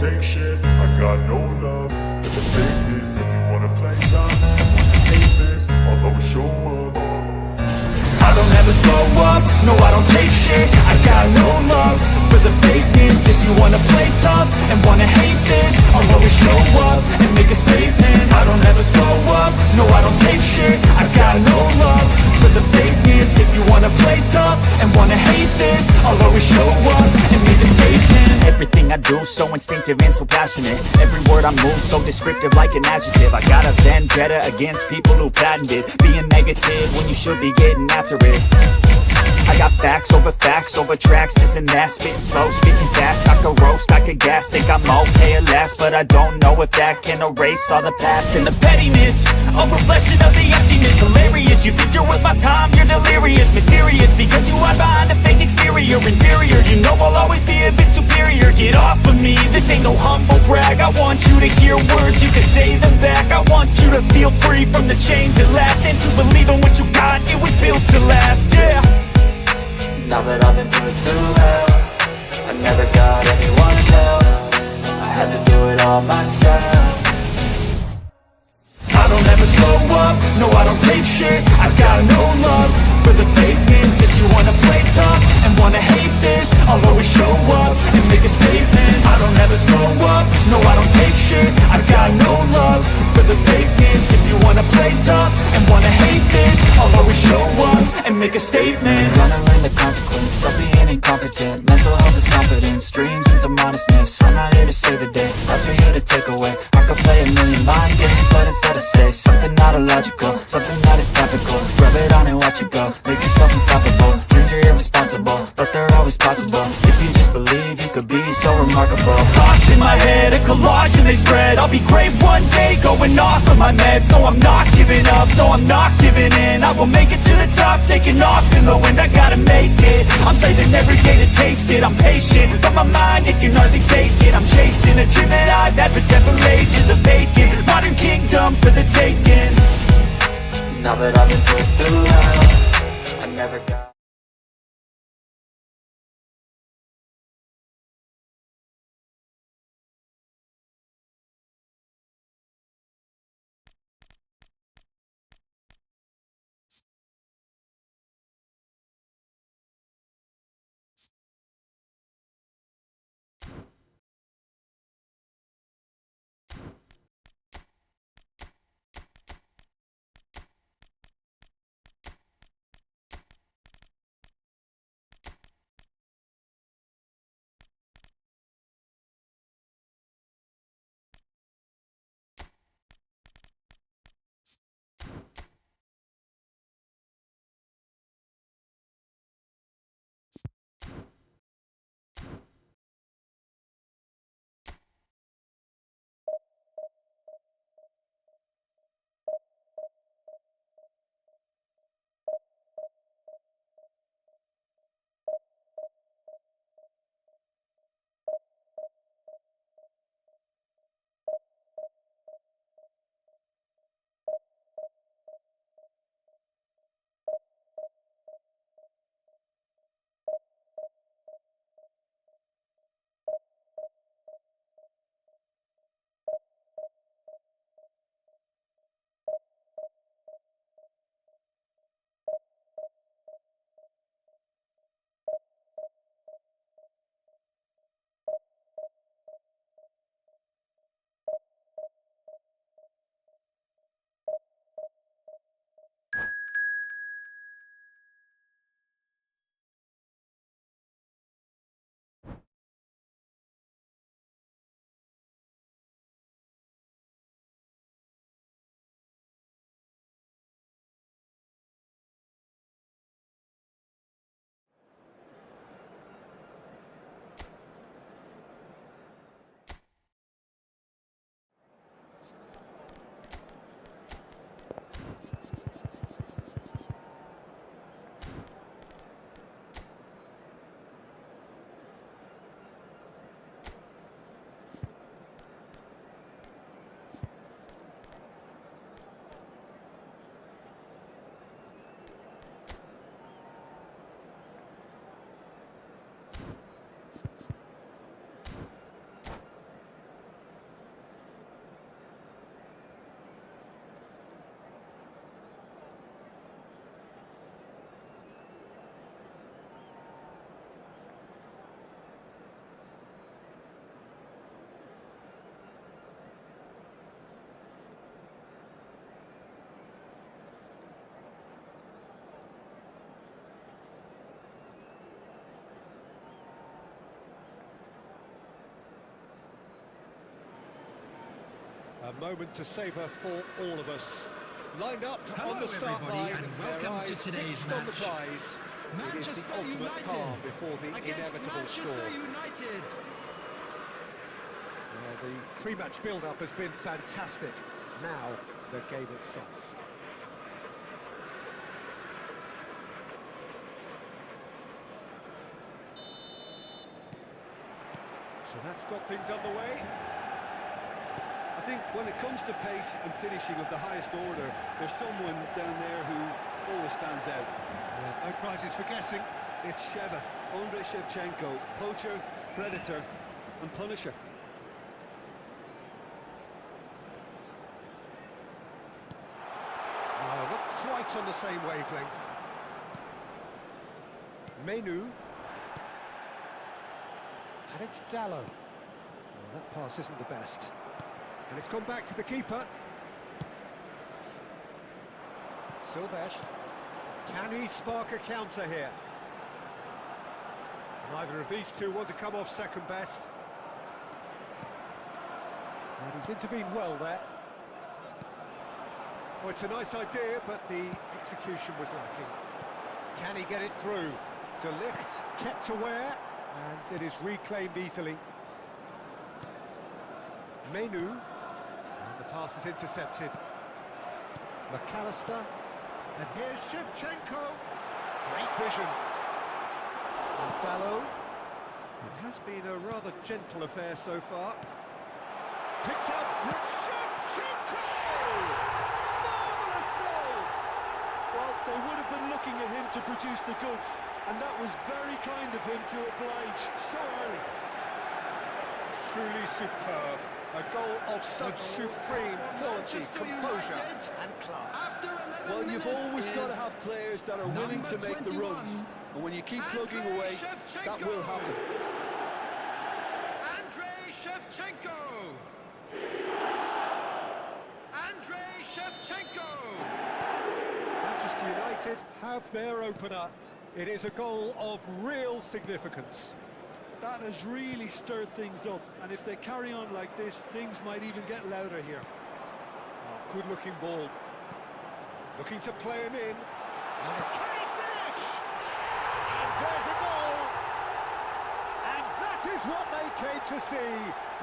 take shit. I got no love for the fakeness. If you wanna play tough, hate this, I'll always show up. I don't ever slow up, no I don't take shit. I got no love for the fakeness. If you wanna play tough and wanna hate this, I'll always show up and make a statement. I don't ever slow up, no I don't take shit. I got no love for the fakeness. If you wanna play tough and wanna hate this, I'll always show up and make a statement. Everything I do so instinctive and so passionate. Every word I move so descriptive like an adjective. I got a vendetta against people who patented being negative when you should be getting after it. I got facts over tracks, this and that. Spitting slow, speaking fast, I could roast, I could gas. Think I'm okay at last, but I don't know if that can erase all the past. And the pettiness, a reflection of the emptiness. Hilarious, you think you're worth my time, you're delirious. Mysterious, because you hide behind a fake exterior. Inferior, you know I'll always be a bit superior. Get off of me, this ain't no humble brag. I want you to hear words, you can say them back. I want you to feel free from the chains that last, and to believe in what you got, it was built to last, yeah. Now that I've been put through hell, I never got anyone's help. I had to do it all myself. I don't ever slow up, no I don't take shit. I got no love for the fakeness. If you wanna play tough and wanna hate this, I'll always show up and make a statement. I don't ever slow up, no I don't take shit. I got no love for the fakeness. If you wanna play tough and wanna hate this, I'll always show up and make a statement. Gonna learn the consequence of being incompetent. Mental health is confidence, dreams and some modestness. I'm not here to save the day, that's for you to take away. I could play a million mind games, but instead I say something not illogical, something that is topical. Rub it on and watch it go, make yourself unstoppable. Dreams are irresponsible, but they're always possible. If you just believe, you could be so remarkable. Thoughts in my head, a collage and they spread. I'll be great one day, going off of my meds. No, I'm not giving up, no, I'm not giving in. I will make it to the top, taking off in the wind. I gotta make it, I'm saving every day to taste it. I'm patient, but my mind, it can hardly take it. I'm chasing a dream that I've had for several ages. A vacant, modern kingdom for the taking. Now that I've been put through hell, I never got A moment to savour for all of us. Lined up Hello on the start everybody, line, and their welcome to eyes today's fixed on the match. prize. It is the Manchester ultimate United calm before the against inevitable Manchester score. United. Well, the pre-match build-up has been fantastic. Now, the game itself. So that's got things underway. I think when it comes to pace and finishing of the highest order, there's someone down there who always stands out. No prizes for guessing. It's Sheva, Andrei Shevchenko, poacher, predator and punisher. Oh, not quite on the same wavelength. Menu. And it's Dallo. Well, that pass isn't the best. And it's gone back to the keeper. Silvesh. Can he spark a counter here? Neither of these two want to come off second best. And he's intervened well there. Oh, it's a nice idea, but the execution was lacking. Can he get it through? De Ligt kept aware, and it is reclaimed easily. Menu, and the pass is intercepted. McAllister, and here's Shevchenko. Great vision. And Dallo. It has been a rather gentle affair so far. Picks up Shevchenko! Marvellous goal! Well, they would have been looking at him to produce the goods, and that was very kind of him to oblige so early. Truly superb. A goal of such supreme quality, Manchester composure United, and class. After 11 Well, you've minutes always got to is have players that are willing to make the 21, runs, and when you keep plugging Andrei away, that will Shevchenko. happen. Andrei Shevchenko. Andrei Shevchenko. Manchester United have their opener. It is a goal of real significance. That has really stirred things up, and if they carry on like this, things might even get louder here. Oh, good-looking ball. Looking to play him in. And can he finish? And there's a goal! And that is what they came to see,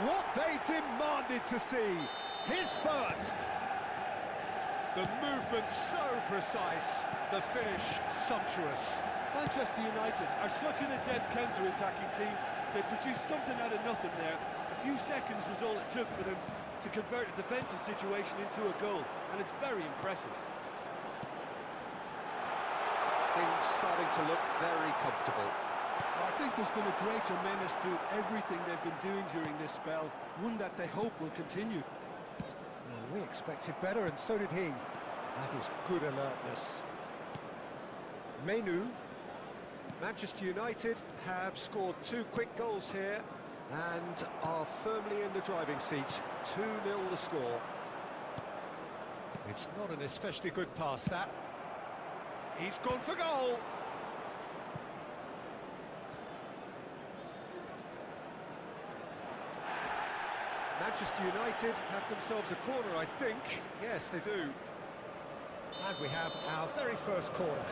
what they demanded to see. His first. The movement so precise, the finish sumptuous. Manchester United are such an adept counter-attacking team. They produced something out of nothing there. A few seconds was all it took for them to convert a defensive situation into a goal, and it's very impressive. Things starting to look very comfortable. I think there's been a greater menace to everything they've been doing during this spell, one that they hope will continue. Well, we expected better, and so did he. That is good alertness. Menu. Manchester United have scored 2 quick goals here and are firmly in the driving seat. 2-0 the score. It's not an especially good pass, that. He's gone for goal. Manchester United have themselves a corner, I think. Yes, they do. And we have our very first corner.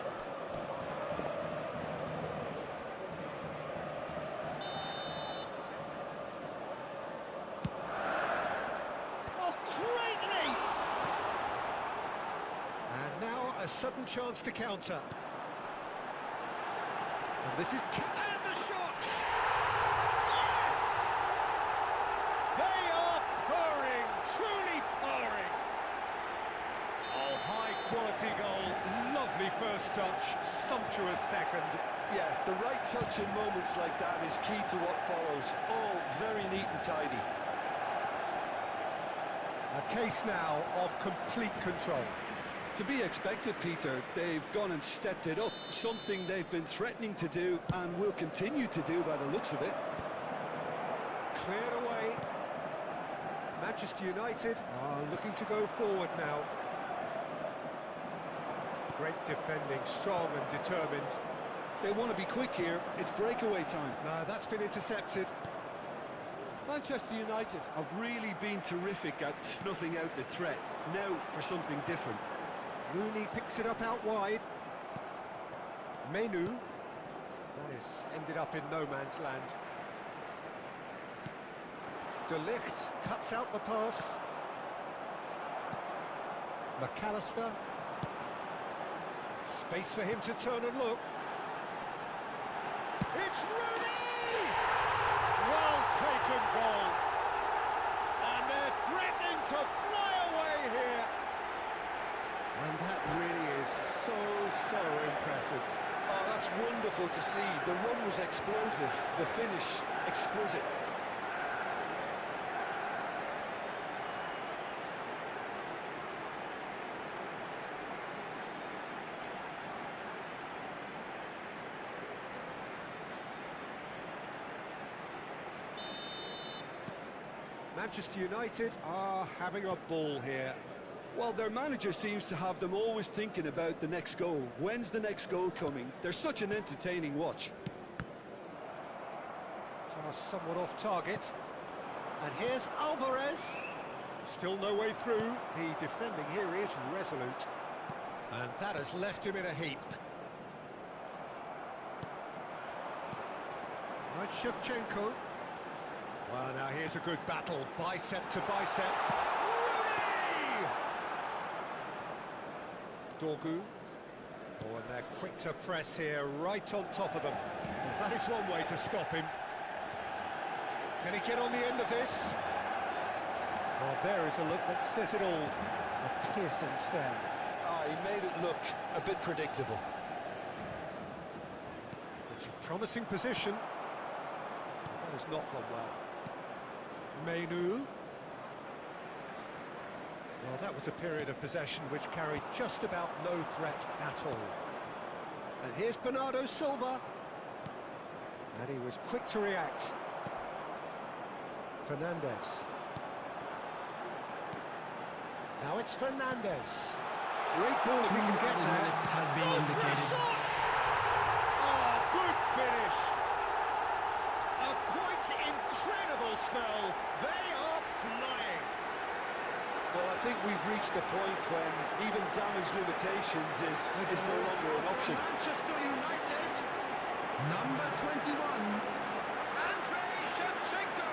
A sudden chance to counter. And this is... And the shot! Yes! They are purring, truly purring. Oh, high-quality goal. Lovely first touch, sumptuous second. Yeah, the right touch in moments like that is key to what follows. All very neat and tidy. A case now of complete control. To be expected, Peter. They've gone and stepped it up, something they've been threatening to do and will continue to do by the looks of it. Cleared away. Manchester United are looking to go forward now. Great defending, strong and determined. They want to be quick here, it's breakaway time. No, that's been intercepted. Manchester United have really been terrific at snuffing out the threat. Now for something different. Rooney picks it up out wide. Menu. That is ended up in no man's land. De Ligt cuts out the pass. McAllister. Space for him to turn and look. It's Rooney! Well taken goal. And they're threatening to fly away here. And that really is so impressive. Oh, that's wonderful to see. The run was explosive, the finish exquisite. Manchester United are having a ball here. Well, their manager seems to have them always thinking about the next goal. When's the next goal coming? They're such an entertaining watch. Pass somewhat off target. And here's Alvarez. Still no way through. The defending here is resolute. And that has left him in a heap. Right, Shevchenko. Well, now here's a good battle, bicep to bicep. Rooney! Dorgu. Oh, and they're quick to press here, right on top of them. Well, that is one way to stop him. Can he get on the end of this? Well, there is a look that says it all. A piercing stare. Ah, he made it look a bit predictable. It's a promising position. That has not gone well. Menu. Well, that was a period of possession which carried just about no threat at all. And here's Bernardo Silva. And he was quick to react. Fernandes. Now it's Fernandes. Great ball if he can get there. Has been Oh, for a indicated. shot! Oh, good finish. A quite incredible spell. They are flying. Well, I think we've reached the point when even damage limitations is no longer an option. Manchester United, number 21, Andrei Shevchenko.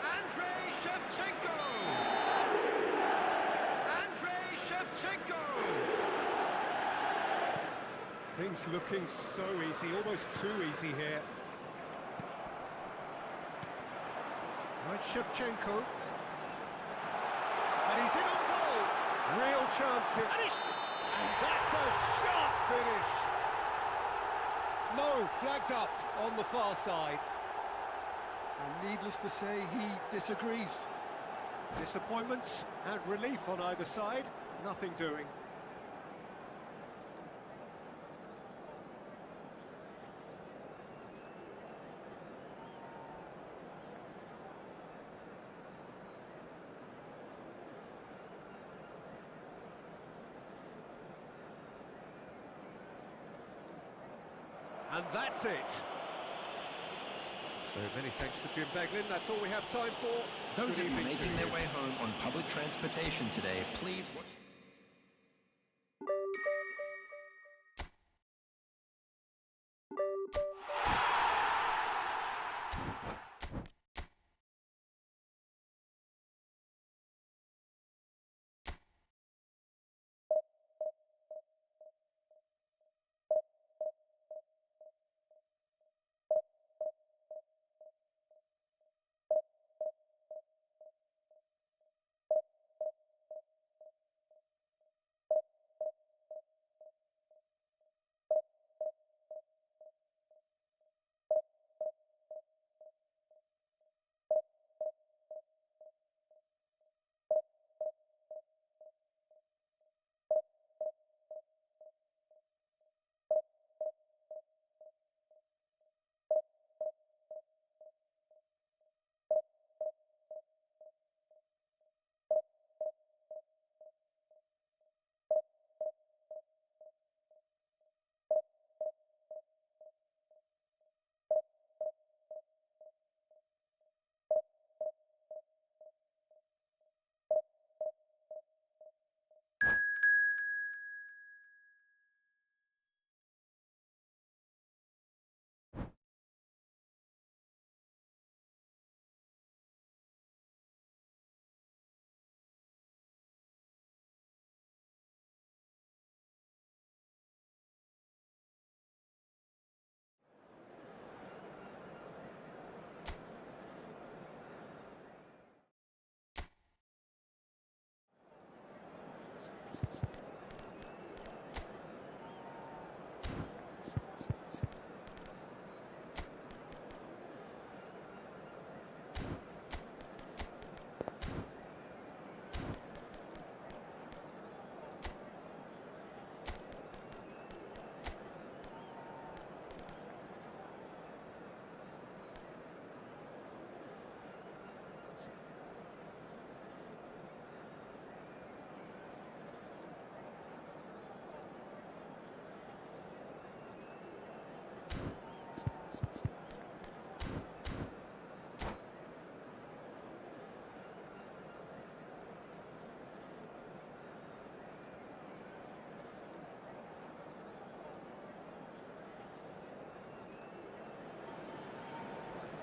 Andrei Shevchenko. Andrei Shevchenko. Things looking so easy, almost too easy here. Right, Shevchenko. And he's in on goal. Real chance here. And that's a sharp finish. No, flags up on the far side. And needless to say, he disagrees. Disappointment and relief on either side. Nothing doing. And that's it. So many thanks to Jim Beglin. That's all we have time for. Those Good of you evening to making you. their way home on public transportation today, please watch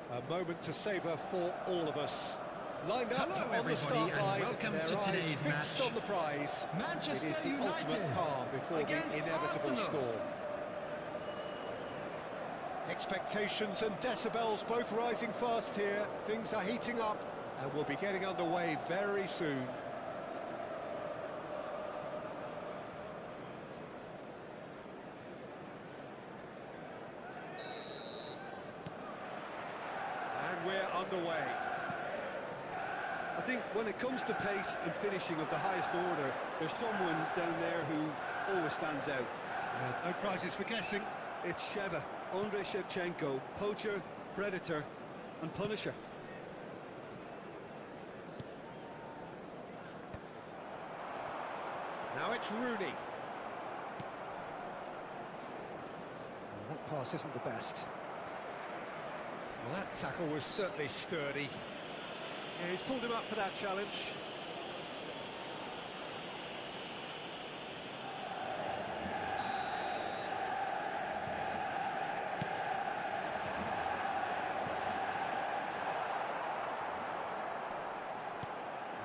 A moment to savour for all of us. Lined up Hello, on the everybody, start and line, welcome their to eyes today's fixed match. on the prize. Manchester It is the ultimate United calm before the against inevitable Arsenal. storm. Expectations and decibels both rising fast here. Things are heating up and we'll be getting underway very soon. And we're underway. I think when it comes to pace and finishing of the highest order, there's someone down there who always stands out. No prizes for guessing. It's Sheva, Andrei Shevchenko, poacher, predator and punisher. Now it's Rooney. Well, that pass isn't the best. Well, that tackle was certainly sturdy. Yeah, he's pulled him up for that challenge.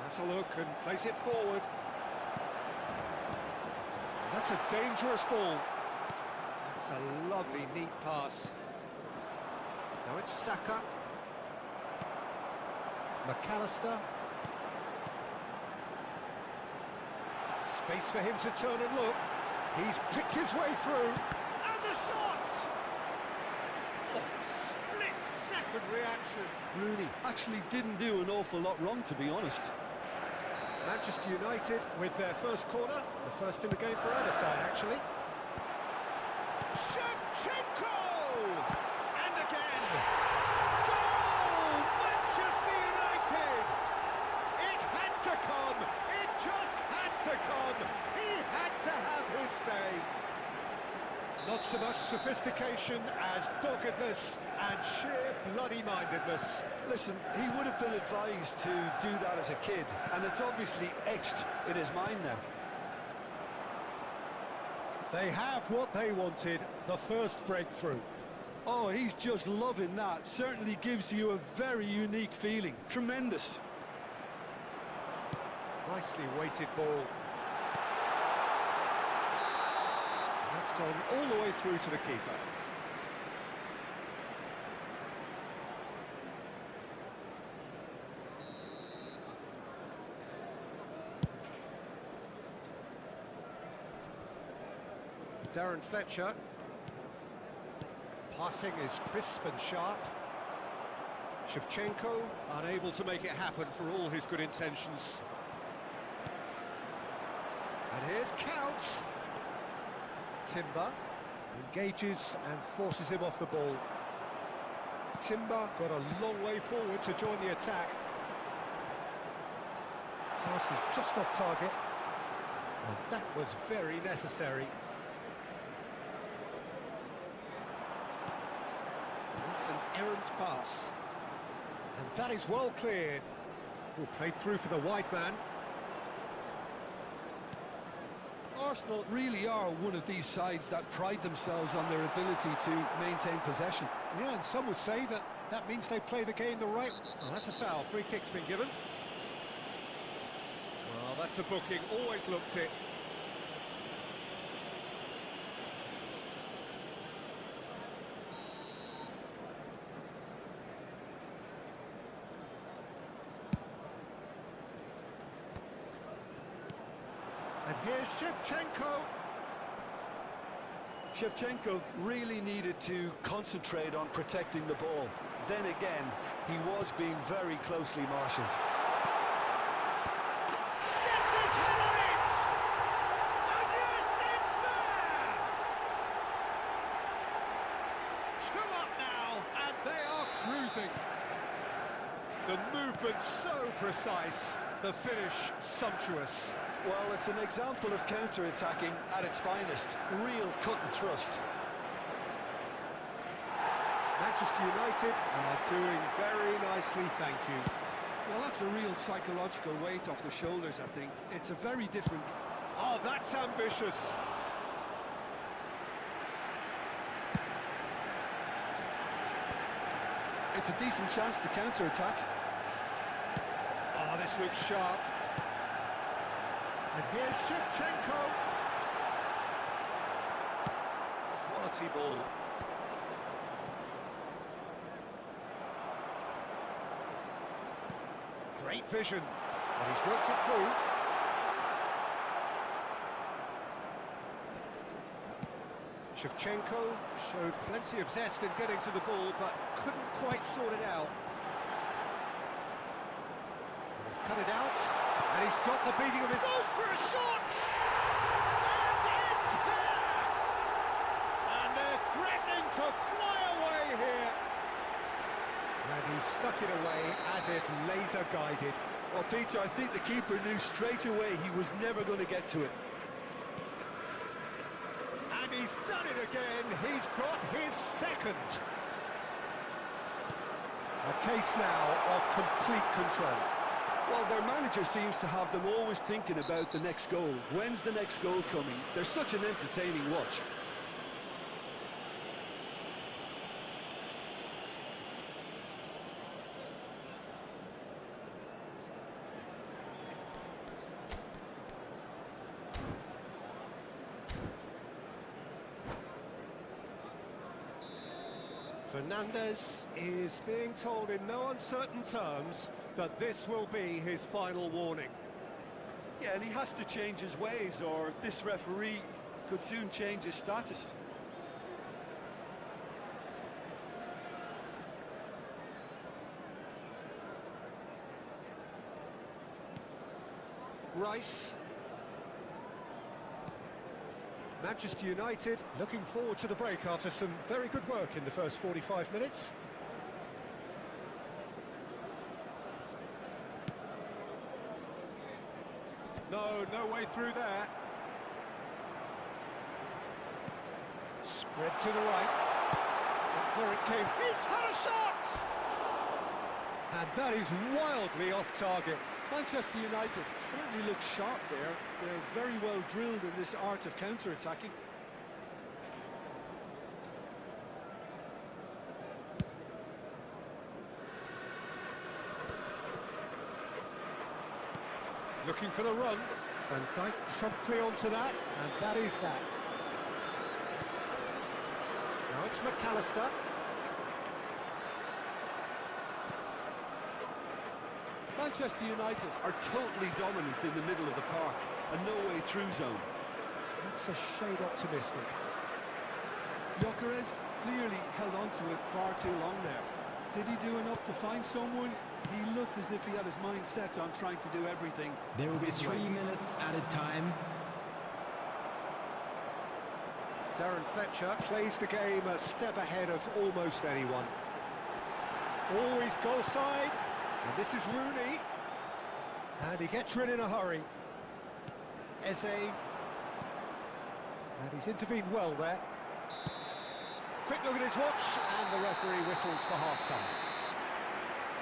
That's a look and plays it forward. That's a dangerous ball. That's a lovely, neat pass. Now it's Saka. McAllister. Space for him to turn and look. He's picked his way through. And the shot! Oh, split-second reaction. Rooney actually didn't do an awful lot wrong, to be honest. Manchester United with their first corner. The first in the game for either side, actually. Shevchenko! And again! Goal! Manchester United! It had to come! It just had to come! He had to have his say! Not so much sophistication as doggedness and sheer bloody-mindedness. Listen, he would have been advised to do that as a kid, and it's obviously etched in his mind now. They have what they wanted, the first breakthrough. Oh, he's just loving that. Certainly gives you a very unique feeling. Tremendous. Nicely weighted ball. That's gone all the way through to the keeper. Darren Fletcher. Passing is crisp and sharp. Shevchenko unable to make it happen for all his good intentions. And here's Count. Timber engages and forces him off the ball. Timber got a long way forward to join the attack. Pass is just off target. And that was very necessary. That's an errant pass. And that is well cleared. Will play through for the wide man. Arsenal really are one of these sides that pride themselves on their ability to maintain possession. Yeah, and some would say that that means they play the game the right way. Well, that's a foul. Free kick's been given. Well, that's a booking. Always looked it. And here's Shevchenko. Shevchenko really needed to concentrate on protecting the ball. Then again, he was being very closely marshalled. Gets his head on it! And yes, it's there! 2 up now, and they are cruising. The movement so precise, the finish sumptuous. Well, it's an example of counter-attacking at its finest. Real cut and thrust. Manchester United are doing very nicely, thank you. Well, that's a real psychological weight off the shoulders, I think. It's a very different... Oh, that's ambitious. It's a decent chance to counter-attack. Oh, this looks sharp. And here's Shevchenko. Quality ball. Great vision. And he's worked it through. Shevchenko showed plenty of zest in getting to the ball, but couldn't quite sort it out. And he's cut it out, and he's got the beating of his... Goes for a shot! And it's there! And they're threatening to fly away here. And he stuck it away as if laser-guided. Well, Peter, I think the keeper knew straight away he was never going to get to it. And he's done it again. He's got his second. A case now of complete control. Well, their manager seems to have them always thinking about the next goal. When's the next goal coming? They're such an entertaining watch. Fernandes is being told in no uncertain terms that this will be his final warning. Yeah, and he has to change his ways, or this referee could soon change his status. Rice. Manchester United looking forward to the break after some very good work in the first 45 minutes. No way through there. Spread to the right. And there it came. He's had a shot! And that is wildly off target. Manchester United certainly look sharp there. They're very well drilled in this art of counter-attacking. Looking for the run. Van Dijk promptly onto that, and that is that. Now it's McAllister. Manchester United are totally dominant in the middle of the park, a no-way-through zone. That's a shade optimistic. Gyökeres clearly held on to it far too long there. Did he do enough to find someone? He looked as if he had his mind set on trying to do everything. There will be his 3 way. minutes at a time. Darren Fletcher plays the game a step ahead of almost anyone. Always goal side, and this is Rooney. And he gets rid in a hurry. Eze. And he's intervened well there. Quick look at his watch, and the referee whistles for half-time.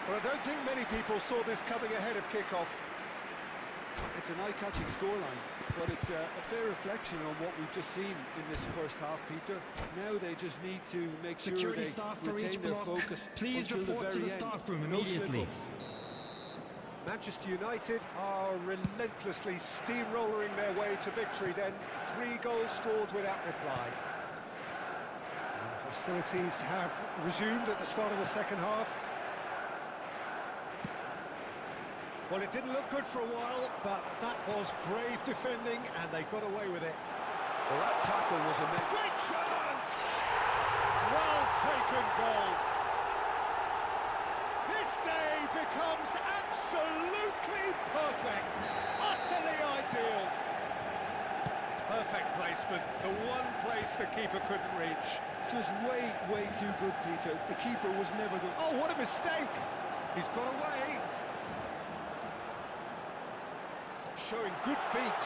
Well, I don't think many people saw this coming ahead of kick-off. It's an eye-catching scoreline, but it's a fair reflection on what we've just seen in this first half, Peter. Now they just need to make sure Security they staff for retain each their block. focus Please until the report to very the end. staff room No immediately. slip-ups. Manchester United are relentlessly steamrolling their way to victory then. 3 goals scored without reply. And hostilities have resumed at the start of the second half. Well, it didn't look good for a while, but that was brave defending, and they got away with it. Well, that tackle was a Great chance! Well taken goal. This day becomes absolutely perfect. Utterly ideal. Perfect placement. The one place the keeper couldn't reach. just way too good, Peter. The keeper was never going. Oh, what a mistake! He's got away. Showing good feet.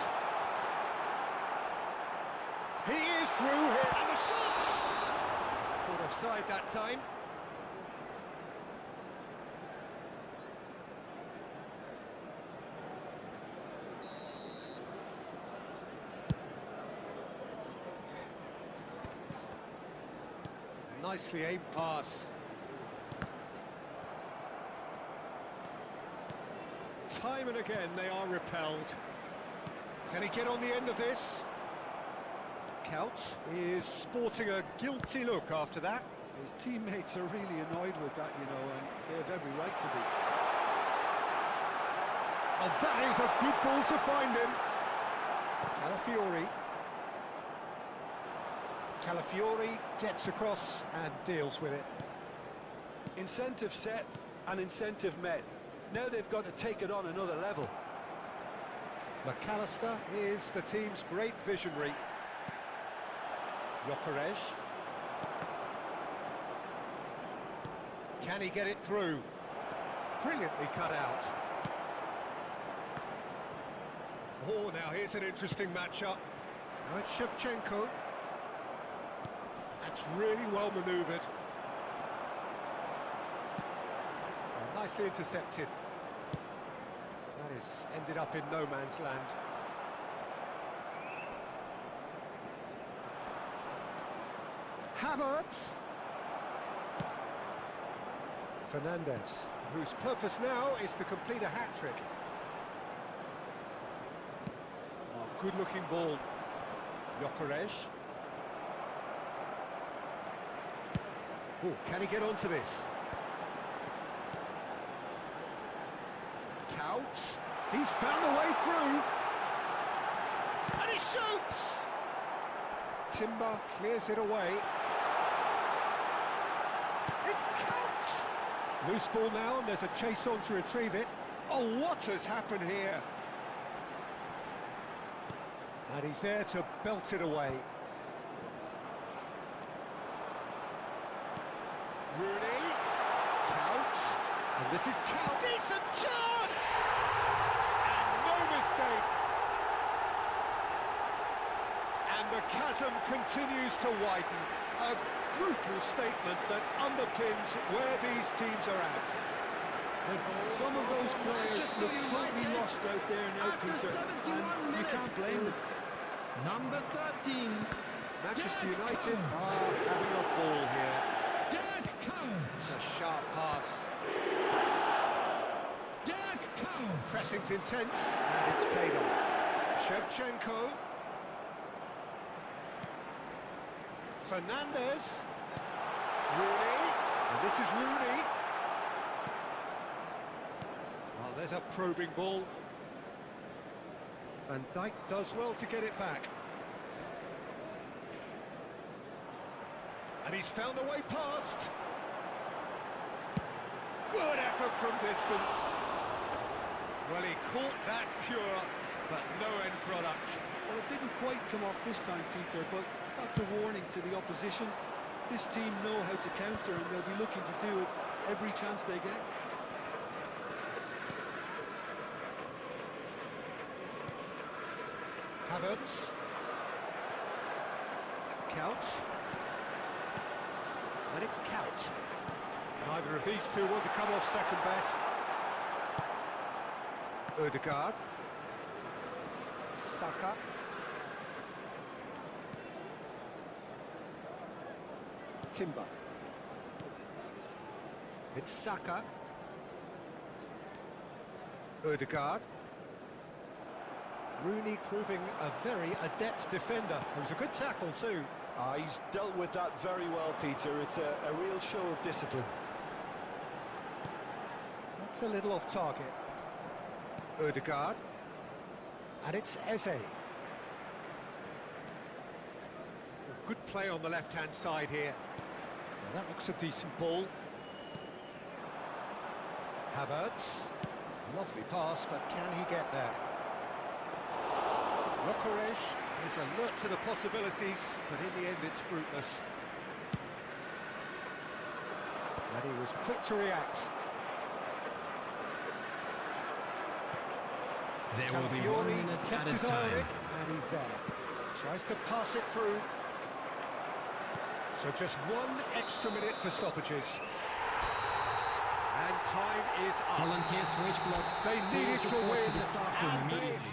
He is through here, and the shot! Caught offside that time. Nicely aimed pass. Time and again they are repelled. Can he get on the end of this? Couch is sporting a guilty look after that. His teammates are really annoyed with that, you know, and they have every right to be. And that is a good ball to find him. Calafiori gets across and deals with it. Incentive set and incentive met. Now they've got to take it on another level. McAllister is the team's great visionary. Gyökeres. Can he get it through? Brilliantly cut out. Oh, now here's an interesting matchup. Now it's Shevchenko. That's really well manoeuvred. Oh, nicely intercepted. That is ended up in no man's land. Havertz. Fernandes, whose purpose now is to complete a hat-trick. Oh, good-looking ball. Gyökeres. Oh, can he get onto this? Couch. He's found a way through. And he shoots! Timber clears it away. It's Couch! Loose ball now, and there's a chase on to retrieve it. Oh, what has happened here? And he's there to belt it away. Rooney, Couch, and this is Couch. Decent chance! And no mistake. And the chasm continues to widen. A brutal statement that underpins where these teams are at. Some of those players look totally lost out there now, Peter, and you can't blame them. Number 13. Manchester United are having a ball here. It's a sharp pass. Pressing's intense, and it's paid off. Shevchenko. Fernandes. Rooney. And this is Rooney. Oh, there's a probing ball. Van Dijk does well to get it back. And he's found a way past. Good effort from distance. Well, he caught that pure, but no end product. Well, it didn't quite come off this time, Peter, but that's a warning to the opposition. This team know how to counter, and they'll be looking to do it every chance they get. Havertz. Couch. And it's Couch. Neither of these two want to come off second best. Odegaard. Saka. Timber. It's Saka. Odegaard. Rooney proving a very adept defender. It was a good tackle too. He's dealt with that very well, Peter. It's a real show of discipline. That's a little off target. Odegaard. And it's Eze. Good play on the left-hand side here. Well, that looks a decent ball. Havertz. Lovely pass, but can he get there? Lokoresh is alert to the possibilities, but in the end it's fruitless. And he was quick to react. There will be 1 minute kept added his eye on time. it, and he's there. Tries to pass it through. So just 1 extra minute for stoppages. And time is up. Volunteers for each block. They needed Please to report win, to the staff room and they immediately.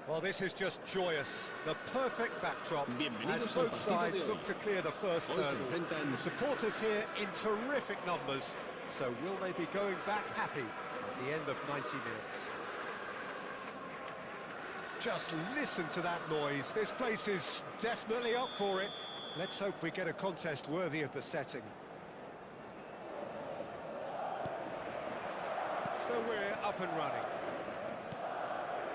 Well, this is just joyous. The perfect backdrop as Bienvenidos al both partido sides de hoy. look to clear the first Hoy se hurdle. enfrentan- The supporters here in terrific numbers. So will they be going back happy at the end of 90 minutes? Just listen to that noise. This place is definitely up for it. Let's hope we get a contest worthy of the setting. So we're up and running.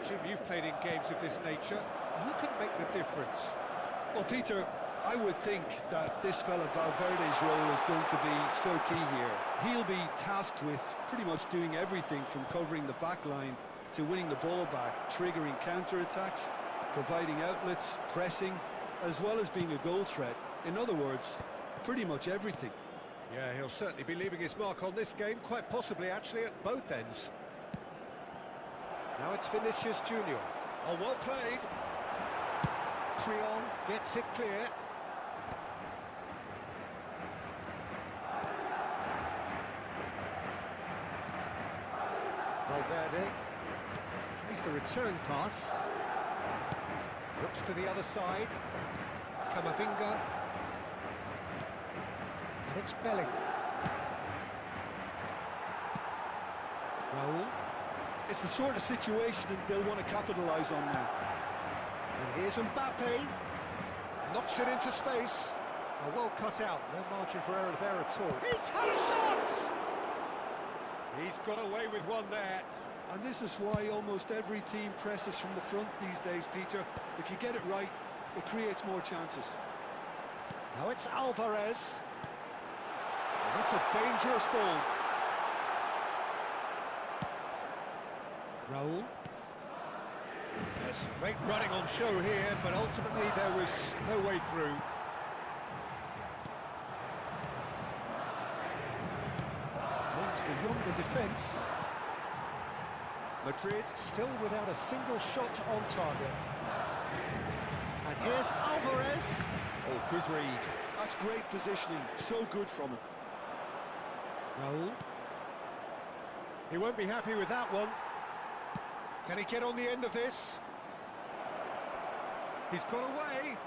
Jim, you've played in games of this nature. Who can make the difference? Well, Peter, I would think that this fella Valverde's role is going to be so key here. He'll be tasked with pretty much doing everything from covering the back line to winning the ball back, triggering counter-attacks, providing outlets, pressing, as well as being a goal threat. In other words, pretty much everything. Yeah, he'll certainly be leaving his mark on this game, quite possibly actually at both ends. Now it's Vinicius Junior. Oh, well played. Trion gets it clear. Valverde plays the return pass. Looks to the other side. Camavinga. And it's Bellingham. Raul. It's the sort of situation that they'll want to capitalise on now. And here's Mbappe. Knocks it into space. Oh, well cut out. No margin for error there at all. He's had a shot! He's got away with one there. And this is why almost every team presses from the front these days, Peter. If you get it right, it creates more chances. Now it's Alvarez. And that's a dangerous ball. Raul. There's some great running on show here, but ultimately there was no way through. Aims beyond the defence. Madrid still without a single shot on target. And here's Alvarez. Oh, good read. That's great positioning, so good from him. Raul. He won't be happy with that one. Can he get on the end of this? He's got away.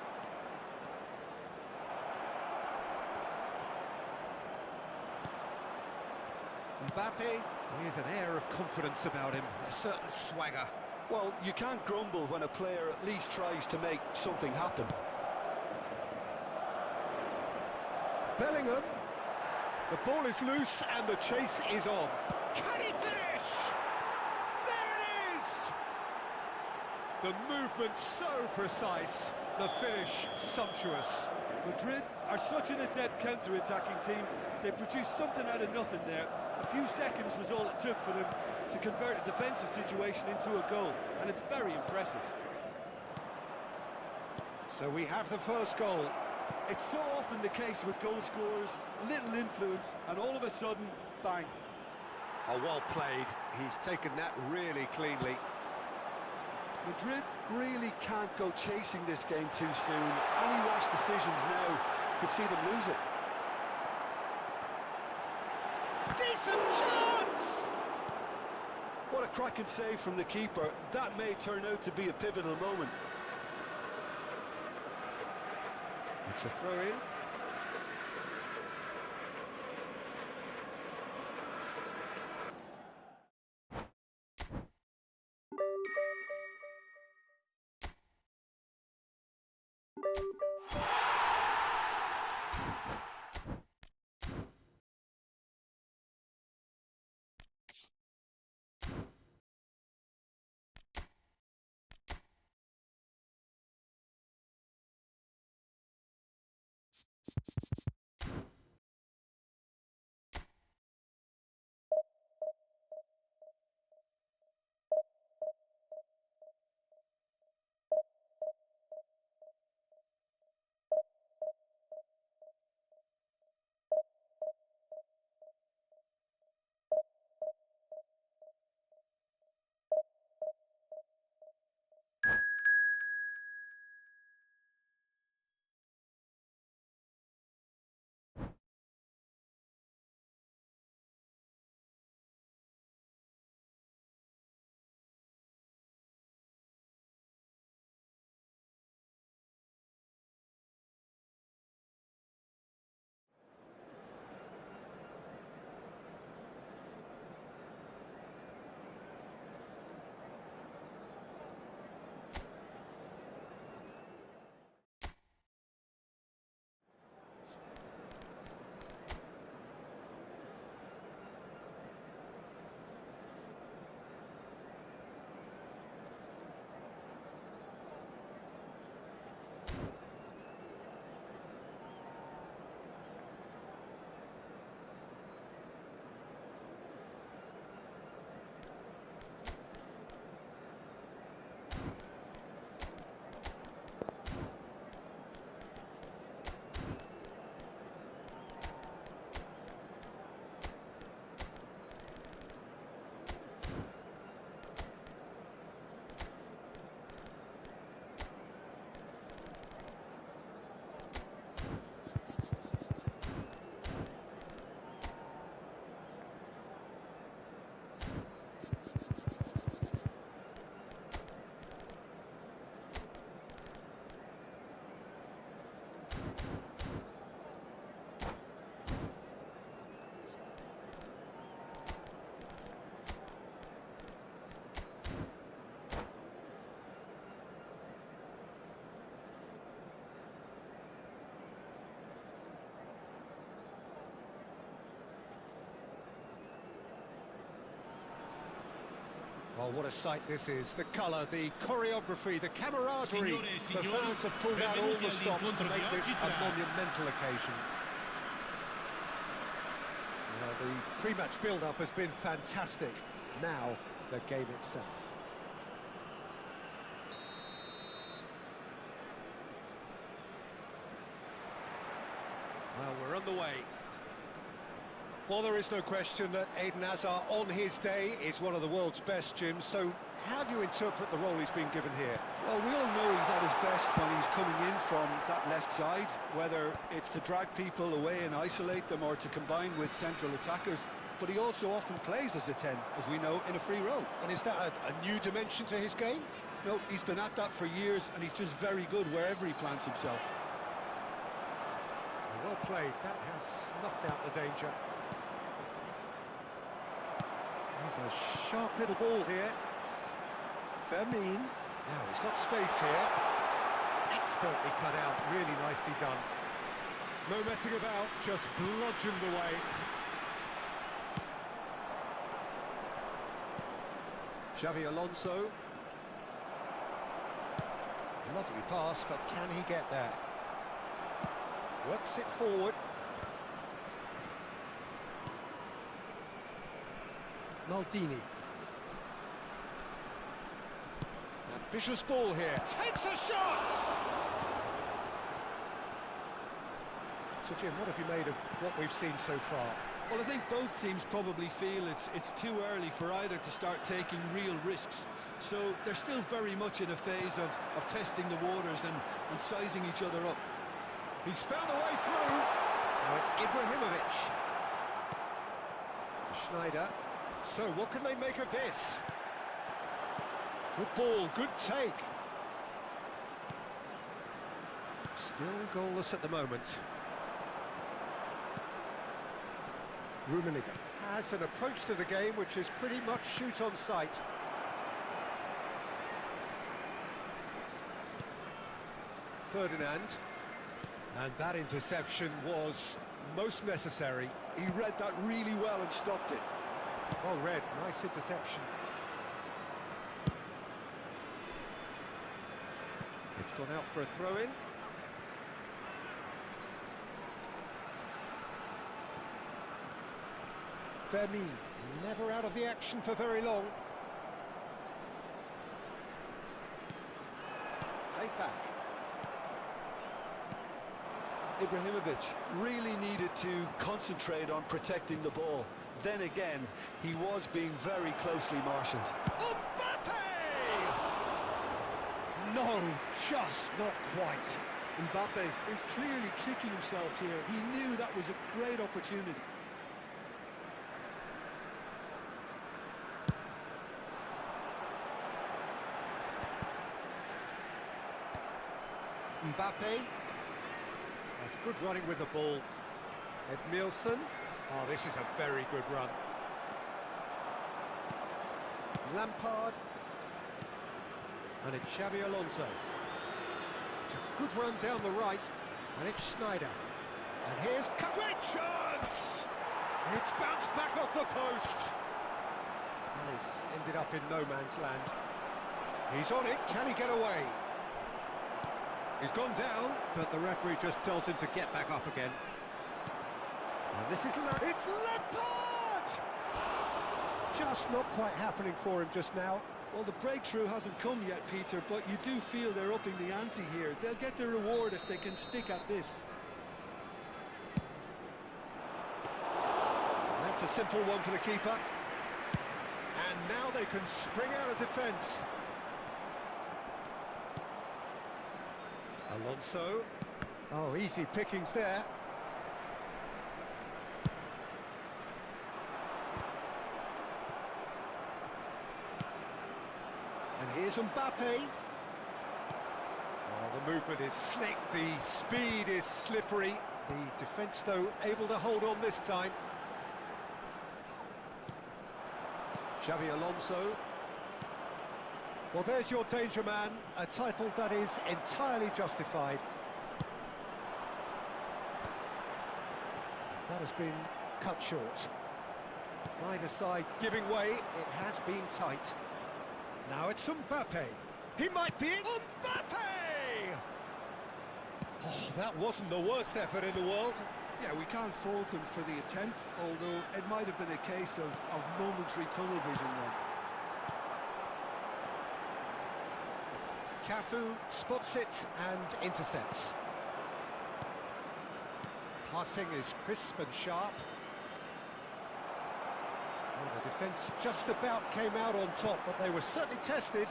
Mbappe with an air of confidence about him, a certain swagger. Well, you can't grumble when a player at least tries to make something happen. Bellingham. The ball is loose and the chase is on. Can he finish? There it is! The movement so precise, the finish sumptuous. Madrid are such an adept counter-attacking team. They produced something out of nothing there. A few seconds was all it took for them to convert a defensive situation into a goal, and it's very impressive. So we have the first goal. It's so often the case with goal scorers, little influence, and all of a sudden, bang. Oh, well played. He's taken that really cleanly. Madrid really can't go chasing this game too soon. Any rash decisions now could see them lose it. Decent chance! What a cracking save from the keeper. That may turn out to be a pivotal moment. It's a throw-in. Oh, what a sight this is. The colour, the choreography, the camaraderie. The fans have pulled out all the stops to make this a monumental occasion. Well, the pre-match build-up has been fantastic. Now, the game itself. Well, we're underway. Well, there is no question that Eden Hazard, on his day, is one of the world's best, Jim. So, how do you interpret the role he's been given here? Well, we all know he's at his best when he's coming in from that left side, whether it's to drag people away and isolate them or to combine with central attackers. But he also often plays as a 10, as we know, in a free role. And is that a new dimension to his game? No, he's been at that for years, and he's just very good wherever he plants himself. Well played. That has snuffed out the danger. There's a sharp little ball here. Firmin. Now he's got space here. Expertly cut out. Really nicely done. No messing about, just bludgeoned away. Xavi Alonso. Lovely pass, but can he get there? Works it forward. Maldini. Ambitious ball here. Takes a shot! So, Jim, what have you made of what we've seen so far? Well, I think both teams probably feel it's too early for either to start taking real risks. So they're still very much in a phase of testing the waters and sizing each other up. He's found a way through. Now it's Ibrahimovic. Schneider. So what can they make of this? Good ball, good take. Still goalless at the moment. Rummenigge has an approach to the game which is pretty much shoot on sight. Ferdinand. And that interception was most necessary. He read that really well and stopped it. Well read, nice interception. It's gone out for a throw-in. Firmin, never out of the action for very long. Take back. Ibrahimovic really needed to concentrate on protecting the ball. Then again, he was being very closely marshalled. Mbappe! No, just not quite. Mbappe is clearly kicking himself here. He knew that was a great opportunity. Mbappe. That's good running with the ball. Edmilson. Oh, this is a very good run. Lampard. And it's Xavi Alonso. It's a good run down the right. And it's Schneider. And here's... Great chance! It's bounced back off the post. And it's ended up in no man's land. He's on it. Can he get away? He's gone down, but the referee just tells him to get back up again. And this is... It's Lampard! Just not quite happening for him just now. Well, the breakthrough hasn't come yet, Peter, but you do feel they're upping the ante here. They'll get their reward if they can stick at this. That's a simple one for the keeper. And now they can spring out of defence. Alonso. Oh, easy pickings there. And here's Mbappe. Oh, the movement is slick, the speed is slippery. The defence, though, able to hold on this time. Xavi Alonso. Well, there's your danger man, a title that is entirely justified. That has been cut short. Neither side giving way, it has been tight. Now it's Mbappe. He might be it. Mbappe! Oh, that wasn't the worst effort in the world. Yeah, we can't fault him for the attempt, although it might have been a case of momentary tunnel vision then. Cafu spots it and intercepts. Passing is crisp and sharp. Well, the defence just about came out on top, but they were certainly tested.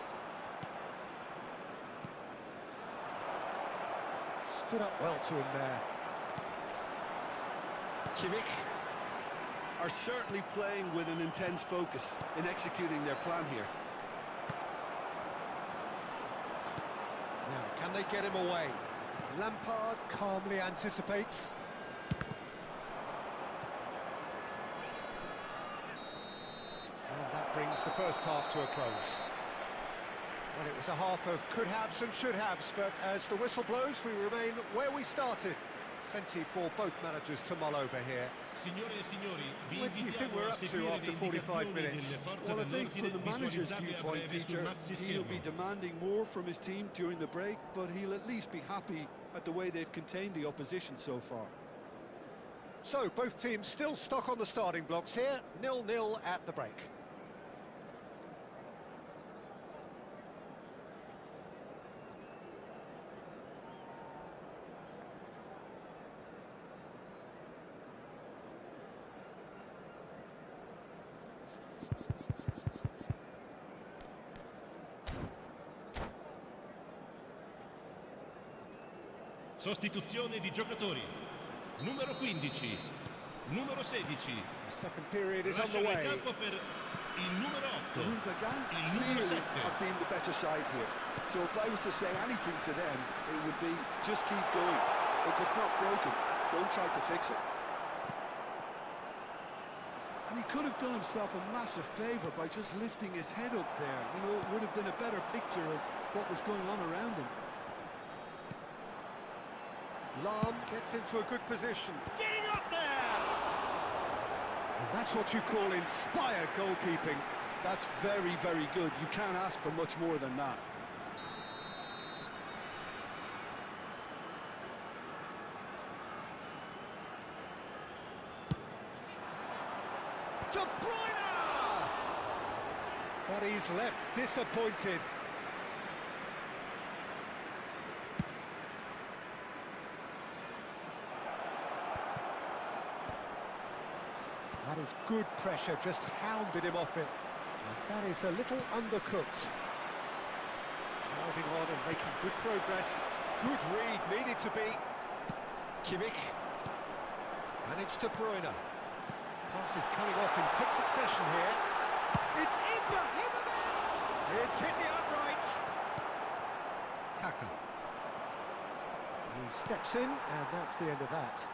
Stood up well to him there. Kimmich Are certainly playing with an intense focus in executing their plan here. Now, can they get him away? Lampard calmly anticipates. And that brings the first half to a close. Well, it was a half of could-haves and should-haves, but as the whistle blows, we remain where we started. Plenty for both managers to mull over here. What do you think we're up to after 45 minutes? Well, I think from the manager's viewpoint, Peter, he'll be demanding more from his team during the break, but he'll at least be happy at the way they've contained the opposition so far. So, both teams still stuck on the starting blocks here, 0-0 at the break. Sostituzione di giocatori. Numero 15, numero 16. The second period is on the Lasciano il way. campo per il numero 8. Gundogan Il numero clearly 7. have been the better side here. So if I was to say anything to them, it would be just keep going. If it's not broken, don't try to fix it. And he could have done himself a massive favour by just lifting his head up there. You know, it would have been a better picture of what was going on around him. Lahm gets into a good position. Getting up there! And that's what you call inspired goalkeeping. That's very, very good. You can't ask for much more than that. De Bruyne! But he's left disappointed. That is good pressure, just hounded him off it. And that is a little undercooked. Driving on and making good progress. Good read, needed to be. Kimmich. And it's De Bruyne. Pass is coming off in quick succession here. It's Ibrahimovic! It's hit the upright. Kaka. He steps in, and that's the end of that.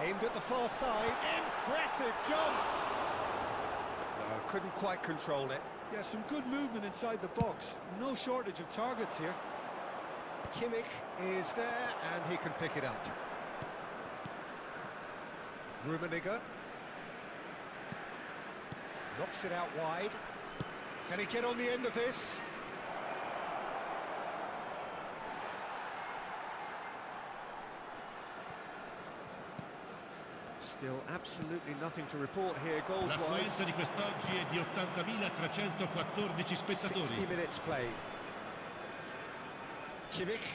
Aimed at the far side. Impressive jump! No, couldn't quite control it. Yeah, some good movement inside the box. No shortage of targets here. Kimmich is there, and he can pick it up. Rummenigge. Knocks it out wide. Can he get on the end of this? Still absolutely nothing to report here, goals-wise. L'affluenza di quest'oggi è di 80.314 spettatori. 60 minutes played. Kimmich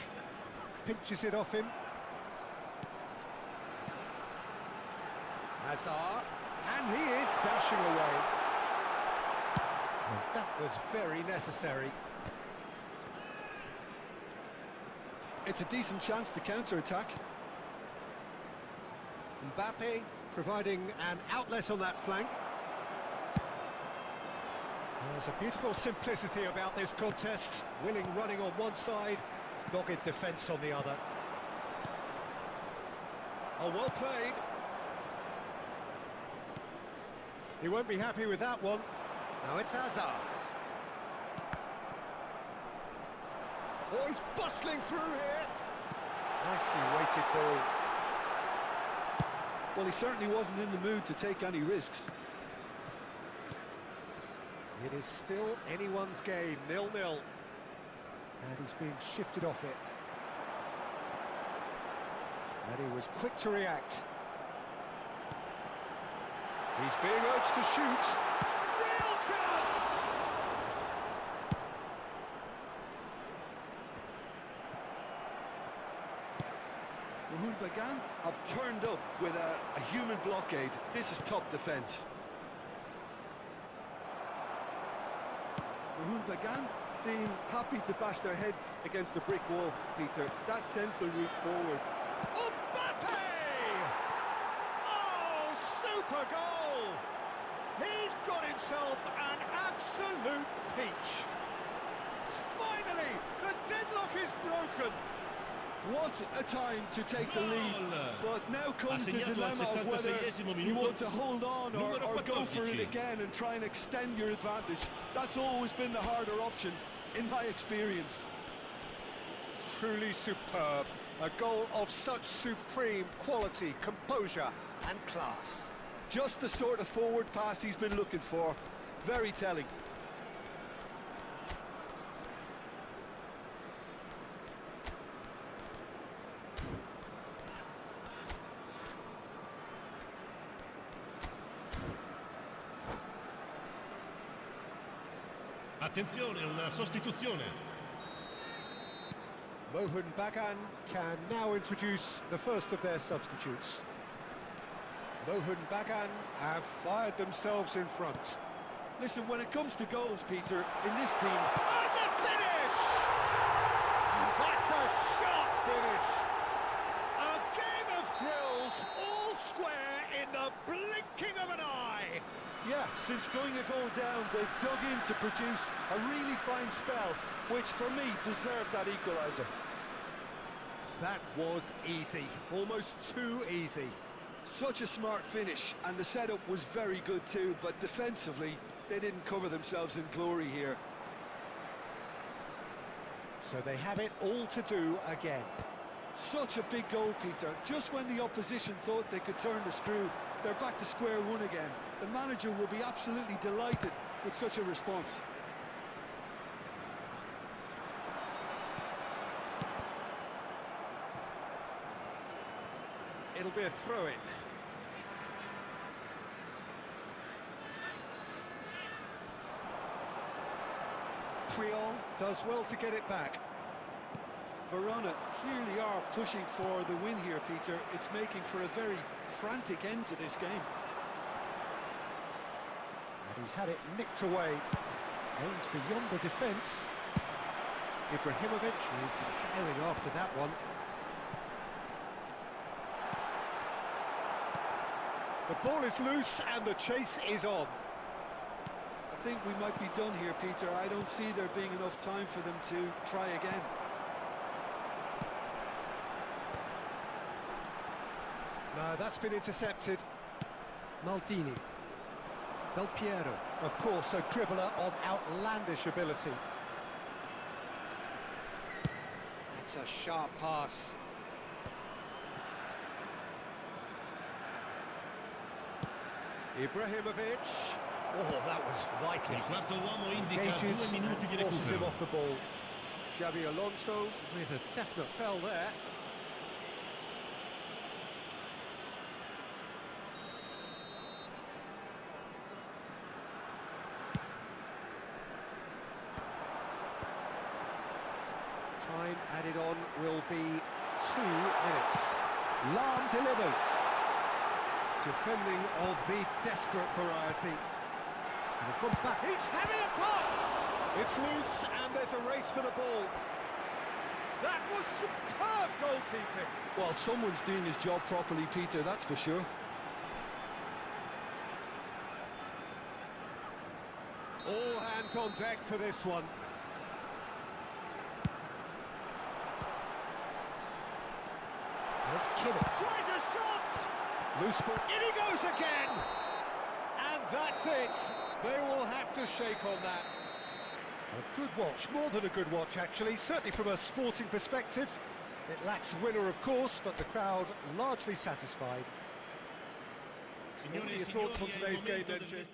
pinches it off him. Hazard, and he is dashing away. And that was very necessary. It's a decent chance to counter-attack. Mbappe providing an outlet on that flank. There's a beautiful simplicity about this contest. Willing running on one side, dogged defence on the other. Oh, well played. He won't be happy with that one. Now it's Hazard. Oh, he's bustling through here. Nicely weighted ball. Well, he certainly wasn't in the mood to take any risks. It is still anyone's game, 0-0. And he's being shifted off it. And he was quick to react. He's being urged to shoot. Real chance! Bagan have turned up with a human blockade. This is top defence. Bagan seem happy to bash their heads against the brick wall, Peter. That central route forward. Mbappe! Oh, super goal! He's got himself an absolute peach. Finally, the deadlock is broken. What a time to take the lead, but now comes the dilemma of whether you want to hold on or go for it again and try and extend your advantage. That's always been the harder option, in my experience. Truly superb. A goal of such supreme quality, composure and class. Just the sort of forward pass he's been looking for. Very telling. Attenzione, una sostituzione. Mohun Bagan can now introduce the first of their substitutes. Mohun Bagan have fired themselves in front. Listen, when it comes to goals, Peter, in this team... And the finish! And that's a sharp finish! A game of thrills, all square in the blinking of an eye! Yeah, since going a goal down, they've dug in to produce a really fine spell, which for me deserved that equaliser. That was easy, almost too easy. Such a smart finish, and the setup was very good too, but defensively, they didn't cover themselves in glory here. So they have it all to do again. Such a big goal, Peter. Just when the opposition thought they could turn the screw, they're back to square one again. The manager will be absolutely delighted with such a response. It'll be a throw-in. Triol does well to get it back. Verona clearly are pushing for the win here, Peter. It's making for a very frantic end to this game. And he's had it nicked away. Aims beyond the defence. Ibrahimovic is herring after that one. The ball is loose and the chase is on. I think we might be done here, Peter. I don't see there being enough time for them to try again. No, that's been intercepted. Maldini. Del Piero, of course, a dribbler of outlandish ability. That's a sharp pass. Ibrahimovic. Oh, that was vital. Il quarto uomo indica 2 Engages minuti di and forces him recupero. off the ball. Xabi Alonso with a definite foul there. Time added on will be 2 minutes. Lam delivers. Defending of the desperate variety. And they've gone back. He's having a pop! It's loose and there's a race for the ball. That was superb goalkeeping. Well, someone's doing his job properly, Peter, that's for sure. All hands on deck for this one. There's Kimmich. Tries a shot! Loose ball. In he goes again! And that's it. They will have to shake on that. A good watch, more than a good watch actually, certainly from a sporting perspective. It lacks winner of course, but the crowd largely satisfied. What are your thoughts on today's game then, Jim?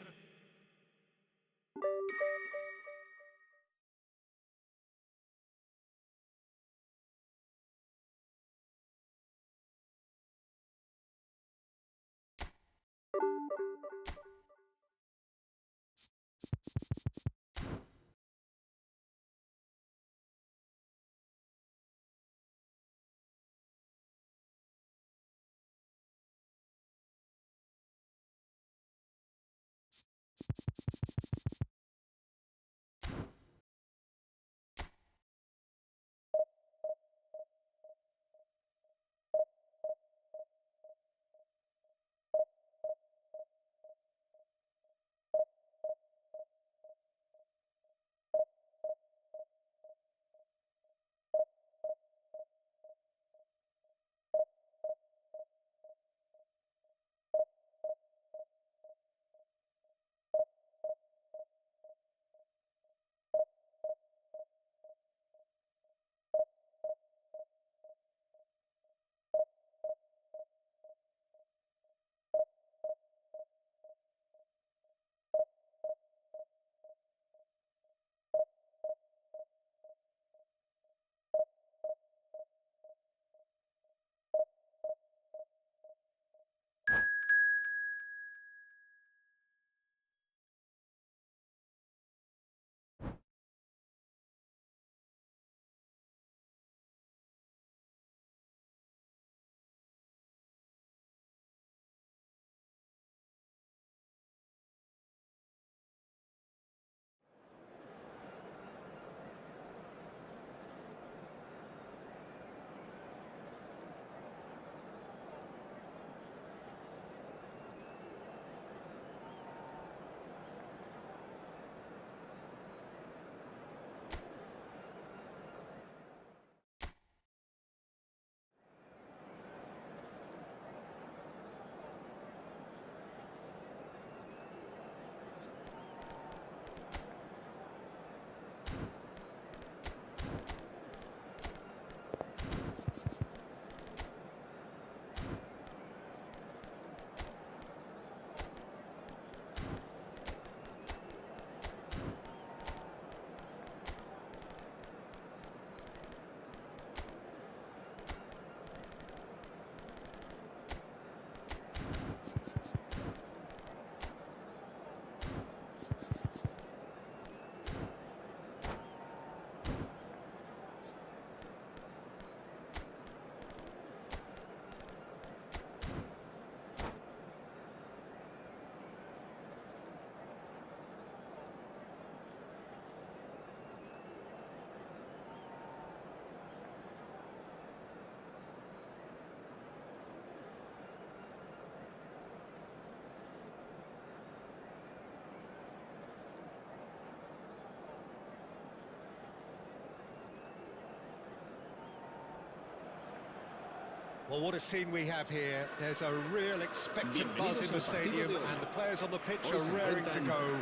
Well, what a scene we have here. There's a real expectant buzz in the stadium, and the players on the pitch are raring to go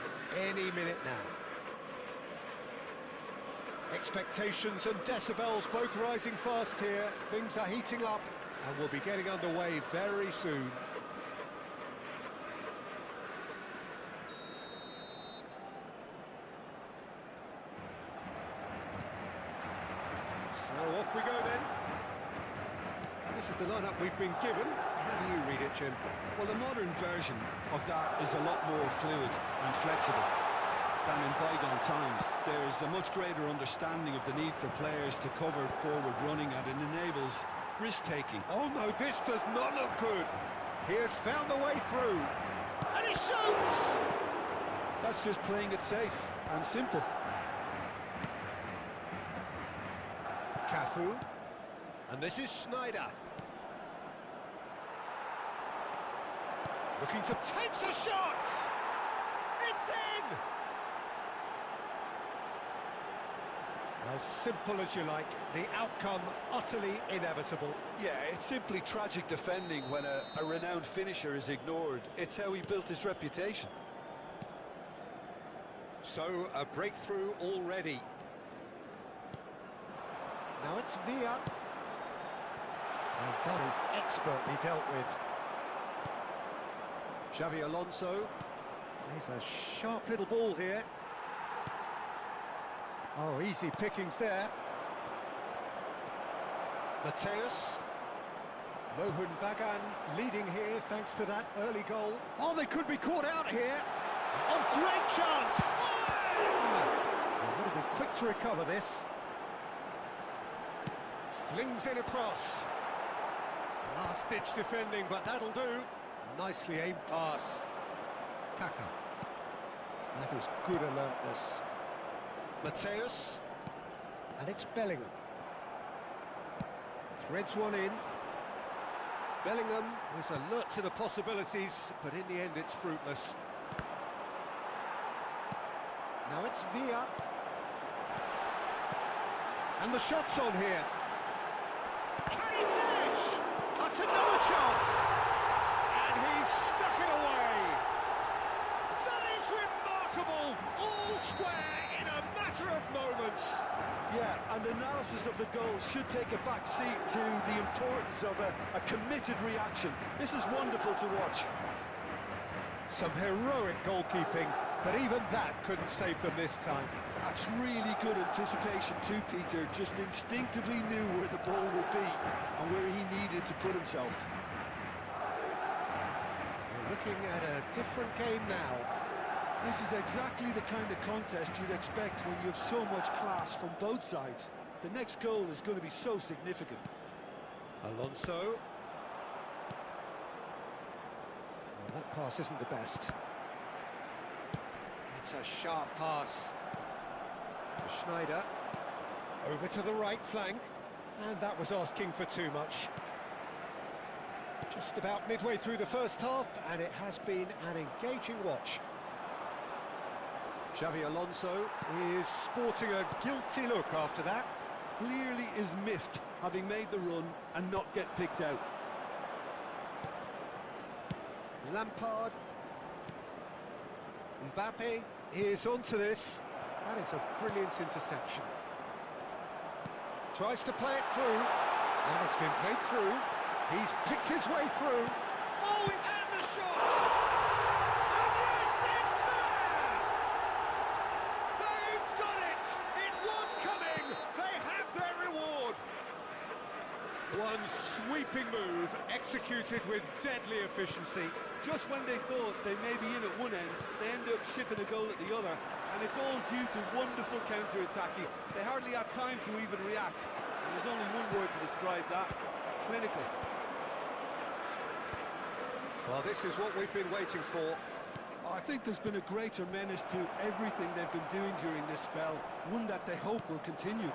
any minute now. Expectations and decibels both rising fast here. Things are heating up, and we'll be getting underway very soon. So off we go then. This is the lineup we've been given. How do you read it, Jim? Well, the modern version of that is a lot more fluid and flexible than in bygone times. There's a much greater understanding of the need for players to cover forward running, and it enables risk-taking. Oh no, this does not look good. He has found the way through. And he shoots! That's just playing it safe and simple. Cafu. And this is Snyder. Looking to take the shot! It's in! As simple as you like, the outcome utterly inevitable. Yeah, it's simply tragic defending when a renowned finisher is ignored. It's how he built his reputation. So, a breakthrough already. Now it's Villa. And that is expertly dealt with. Xavi Alonso. He's a sharp little ball here. Oh, easy pickings there. Mateus. Mohun Bagan leading here thanks to that early goal. Oh, they could be caught out here. Oh, great chance! They've got to be quick to recover this. Flings in across. Last-ditch defending, but that'll do. Nicely aimed pass. Kaka. That is good alertness. Mateus. And it's Bellingham. Threads one in. Bellingham is alert to the possibilities, but in the end it's fruitless. Now it's Villa. And the shot's on here. Can he finish? That's another chance! And he's stuck it away! That is remarkable! All square in a matter of moments! Yeah, and analysis of the goal should take a back seat to the importance of a committed reaction. This is wonderful to watch. Some heroic goalkeeping, but even that couldn't save them this time. That's really good anticipation too, Peter. Just instinctively knew where the ball would be and where he needed to put himself. We're looking at a different game now. This is exactly the kind of contest you'd expect when you have so much class from both sides. The next goal is going to be so significant. Alonso. Well, that pass isn't the best. It's a sharp pass. Schneider. Over to the right flank. And that was asking for too much. Just about midway through the first half, and it has been an engaging watch. Xavi Alonso is sporting a guilty look after that. Clearly is miffed, having made the run and not get picked out. Lampard. Mbappe is onto this. That is a brilliant interception. Tries to play it through, and it's been played through. He's picked his way through. Oh, and the shot! And yes, it's there! They've done it! It was coming! They have their reward! One sweeping move, executed with deadly efficiency. Just when they thought they may be in at one end, they end up shipping a goal at the other, and it's all due to wonderful counter-attacking. They hardly had time to even react, and there's only one word to describe that: clinical. Well, this is what we've been waiting for. I think there's been a greater menace to everything they've been doing during this spell, one that they hope will continue.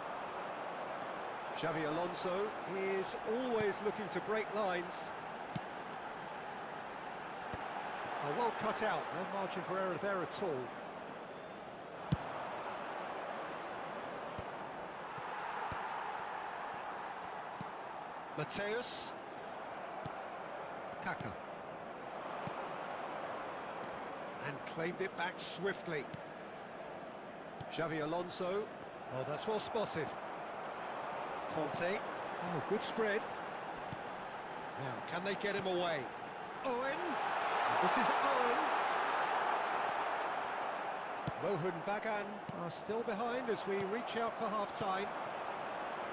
Xavi Alonso is always looking to break lines. Oh, well cut out, no margin for error there at all. Mateus. Kaka. And claimed it back swiftly. Xavi Alonso. Oh, that's well spotted. Conte. Oh, good spread. Now, can they get him away? Owen. This is Owen. Mohun Bagan are still behind as we reach out for half-time.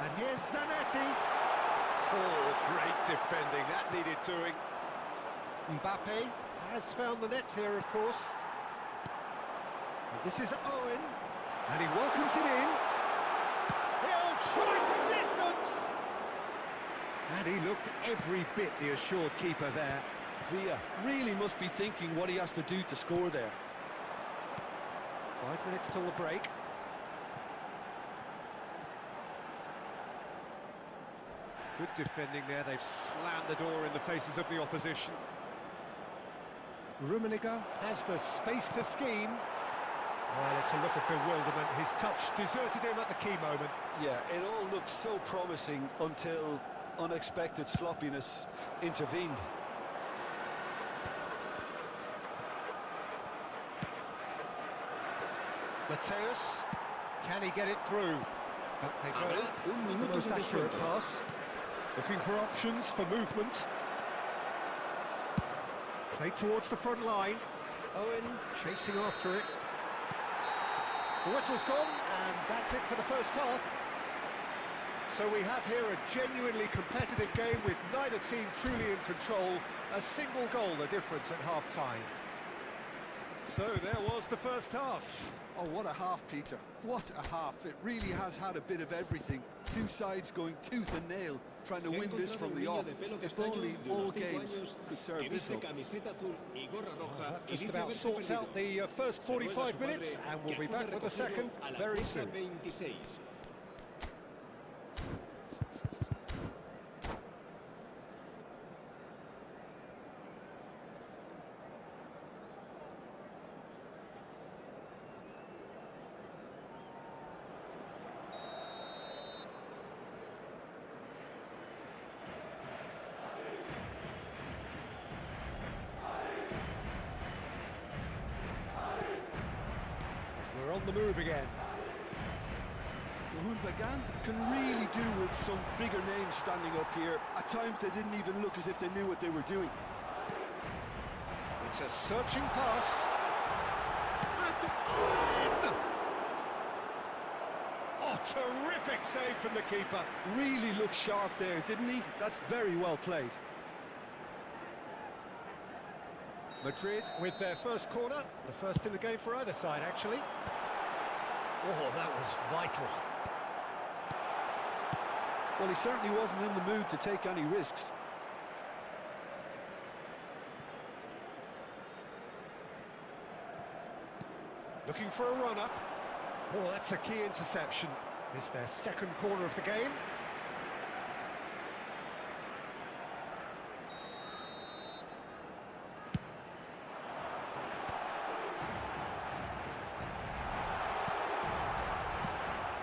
And here's Zanetti. Oh, great defending. That needed doing. Mbappe has found the net here, of course. And this is Owen. And he welcomes it in. He'll try from distance. And he looked every bit the assured keeper there. Villa really must be thinking what he has to do to score there. 5 minutes till the break. Good defending there. They've slammed the door in the faces of the opposition. Rummenigge has the space to scheme. Well, it's a look of bewilderment. His touch deserted him at the key moment. Yeah, it all looked so promising until unexpected sloppiness intervened. Mateus, can he get it through? Up they go, the most accurate pass. Looking for options for movement. Played towards the front line. Owen chasing after it. The whistle's gone, and that's it for the first half. So we have here a genuinely competitive game with neither team truly in control. A single goal the difference at half-time. So there was the first half. Oh, what a half, Peter. What a half. It really has had a bit of everything. Two sides going tooth and nail, trying to win this from the off. If only all games could serve this up. That just about sorts out the first 45 minutes, and we'll be back with the second very soon. We're on the move again. Bagan can really do with some bigger names standing up here. At times they didn't even look as if they knew what they were doing. It's a searching pass. And in! Oh, terrific save from the keeper. Really looked sharp there, didn't he? That's very well played. Madrid with their first corner. The first in the game for either side, actually. Oh, that was vital. Well, he certainly wasn't in the mood to take any risks. Looking for a run-up. Oh, that's a key interception. It's their second corner of the game.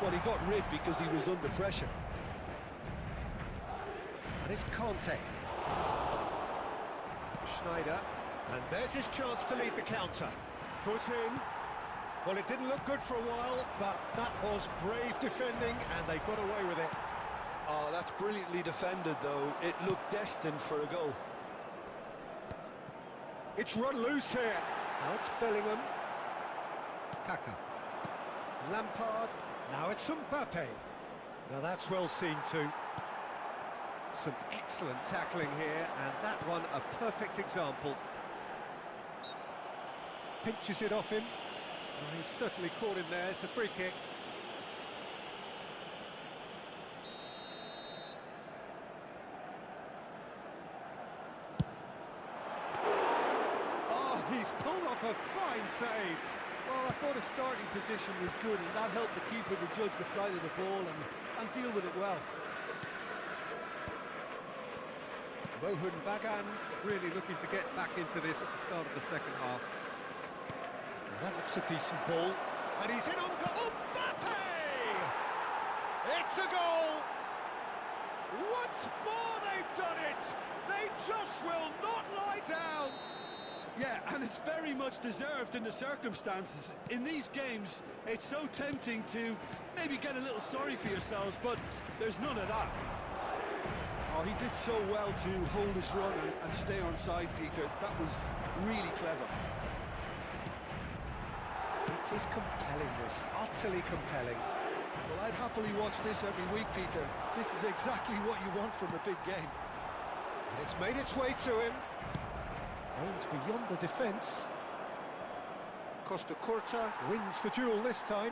Well, he got rid because he was under pressure. And it's Conte. Schneider. And there's his chance to lead the counter. Foot in. Well, it didn't look good for a while, but that was brave defending, and they got away with it. Oh, that's brilliantly defended, though. It looked destined for a goal. It's run loose here. Now it's Bellingham. Kaka. Lampard. Now it's Mbappe. Now that's well seen too. Some excellent tackling here, and that one a perfect example. Pinches it off him. Oh, he's certainly caught him there. It's a free kick. Oh, he's pulled off a fine save. Well, I thought his starting position was good, and that helped the keeper to judge the flight of the ball and deal with it well. Mohun Bagan really looking to get back into this at the start of the second half. Now that looks a decent ball, and he's in on goal. Mbappe! It's a goal! Once more they've done it! They just will not lie down! Yeah, and it's very much deserved in the circumstances. In these games, it's so tempting to maybe get a little sorry for yourselves, but there's none of that. Oh, he did so well to hold his run and stay on side, Peter. That was really clever. It is compelling, this, utterly compelling. Well, I'd happily watch this every week, Peter. This is exactly what you want from a big game. And it's made its way to him. Aims beyond the defence. Costa Curta wins the duel this time.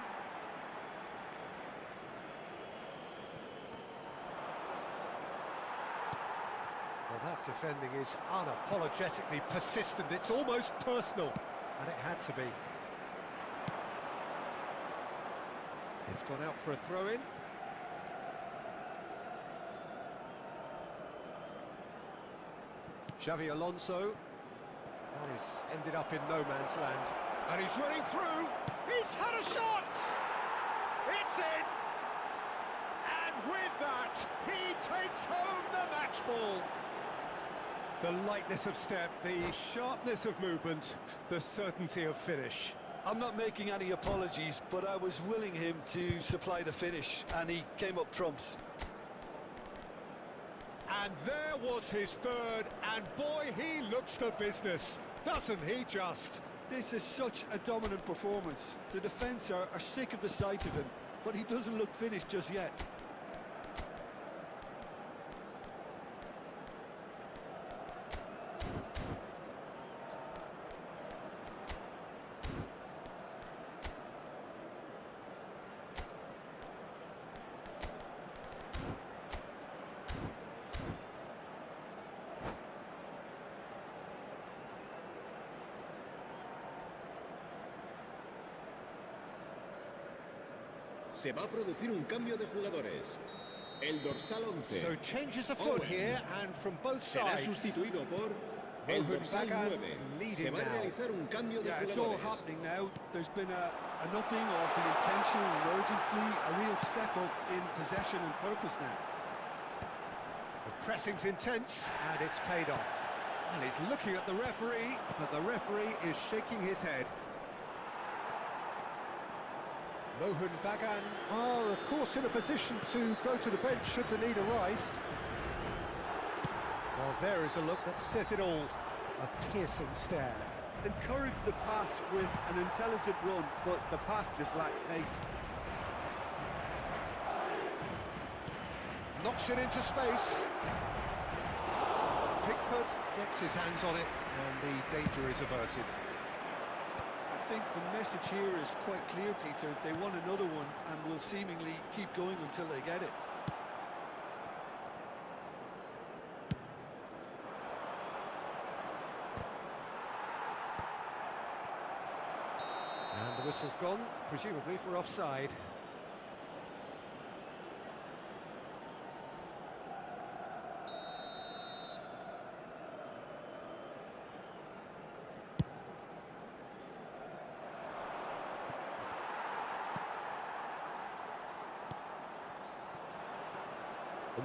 Well, that defending is unapologetically persistent. It's almost personal, and it had to be. It's gone out for a throw-in. Xavi Alonso. Oh, he's ended up in no man's land. And he's running through. He's had a shot! It's in! And with that, he takes home the match ball. The lightness of step, the sharpness of movement, the certainty of finish. I'm not making any apologies, but I was willing him to supply the finish, and he came up trumps. And there was his third, and boy, he looks the business, doesn't he just? This is such a dominant performance. The defence are sick of the sight of him, but he doesn't look finished just yet. Se va a producir un cambio de jugadores. El dorsal 11. So changes afoot here, and from both Será sides. sustituido por el dorsal 9. Se va a realizar un cambio de Yeah, it's all jugadores. happening now. There's been an upping of the intention and urgency, a real step up in possession and purpose now. The pressing's intense, and it's paid off. Well, he's looking at the referee, but the referee is shaking his head. Mohun Bagan are, of course, in a position to go to the bench should the need arise. Well, there is a look that says it all. A piercing stare. Encouraged the pass with an intelligent run, but the pass just lacked pace. Knocks it into space. Pickford gets his hands on it, and the danger is averted. I think the message here is quite clear, Peter. They want another one and will seemingly keep going until they get it. And the whistle's gone, presumably for offside.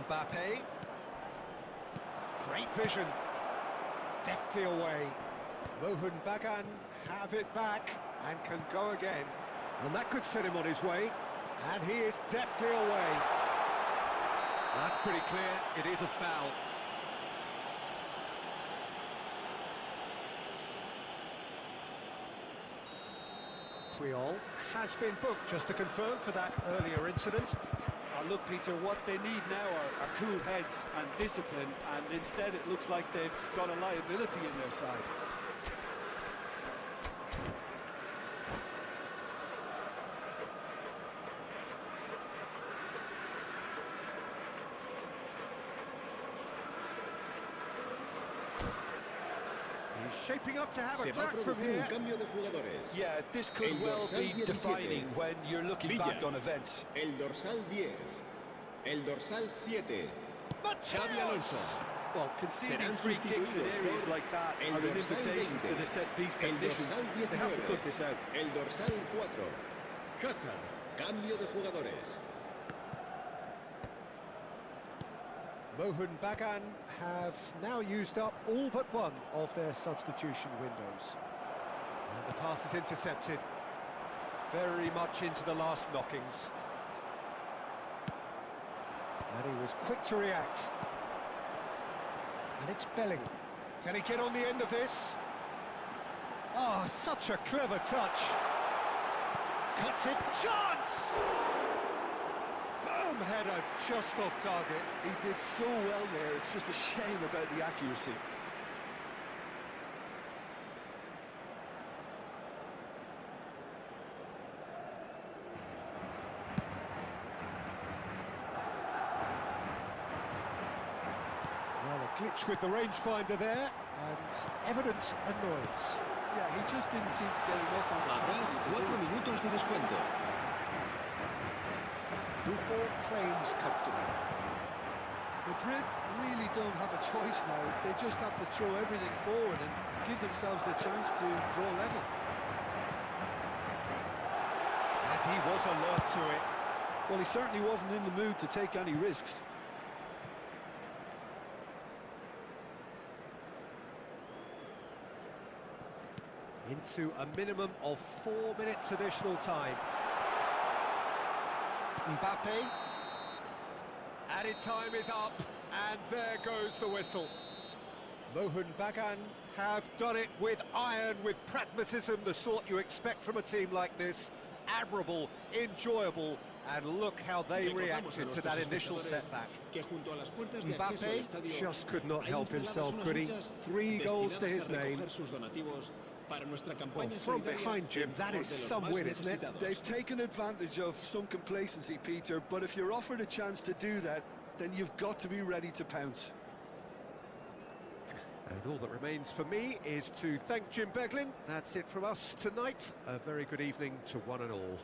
Mbappe. Great vision. Deftly away. Mohun Bagan have it back and can go again. And that could set him on his way. And he is deftly away. That's pretty clear. It is a foul. Creole has been booked, just to confirm, for that earlier incident. Look, Peter, what they need now are cool heads and discipline, and instead it looks like they've got a liability in their side. He's shaping up to have Se a va a crack from producir un here. cambio de jugadores. Yeah, this could El well dorsal be 17. defining when you're looking Villa. back on events. El dorsal 10. El dorsal 7. Xavi Alonso. Well, conceding Serán free kicks in sustituidos areas por like that el are an dorsal invitation 20. to the set-piece El technicians. dorsal They have to 19. cut this out. El dorsal 4. Hazard. Cambio de jugadores. Mohun Bagan have now used up all but one of their substitution windows. And the pass is intercepted. Very much into the last knockings. And he was quick to react. And it's Bellingham. Can he get on the end of this? Oh, such a clever touch. Cuts it. Chance! Firm header just off target. He did so well there, it's just a shame about the accuracy. Well, a glitch with the rangefinder there, and evident annoyance. Yeah, he just didn't seem to get enough on the Habrá task to 4 do it. minutos de descuento. Buffon claims comfortably. Madrid really don't have a choice now. They just have to throw everything forward and give themselves a chance to draw level. And he was alert to it. Well, he certainly wasn't in the mood to take any risks. Into a minimum of 4 minutes additional time. Mbappe. Added time is up, and there goes the whistle. Mohun Bagan have done it with iron, with pragmatism, the sort you expect from a team like this. Admirable, enjoyable, and look how they reacted to that initial setback. Mbappe just could not help himself, could he? 3 goals to his name. Well, from behind, Jim, that is some win, isn't it? They've taken advantage of some complacency, Peter, but if you're offered a chance to do that, then you've got to be ready to pounce. And all that remains for me is to thank Jim Beglin. That's it from us tonight. A very good evening to one and all.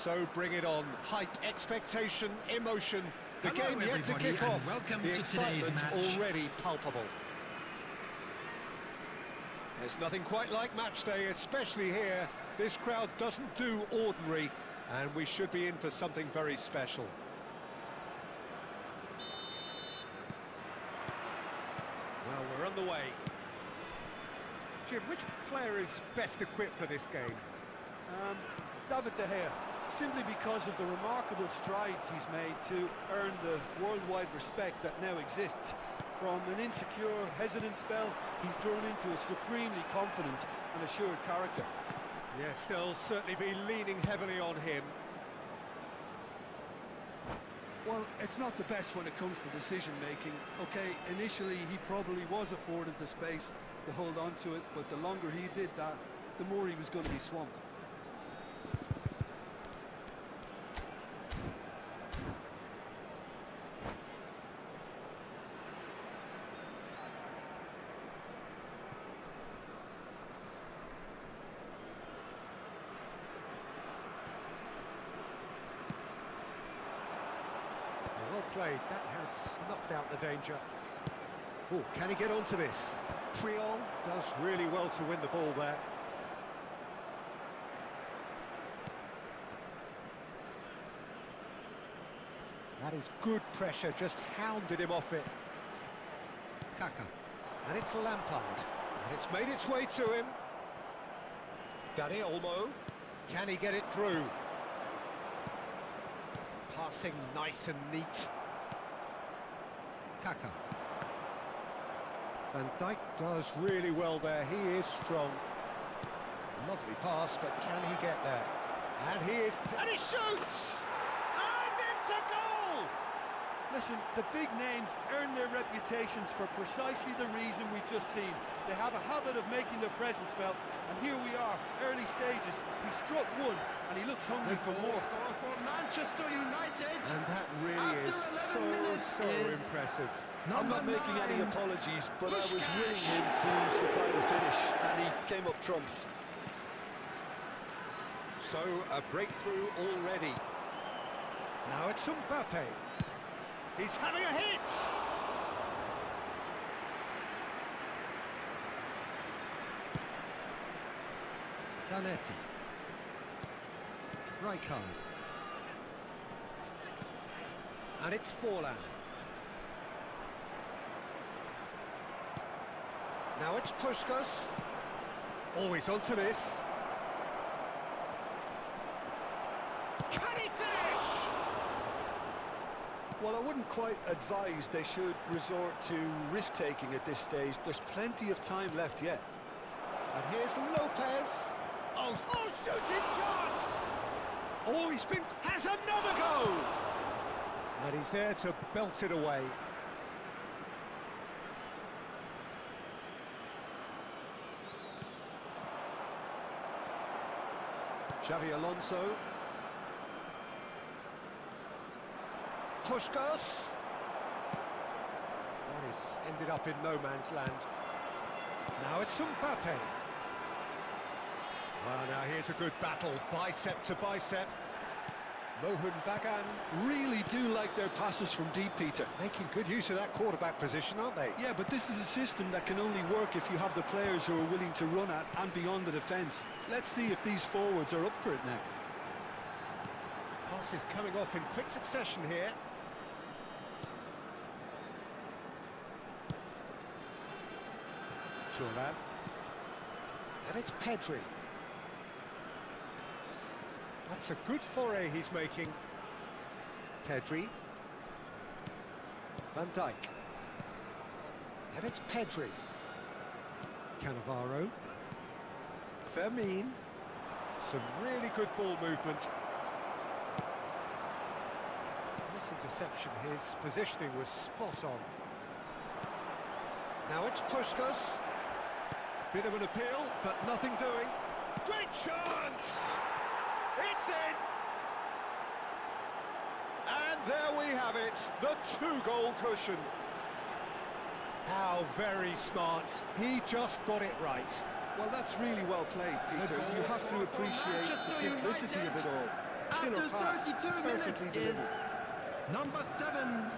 So bring it on. Hype, expectation, emotion. The Hello, game yet to everybody, kick and off. welcome The to today's excitement match. already palpable. There's nothing quite like match day, especially here. This crowd doesn't do ordinary, and we should be in for something very special. Well, we're on the way. Jim, which player is best equipped for this game? David De Gea, simply because of the remarkable strides he's made to earn the worldwide respect that now exists. From an insecure, hesitant spell, he's grown into a supremely confident and assured character. Yes, they'll certainly be leaning heavily on him. Well, it's not the best when it comes to decision-making. Okay, initially he probably was afforded the space to hold on to it, but the longer he did that, the more he was going to be swamped. Well played, that has snuffed out the danger. Oh, can he get onto this? Triol does really well to win the ball there. That is good pressure, just hounded him off it. Kaka, and it's Lampard, and it's made its way to him. Dani Olmo, can he get it through? Passing nice and neat. Kaka. Van Dijk does really well there, he is strong. Lovely pass, but can he get there? And he shoots! And it's a goal! Listen, the big names earn their reputations for precisely the reason we've just seen. They have a habit of making their presence felt, and here we are, early stages. He struck one, and he looks hungry for more. Score for Manchester United. And that really After is 11 minutes so is impressive. I'm not making any apologies, but I was willing him to supply the finish, and he came up trumps. So, a breakthrough already. Now it's Mbappe. He's having a hit! Zanetti. Rijkaard. And it's Forlan. Now it's Puskas. Oh, he's onto this. Can he finish? Well, I wouldn't quite advise they should resort to risk-taking at this stage. There's plenty of time left yet. And here's Lopez. Oh, shooting chance! Oh, has another go! And he's there to belt it away. Xavi Alonso. Puskas. That is ended up in no man's land. Now it's Mbappe. Well, now here's a good battle, bicep to bicep. Mohun Bagan. Really do like their passes from deep, Peter. Making good use of that quarterback position, aren't they? Yeah, but this is a system that can only work if you have the players who are willing to run at and beyond the defence. Let's see if these forwards are up for it now. Passes coming off in quick succession here. Turan. And it's Pedri. That's a good foray he's making. Pedri. Van Dijk. And it's Pedri. Cannavaro. Fermin. Some really good ball movement. This interception, his positioning was spot on. Now it's Puskas. Bit of an appeal, but nothing doing. Great chance! It's in! And there we have it, the 2-goal cushion. How very smart. He just got it right. Well, that's really well played, Peter. You have to appreciate the simplicity of it all. Killer pass, perfectly delivered. Number 7.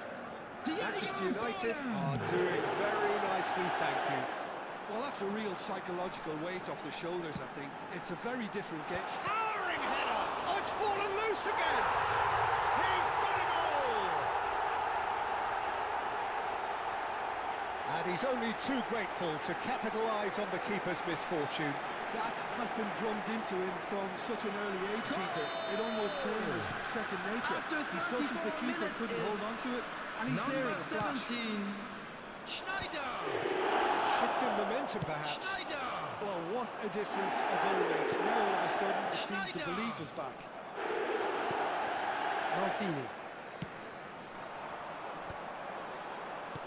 Manchester United are doing very nicely, thank you. Well, that's a real psychological weight off the shoulders, I think. It's a very different game. Towering header! Oh, it's fallen loose again! He's got it all! And he's only too grateful to capitalise on the keeper's misfortune. That has been drummed into him from such an early age, Peter. It almost came as second nature. He senses the keeper couldn't hold on to it, and he's there in a flash. Schneider! Shifting momentum, perhaps. Schneider! Well, what a difference a goal makes. Now all of a sudden it seems the belief is back. Maldini.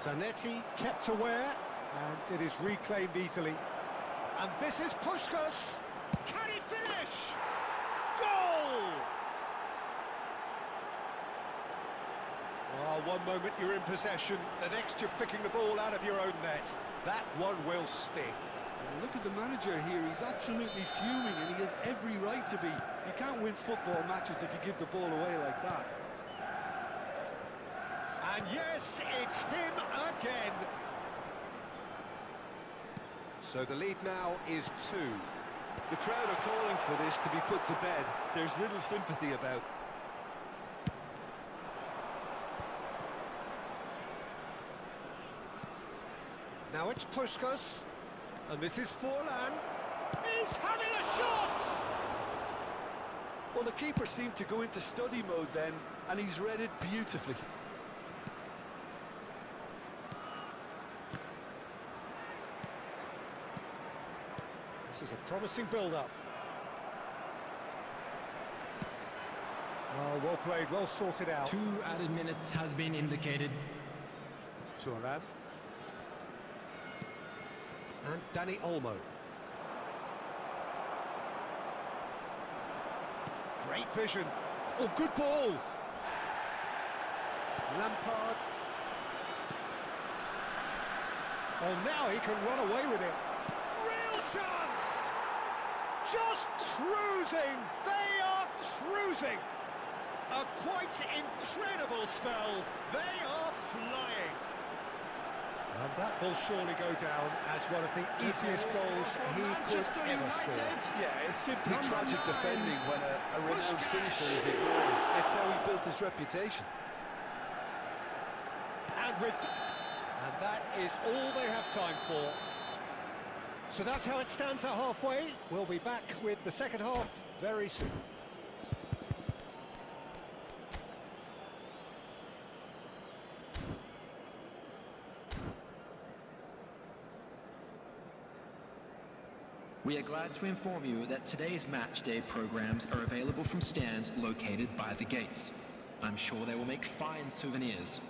Zanetti kept aware, and it is reclaimed easily. And this is Puskas. Can he finish? Goal! Oh, one moment you're in possession, the next you're picking the ball out of your own net. That one will sting. And look at the manager here, he's absolutely fuming and he has every right to be. You can't win football matches if you give the ball away like that. And yes, it's him again. So the lead now is 2. The crowd are calling for this to be put to bed. There's little sympathy about. Now it's Puskas, and this is Forlan. He's having a shot! Well, the keeper seemed to go into study mode then, and he's read it beautifully. This is a promising build-up. Oh, well played, well sorted out. 2 added minutes has been indicated. Turan. And Danny Olmo. Great vision. Oh, good ball. Lampard. Oh, now he can run away with it. Real chance! Just cruising. They are cruising. A quite incredible spell. They are flying. And that will surely go down as one of the easiest goals he could ever score. Yeah, it's simply tragic defending when a renowned finisher is ignored. It's how he built his reputation. And that is all they have time for. So that's how it stands at halfway. We'll be back with the second half very soon. We are glad to inform you that today's match day programs are available from stands located by the gates. I'm sure they will make fine souvenirs.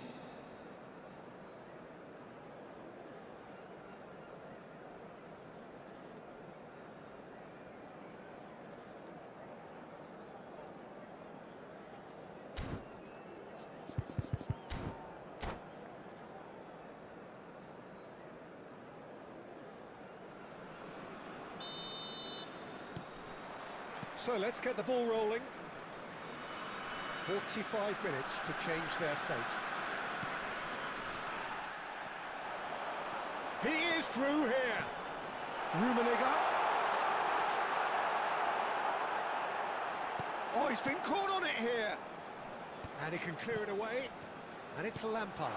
So let's get the ball rolling. 45 minutes to change their fate. He is through here. Rummenigge. Oh, he's been caught on it here. And he can clear it away. And it's Lampard.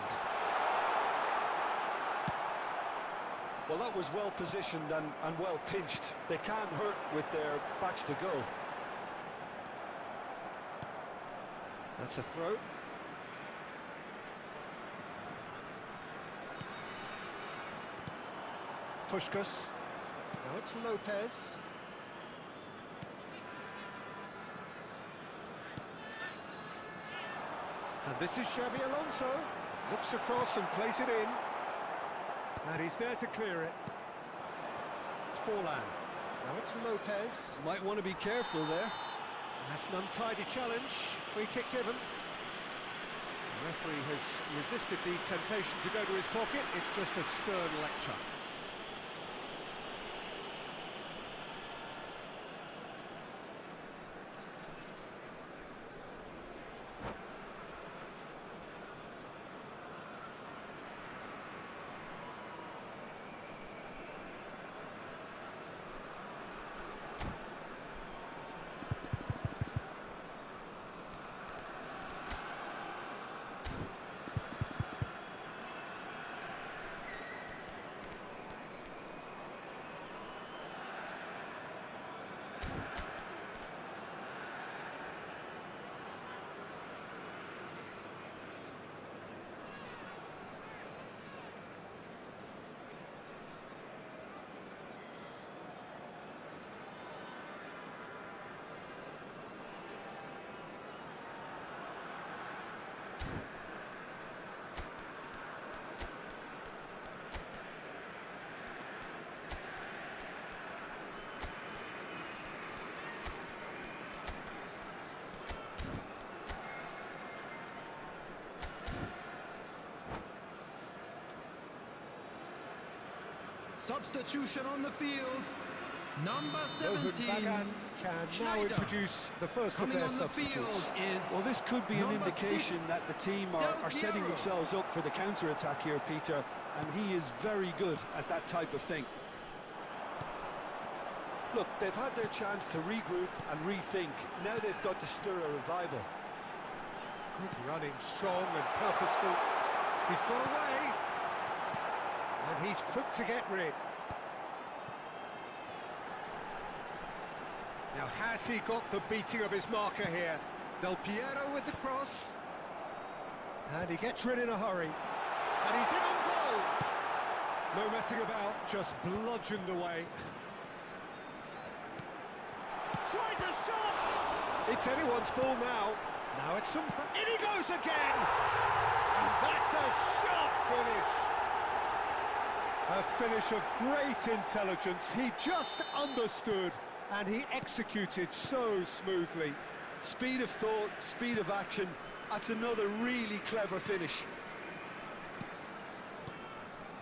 Well, that was well positioned and well pinched. They can't hurt with their backs to goal. That's a throw. Puskás. Now it's Lopez. And this is Xavi Alonso. Looks across and plays it in. And he's there to clear it. Forlan. Now it's Lopez. Might want to be careful there. That's an untidy challenge. Free kick given. The referee has resisted the temptation to go to his pocket. It's just a stern lecture. Substitution on the field. Number Mohun 17. Bagan can now Schneider. introduce the first Coming of their on the field substitutes. is Well, this could be an number indication 6, that the team Del are setting Piero. themselves up for the counter-attack here, Peter, and he is very good at that type of thing. Look, they've had their chance to regroup and rethink. Now they've got to stir a revival. Good running, strong and purposeful. He's got away. And he's quick to get rid. Now, has he got the beating of his marker here? Del Piero with the cross. And he gets rid in a hurry. And he's in on goal. No messing about, just bludgeoned away. Tries a shot! It's anyone's ball now. Now it's some... In he goes again! And that's a sharp finish. A finish of great intelligence. He just understood. And he executed so smoothly. Speed of thought, speed of action. That's another really clever finish.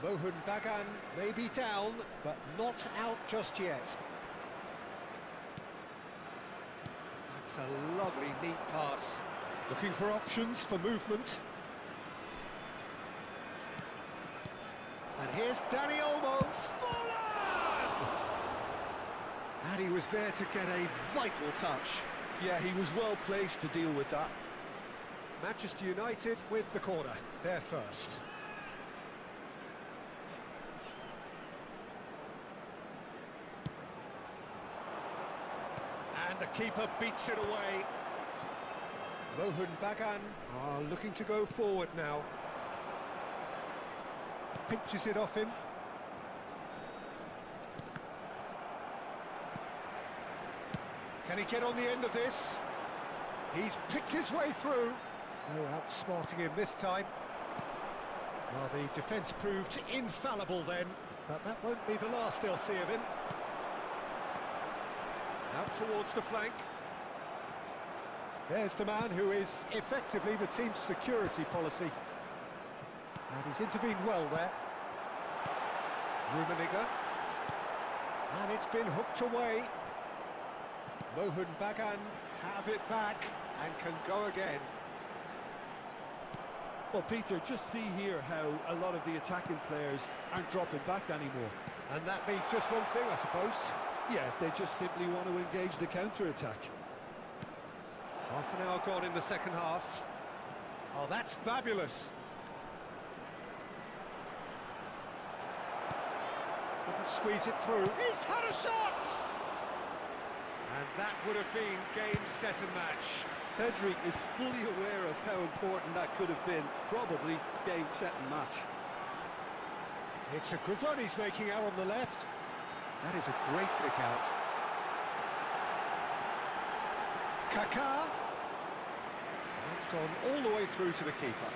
Mohun Bagan may be down, but not out just yet. That's a lovely, neat pass. Looking for options for movement. And here's Dani Olmo. And he was there to get a vital touch. Yeah, he was well placed to deal with that. Manchester United with the corner. They're first. And the keeper beats it away. Mohun Bagan are looking to go forward now. Pinches it off him. Can he get on the end of this? He's picked his way through. No outsmarting him this time. Well, the defence proved infallible then, but that won't be the last they'll see of him. Out towards the flank. There's the man who is effectively the team's security policy. And he's intervened well there. Rummenigge. And it's been hooked away. Mohun Bagan have it back and can go again. Well, Peter, just see here how a lot of the attacking players aren't dropping back anymore. And that means just one thing, I suppose. Yeah, they just simply want to engage the counter-attack. Half an hour gone in the second half. Oh, that's fabulous. could squeeze it through. He's had a shot! And that would have been game, set and match. Pedri is fully aware of how important that could have been. Probably game, set and match. It's a good run he's making out on the left. That is a great pick out. Kaká. It's gone all the way through to the keeper.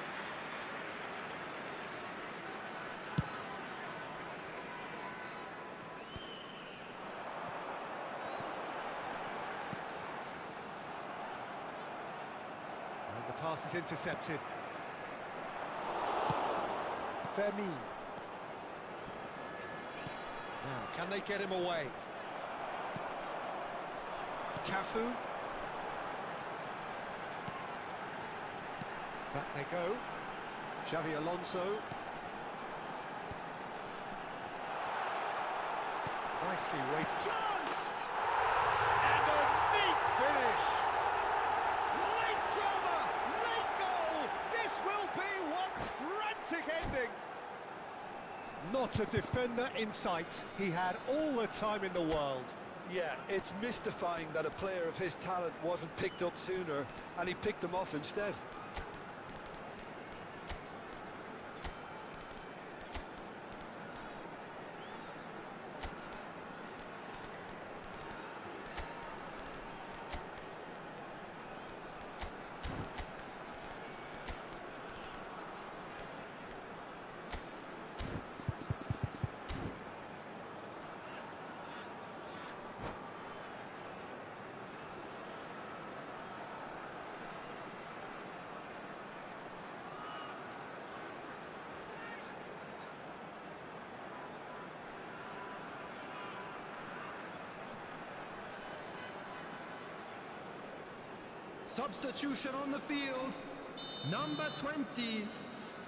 And the pass is intercepted. Fermi. Now, can they get him away? Cafu. Back they go. Xavi Alonso. Nicely weighted. Chance! And a neat finish! Late drama! Late goal! This will be one frantic ending! Not a defender in sight. He had all the time in the world. Yeah, it's mystifying that a player of his talent wasn't picked up sooner, and he picked them off instead. Substitution on the field. Number 20,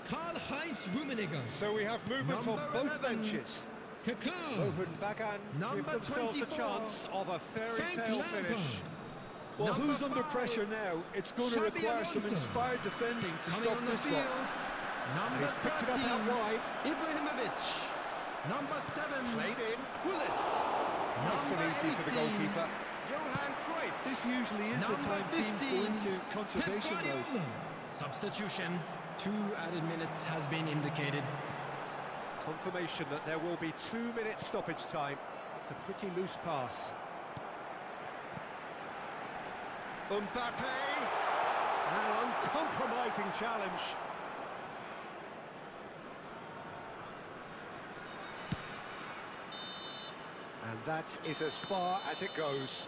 Karl-Heinz Rummenigge. So we have movement Number on both 11, benches. Kaká. Rohan Bagan give Number themselves a 24, chance of a fairy Frank tale Lampard. finish. Well, Number who's under 5, pressure now? It's going to Xabi require some Alonso. inspired defending to Coming stop on the this field, one. And Number he's picked it up 13, out wide. Ibrahimovic. Number 7, Played in. Gullit. Nice and Number easy for the 18, goalkeeper. Johan Cruyff. This usually is the Number time teams go 15, into conservation Pep mode. Guardiola. Substitution. 2 added minutes has been indicated. Confirmation that there will be 2-minute stoppage time. It's a pretty loose pass. Mbappe! An uncompromising challenge. And that is as far as it goes.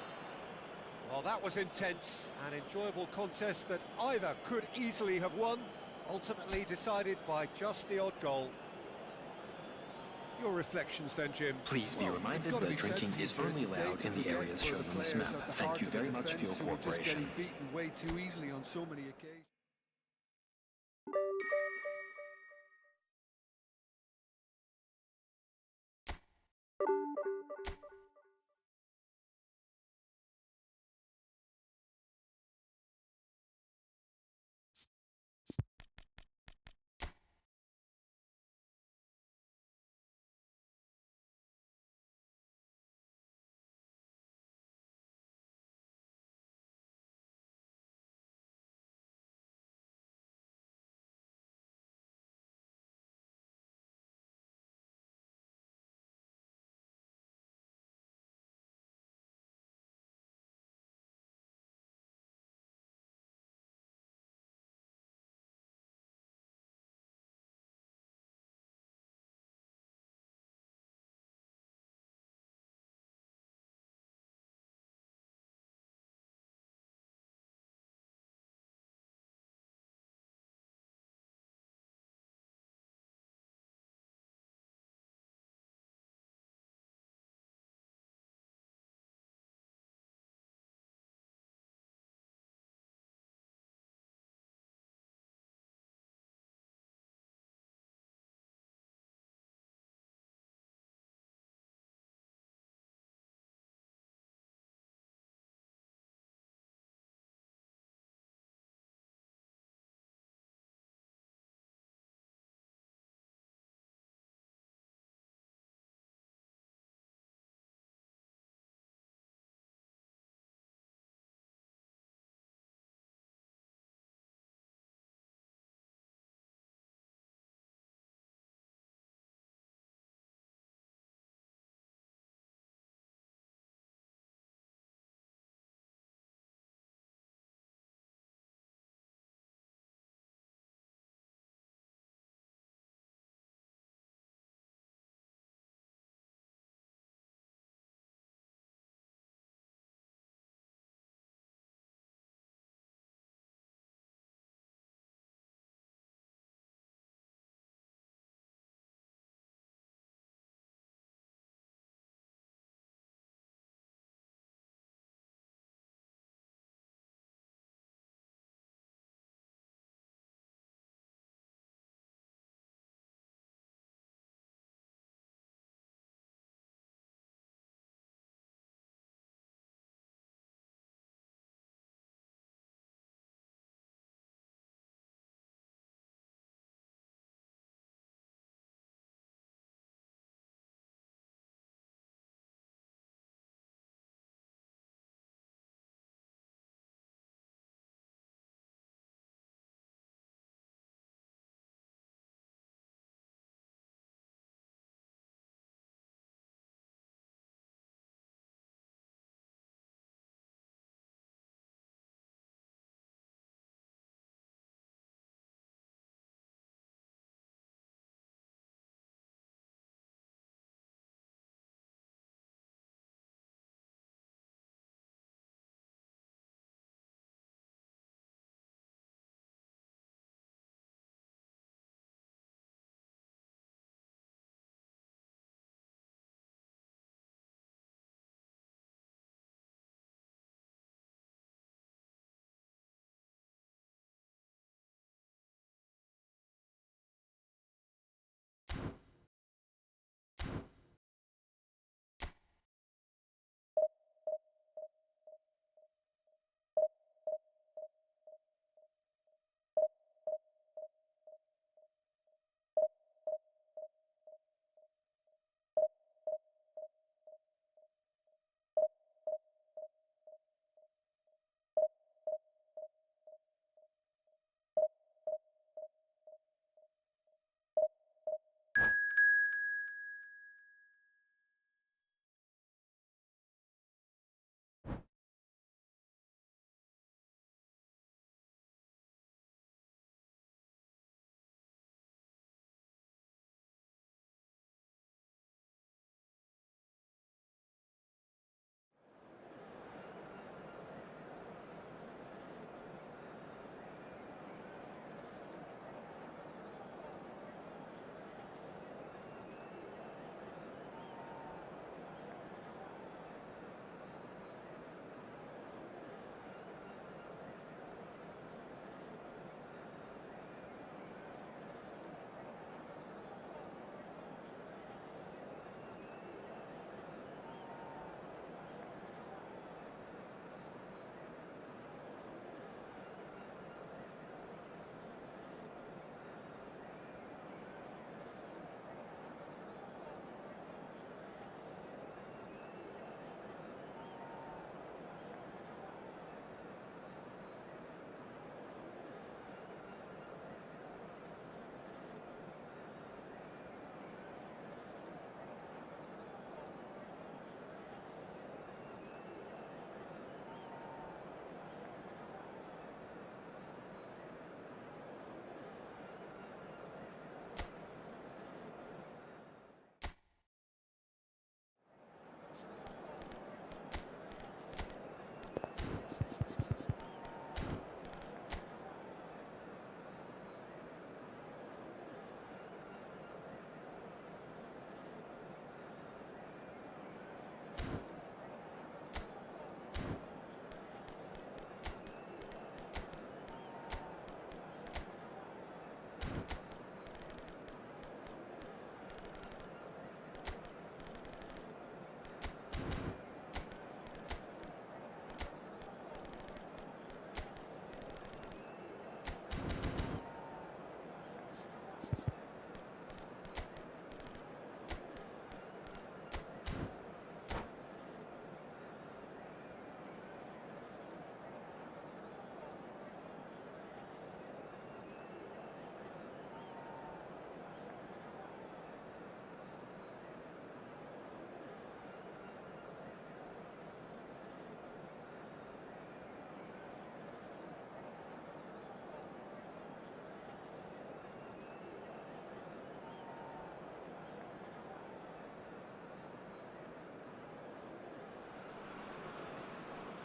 Well, that was intense, an enjoyable contest that either could easily have won, ultimately decided by just the odd goal. Your reflections then, Jim? Please be Well, it's reminded gotta that be said, drinking is Peter, only it's a day allowed to in the forget areas for shown the on this players map. at the Thank heart you of the very much for your defence who are just getting cooperation. beaten way too easily on so many occasions.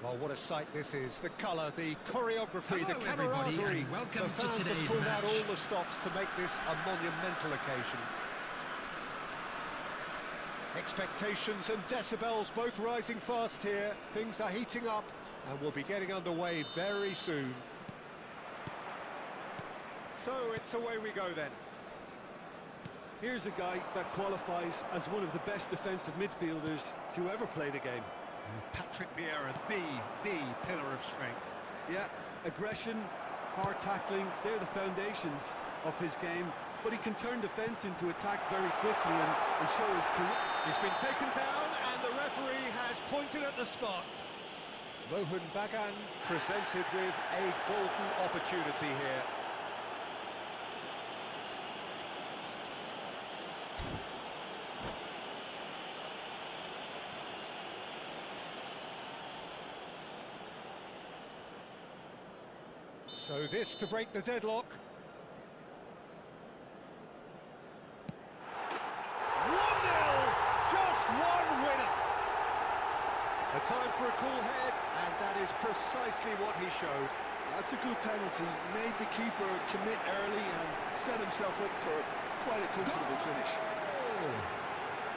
Well, what a sight this is. The colour, the choreography, the Hello, everybody, camaraderie. and welcome The to fans have today's pulled out match. all the stops to make this a monumental occasion. Expectations and decibels both rising fast here. Things are heating up and we'll be getting underway very soon. So it's away we go then. Here's a guy that qualifies as one of the best defensive midfielders to ever play the game. Patrick Vieira, the pillar of strength. Yeah, aggression, hard tackling, they're the foundations of his game. But he can turn defence into attack very quickly and show his He's been taken down and the referee has pointed at the spot. Mohan Bagan presented with a golden opportunity here. So this to break the deadlock. 1-0, just one winner. A time for a cool head, and that is precisely what he showed. That's a good penalty. Made the keeper commit early and set himself up for quite a comfortable finish.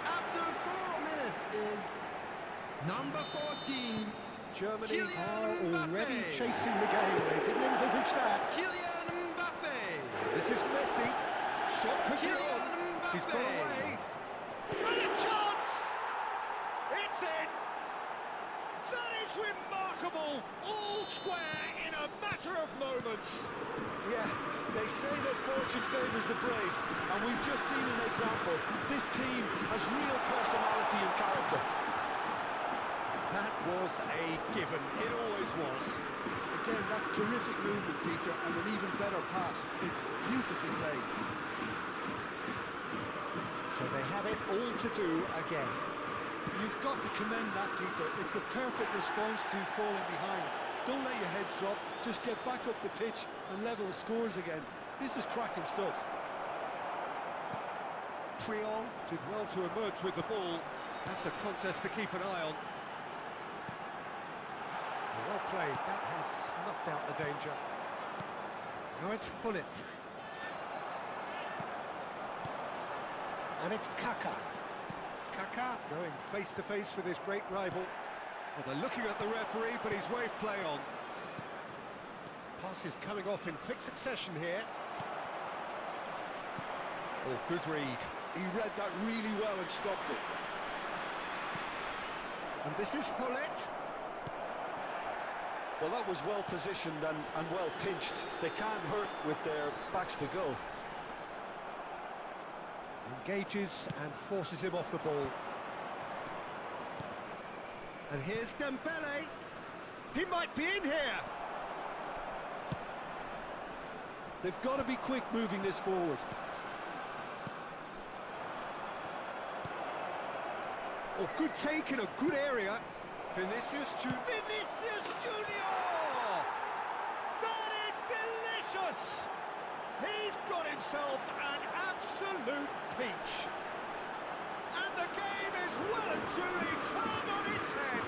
After 4 minutes is number 14. Germany Kylian are already Mbappe. chasing the game. They didn't envisage that. Kylian Mbappe. This is Messi. Shot could be Kylian on. He's got Mbappe. away. And a chance! It's in! That is remarkable! All square in a matter of moments. Yeah, they say that fortune favours the brave, and we've just seen an example. This team has real personality and character. That was a given. It always was. Again, that's terrific movement, Peter, and an even better pass. It's beautifully played. So they have it all to do again. You've got to commend that, Peter. It's the perfect response to falling behind. Don't let your heads drop. Just get back up the pitch and level the scores again. This is cracking stuff. Triol did well to emerge with the ball. That's a contest to keep an eye on. Well played. That has snuffed out the danger. Now it's Hullet. And it's Kaka. Kaka going face to face with his great rival. Well, they're looking at the referee, but he's waved play on. Pass is coming off in quick succession here. Oh, good read. He read that really well and stopped it. And this is Hullet. Well, that was well positioned and well pinched. They can't hurt with their backs to goal. Engages and forces him off the ball. And here's Dembele. He might be in here. They've got to be quick moving this forward. Oh, good take in a good area. Vinicius Junior. Vinicius Junior! That is delicious! He's got himself an absolute peach. And the game is well and truly turned on its head.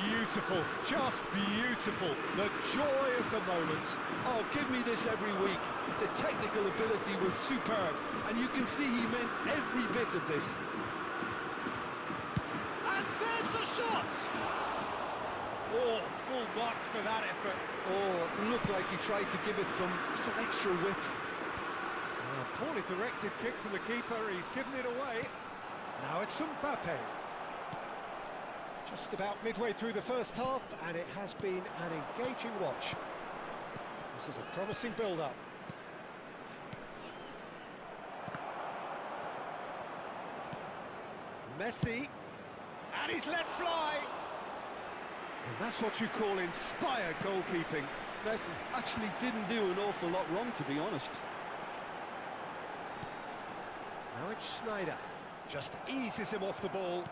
Beautiful, just beautiful. The joy of the moment. Oh, give me this every week. The technical ability was superb, and you can see he meant every bit of this. And there's the shot! Oh, full marks for that effort. Oh, it looked like he tried to give it some extra whip. Poorly directed kick from the keeper, he's given it away. Now it's Mbappe. Just about midway through the first half, and it has been an engaging watch. This is a promising build-up. Messi, and he's let fly. And that's what you call inspired goalkeeping. Messi actually didn't do an awful lot wrong, to be honest. Now it's Sneijder, just eases him off the ball.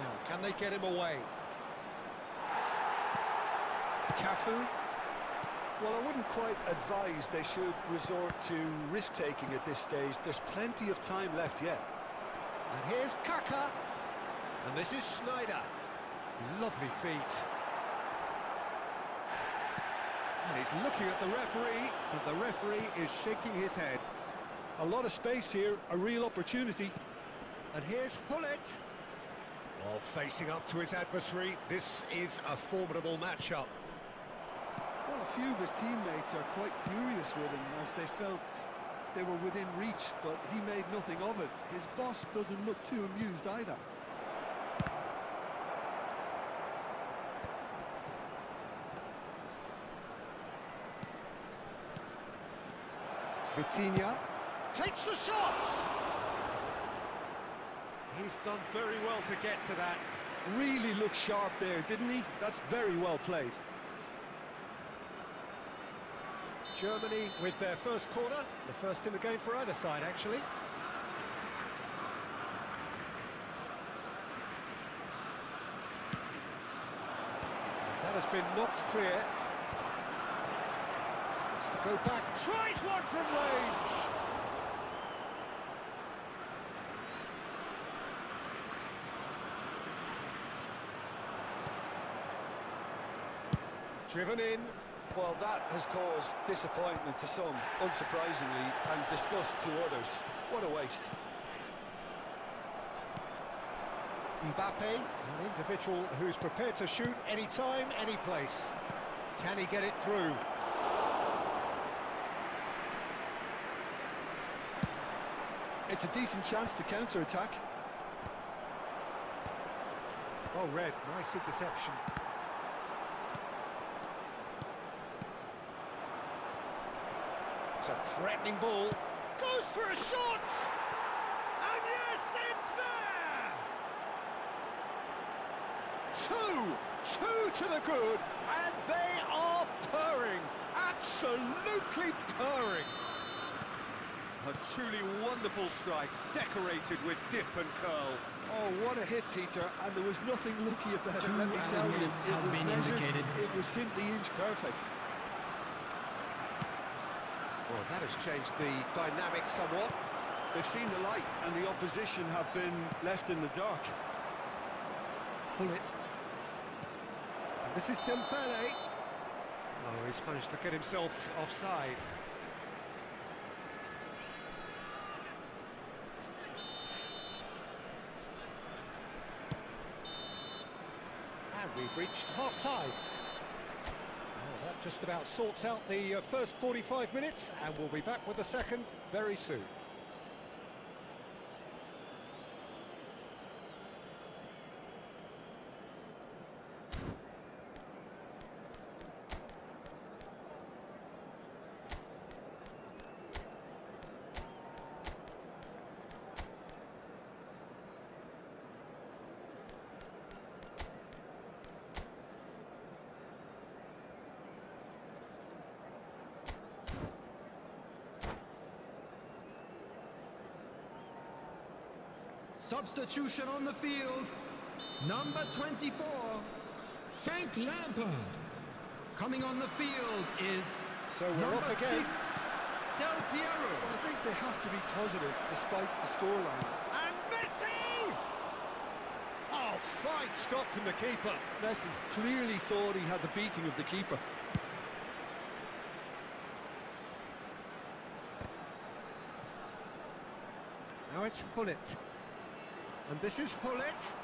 Now, can they get him away? Cafu. Well, I wouldn't quite advise they should resort to risk-taking at this stage. There's plenty of time left yet. And here's Kaka. And this is Sneijder. Lovely feet. And he's looking at the referee, but the referee is shaking his head. A lot of space here, a real opportunity. And here's Hullet. Oh, facing up to his adversary, this is a formidable matchup. Well, a few of his teammates are quite furious with him as they felt they were within reach, but he made nothing of it. His boss doesn't look too amused either. Vitinha takes the shot! He's done very well to get to that. Really looked sharp there, didn't he? That's very well played. Germany with their first corner, the first in the game for either side, actually. That has been knocked clear. Wants to go back, tries one from range! Driven in. Well, that has caused disappointment to some, unsurprisingly, and disgust to others. What a waste. Mbappe, an individual who's prepared to shoot anytime, any place. Can he get it through? It's a decent chance to counter-attack. Oh, Red, nice interception. It's a threatening ball. Goes for a shot! And yes, it's there! Two to the good, and they are purring. Absolutely purring. A truly wonderful strike, decorated with dip and curl. Oh, what a hit, Peter, and there was nothing lucky about it, let me tell you. It was measured, it was simply inch perfect. Well, that has changed the dynamic somewhat. They've seen the light, and the opposition have been left in the dark. Hullet. This is Dembele. Oh, he's managed to get himself offside. And we've reached half-time. Oh, that just about sorts out the first 45 minutes, and we'll be back with the second very soon. Substitution on the field. Number 24, Frank Lampard. Coming on the field is So we're number off again. 6, Del Piero. I think they have to be positive despite the scoreline. And Messi! Oh, fine stop from the keeper. Messi clearly thought he had the beating of the keeper. Now it's Hullet. And this is Hullet.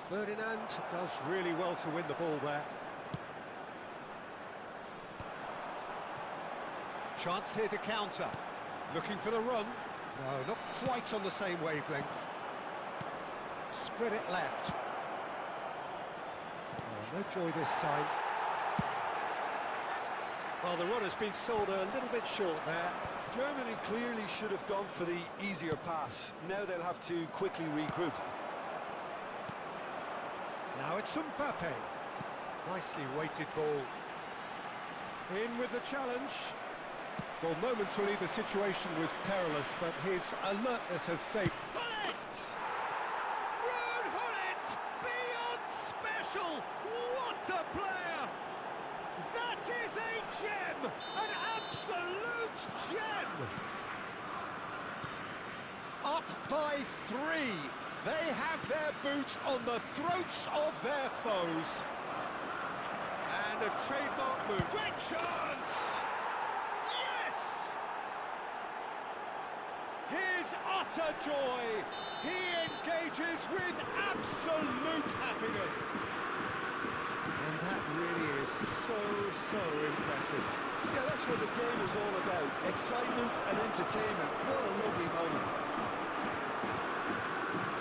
Ferdinand does really well to win the ball there. Chance here to counter. Looking for the run. No, not quite on the same wavelength. Spread it left. Oh, no joy this time. Well, the run has been sold a little bit short there. Germany clearly should have gone for the easier pass. Now they'll have to quickly regroup. Now it's Mbappe. Nicely weighted ball. In with the challenge. Well, momentarily the situation was perilous, but his alertness has saved. Hullet! Ruud Hullet! Beyond special! What a player! That is a gem! An absolute gem! Up by 3. They have their boots on the throats of their foes. And a trademark move. Great chance! Yes! Here's utter joy. He engages with absolute happiness. And that really is so impressive. Yeah, that's what the game is all about. Excitement and entertainment. What a lovely moment.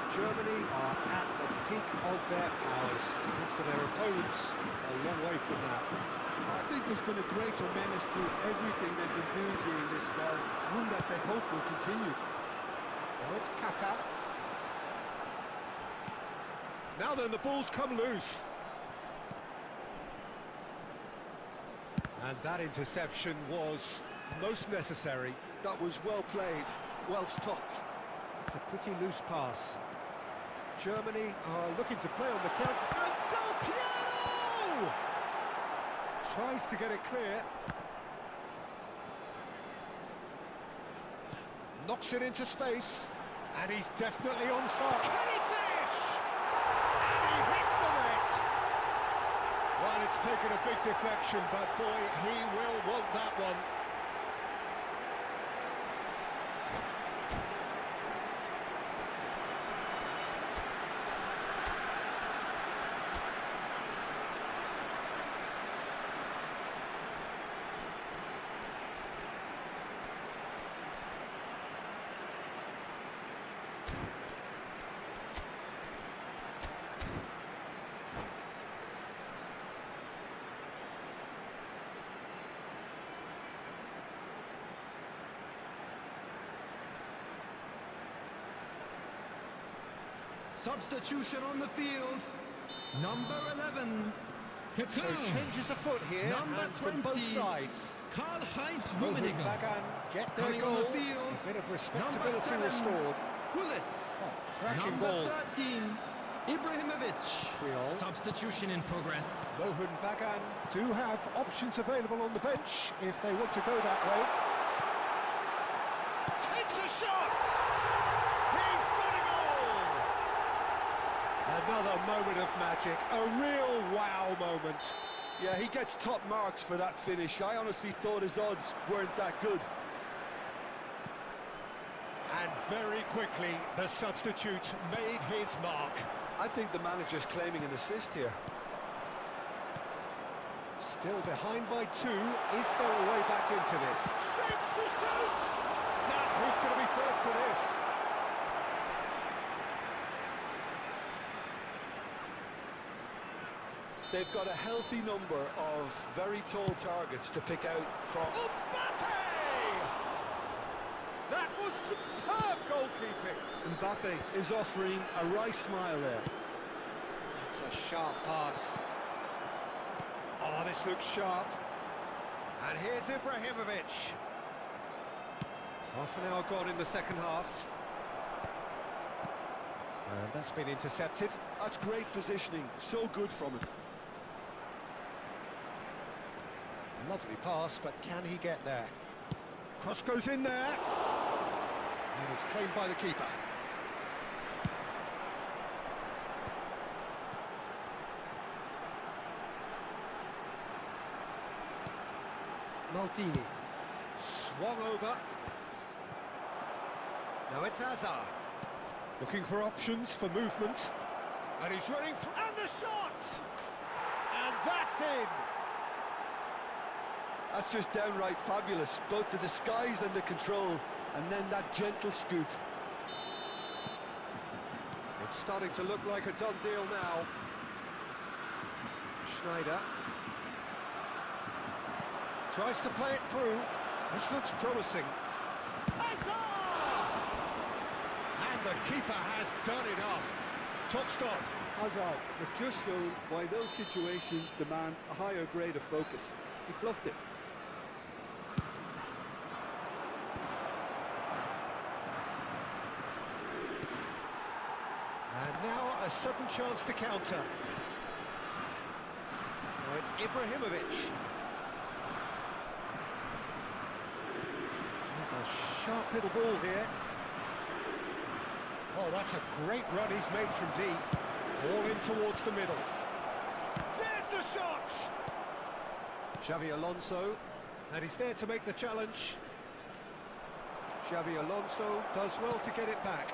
Germany are at the peak of their powers. As for their opponents, a long way from that. I think there's been a great tremendous to everything they've been doing during this spell, one that they hope will continue. Now it's Kaká. Now then, the ball's come loose. And that interception was most necessary. That was well played, well stopped. It's a pretty loose pass. Germany are looking to play on the counter. And Del Piero! Tries to get it clear. Knocks it into space. And he's definitely onside. Can he finish? And he hits the net! Well, it's taken a big deflection, but boy, he will want that one. Substitution on the field. Number 11. So changes afoot here, Number and from 20, both sides. Karl-Heinz Mohun Rummenigge. Bagan get their Coming goal. on the field. A bit of respectability Number 7, restored. Gullit. Oh, cracking Number ball. 13, Ibrahimovic. Triol. Substitution in progress. Mohun Bagan do have options available on the bench if they want to go that way. Takes a shot! He's got a goal! Another moment of magic, a real wow moment. Yeah, he gets top marks for that finish. I honestly thought his odds weren't that good. And very quickly, the substitute made his mark. I think the manager's claiming an assist here. Still behind by 2. Is there a way back into this? Shapes to shoot! Now, who's going to be first to this? They've got a healthy number of very tall targets to pick out from. Mbappe! That was superb goalkeeping. Mbappe is offering a wry smile there. It's a sharp pass. Oh, this looks sharp. And here's Ibrahimovic. Half an hour gone in the second half. And that's been intercepted. That's great positioning, so good from him. Lovely pass, but can he get there? Cross goes in there. And it's claimed by the keeper. Maldini. Swung over. Now it's Hazard. Looking for options for movement. And he's running for... And the shot! And that's in! That's just downright fabulous. Both the disguise and the control, and then that gentle scoop. It's starting to look like a done deal now. Schneider. Tries to play it through. This looks promising. Hazard! And the keeper has done enough. Top stop. Hazard has just shown why those situations demand a higher grade of focus. He fluffed it. And now a sudden chance to counter. Now it's Ibrahimovic. There's a sharp little ball here. Oh, Oh, that's a great run he's made from deep. Ball in towards the middle. There's the shot! Xavi Alonso, and he's there to make the challenge. Xavi Alonso does well to get it back.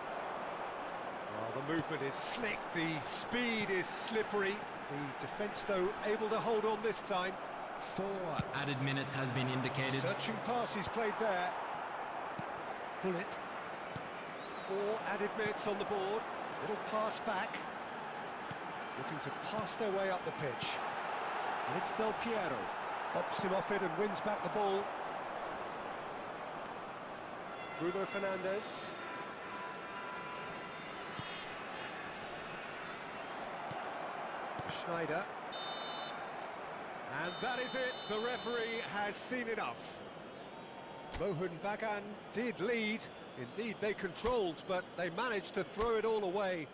Oh, the movement is slick, the speed is slippery. The defence, though, able to hold on this time. 4 added minutes has been indicated. Searching pass he's played there. Pull it. 4 added minutes on the board. Little pass back. Looking to pass their way up the pitch. And it's Del Piero. Bops him off it and wins back the ball. Bruno Fernandes. Schneider. And that is it. The referee has seen enough. Mohun Bagan did lead. Indeed, they controlled, but they managed to throw it all away.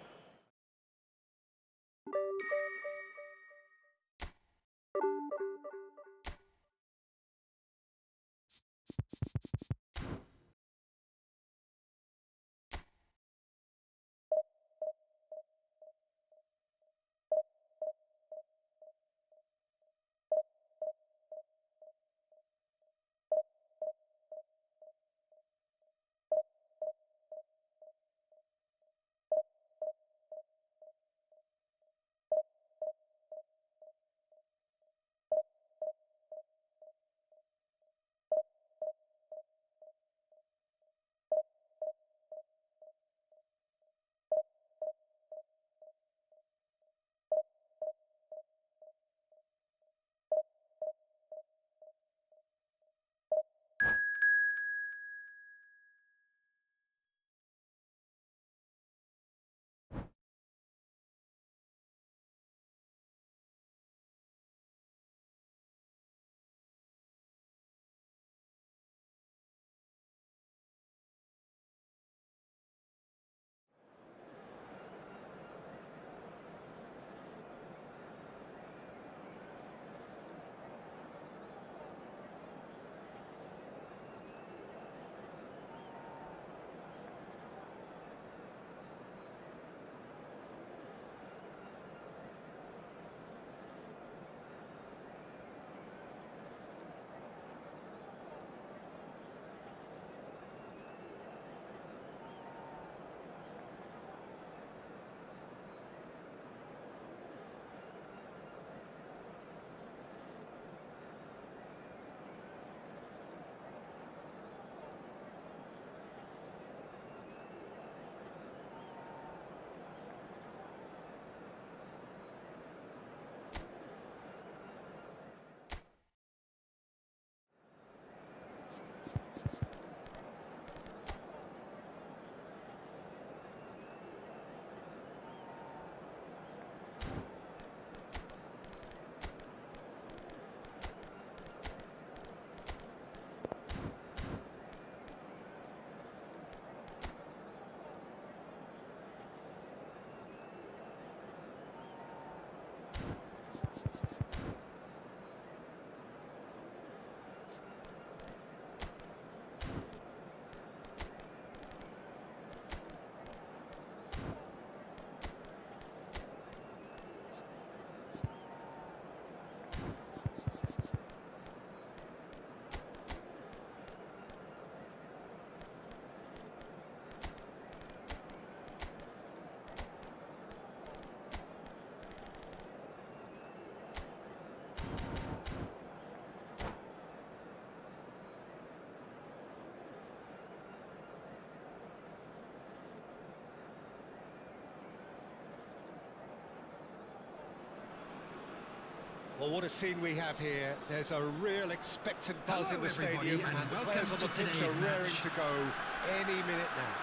Well, what a scene we have here. There's a real expectant buzz in the stadium, and the players on the pitch are raring to go any minute now.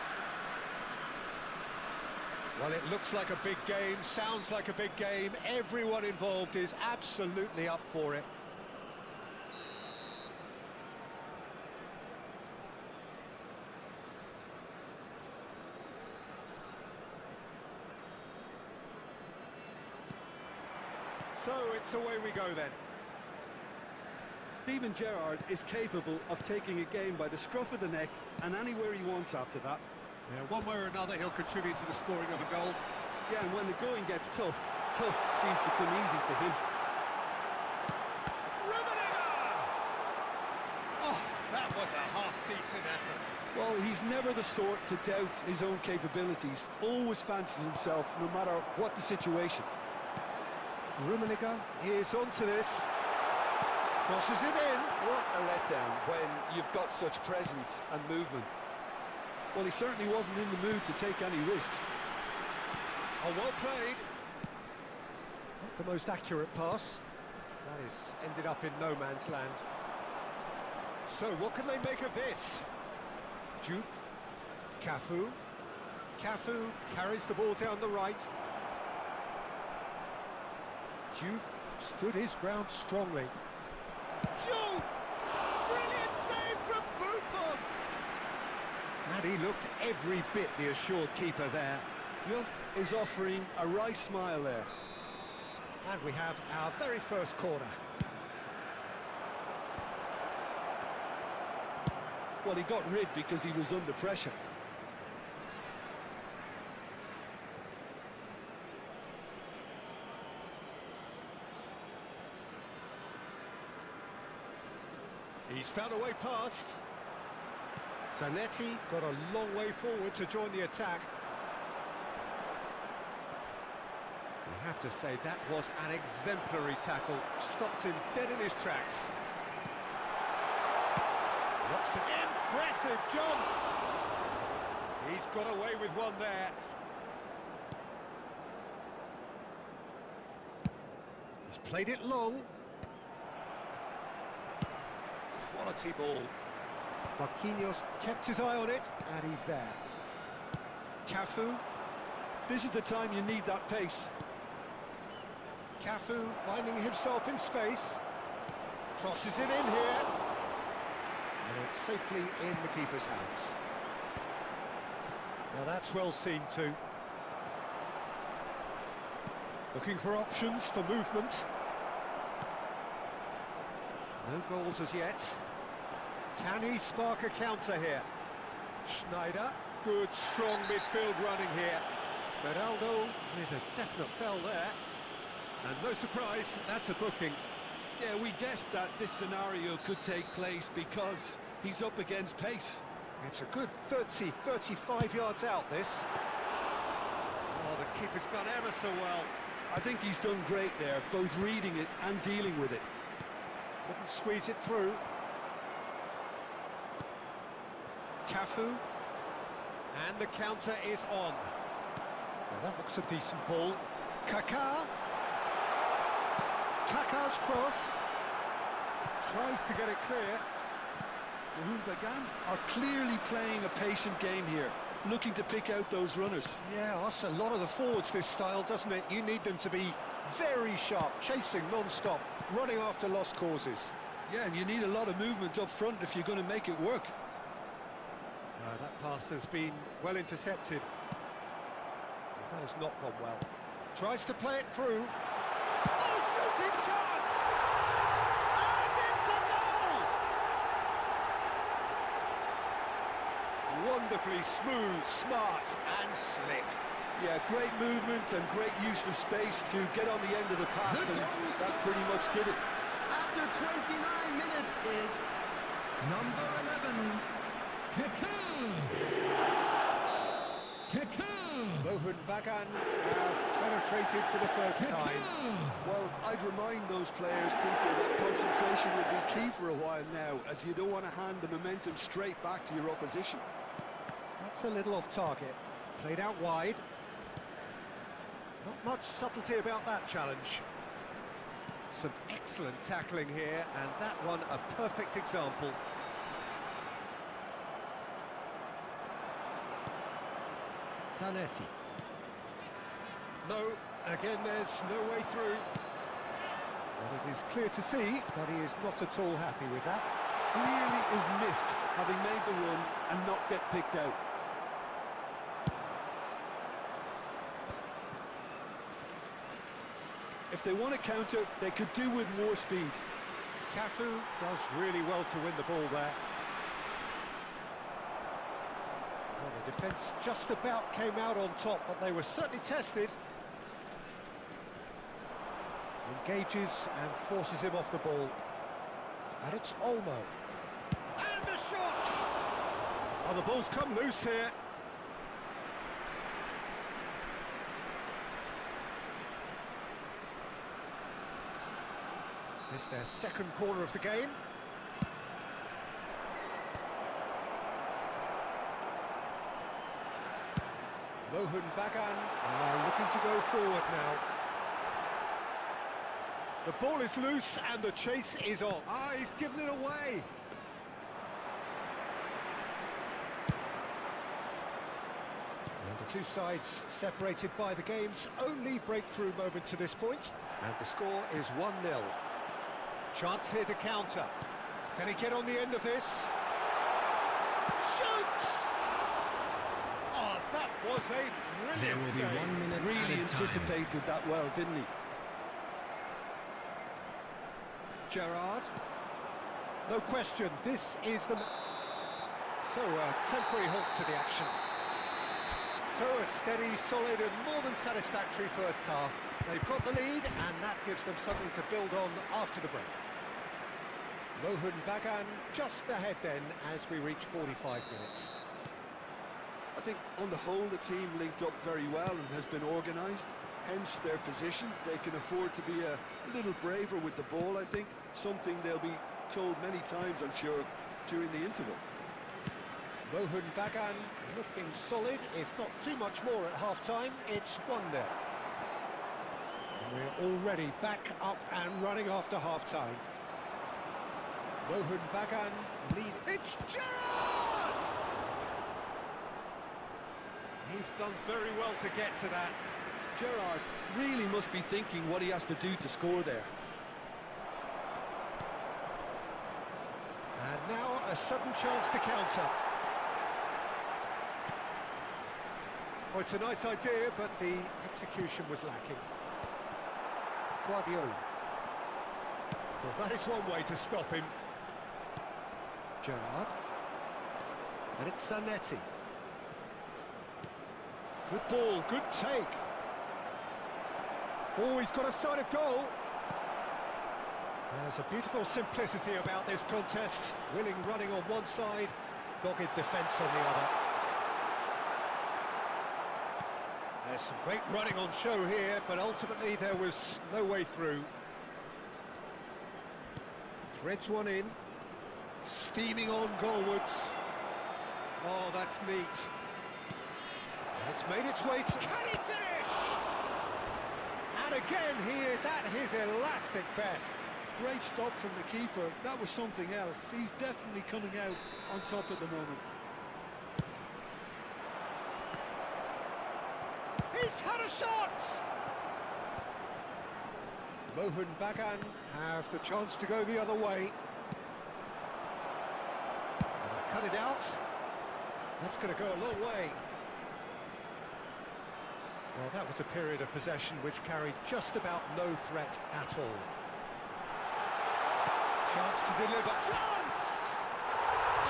Well, it looks like a big game, sounds like a big game. Everyone involved is absolutely up for it. So it's away we go then. Steven Gerrard is capable of taking a game by the scruff of the neck and anywhere he wants after that. Yeah, one way or another, he'll contribute to the scoring of a goal. Yeah, and when the going gets tough, tough seems to come easy for him. Oh, that was a half-decent effort. Well, he's never the sort to doubt his own capabilities. Always fancies himself, no matter what the situation. Rummenigge is onto this. Crosses it in. What a letdown when you've got such presence and movement. Well, he certainly wasn't in the mood to take any risks. Oh, well played. Not the most accurate pass. That is ended up in no man's land. So, what can they make of this? Juve, Cafu. Cafu carries the ball down the right. Juve stood his ground strongly. Juve! Brilliant save from Buffon! And he looked every bit the assured keeper there. Juve is offering a wry smile there. And we have our very first corner. Well, he got rid because he was under pressure. He's found a way past. Zanetti got a long way forward to join the attack. You have to say that was an exemplary tackle. Stopped him dead in his tracks. What's an impressive jump! He's got away with one there. He's played it long. Quality ball. Marquinhos kept his eye on it, and he's there. Cafu, this is the time you need that pace. Cafu finding himself in space. Crosses it in here. And it's safely in the keeper's hands. Now that's well seen too. Looking for options for movement. No goals as yet. Can he spark a counter here? Schneider, good strong midfield running here. Beraldo with a definite foul there. And no surprise, that's a booking. Yeah, we guessed that this scenario could take place because he's up against pace. It's a good 30, 35 yards out, this. Oh, the keeper's done ever so well. I think he's done great there, both reading it and dealing with it. Couldn't squeeze it through. Cafu. And the counter is on. Now that looks a decent ball. Kaká. Kaká's cross. Tries to get it clear. Bagan are clearly playing a patient game here, looking to pick out those runners. Yeah, that's a lot of the forwards, this style, doesn't it? You need them to be very sharp, chasing non-stop, running after lost causes. Yeah, and you need a lot of movement up front if you're going to make it work. That pass has been well intercepted. That has not gone well. Tries to play it through. Oh, shooting chance! And it's a goal! Wonderfully smooth, smart and slick. Yeah, great movement and great use of space to get on the end of the pass, and that pretty much did it. After 29 minutes is number 11, Mohan Bagan have penetrated for the first time. Well, I'd remind those players, Peter, that concentration will be key for a while now, as you don't want to hand the momentum straight back to your opposition. That's a little off target. Played out wide. Not much subtlety about that challenge. Some excellent tackling here, and that one a perfect example. Zanetti. No, again there's no way through. But it is clear to see that he is not at all happy with that. Clearly is miffed, having made the run and not get picked out. If they want to counter, they could do with more speed. Cafu does really well to win the ball there. Well, the Defence just about came out on top, but they were certainly tested. Engages and forces him off the ball. And it's Olmo. And the shot! Oh, the ball's come loose here. It's their second corner of the game. Mohun Bagan are looking to go forward now. The ball is loose and the chase is on. Ah, he's given it away. And the two sides separated by the game's only breakthrough moment to this point. And the score is 1-0. Chance here to counter. Can he get on the end of this? Shoots! Oh, that was a brilliant There will be save. 1 minute Really added time. anticipated that well, didn't he? Gerrard. No question, this is the... So, a temporary halt to the action. So, a steady, solid and more than satisfactory first half. They've got the lead and that gives them something to build on after the break. Mohun Bagan just ahead then as we reach 45 minutes. I think on the whole the team linked up very well and has been organised, hence their position. They can afford to be a little braver with the ball, I think, something they'll be told many times, I'm sure, during the interval. Mohun Bagan looking solid, if not too much more at half-time. It's 1-0. We're already back up and running after half-time. Mohun Bagan lead. It's Gerrard! He's done very well to get to that. Gerrard really must be thinking what he has to do to score there. And now a sudden chance to counter. Oh, it's a nice idea, but the execution was lacking. Guardiola. Well, that is one way to stop him. Gerrard. And it's Zanetti. Good ball, good take. Oh, he's got a side of goal. There's a beautiful simplicity about this contest. Willing running on one side, dogged defence on the other. There's some great running on show here, but ultimately there was no way through. Threads one in. Steaming on goalwards. Oh, that's neat. And it's made its way to... Can he finish? And again, he is at his elastic best. Great stop from the keeper. That was something else. He's definitely coming out on top at the moment. He's had a shot! Mohun Bagan have the chance to go the other way. And he's cut it out. That's going to go a long way. Well, that was a period of possession which carried just about no threat at all. Chance to deliver. Chance!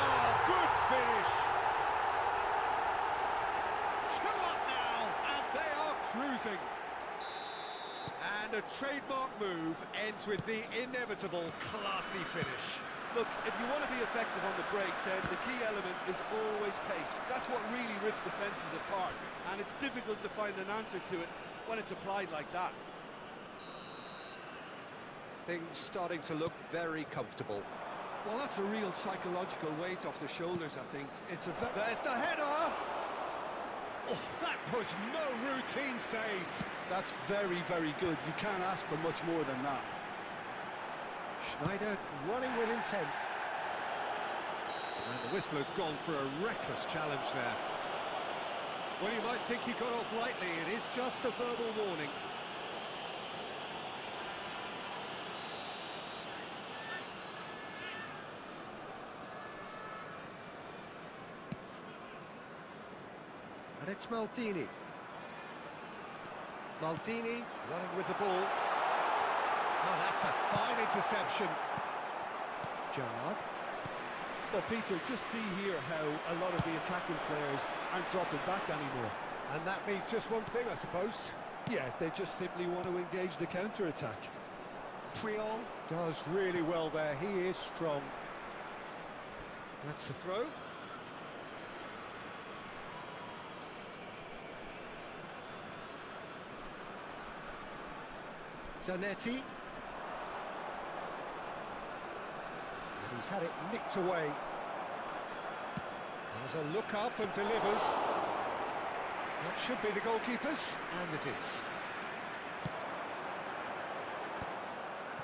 Oh, good finish! 2 up now, and they are cruising. And a trademark move ends with the inevitable classy finish. Look, if you want to be effective on the break, then the key element is always pace. That's what really rips defences apart, and it's difficult to find an answer to it when it's applied like that. Things starting to look very comfortable. Well, that's a real psychological weight off the shoulders, I think. It's a very... There's the header! Oh, that was no routine save. That's very, very good. You can't ask for much more than that. Schneider running with intent. And the whistler's gone for a reckless challenge there. Well, you might think he got off lightly. It is just a verbal warning. And it's Maldini. Maldini running with the ball. Oh, that's a fine interception. Gerrard. Well, Peter, just see here how a lot of the attacking players aren't dropping back anymore. And that means just one thing, I suppose. Yeah, they just simply want to engage the counter-attack. Triol does really well there. He is strong. That's the throw. Zanetti. And he's had it nicked away. Has a look up and delivers. That should be the goalkeeper's, and it is.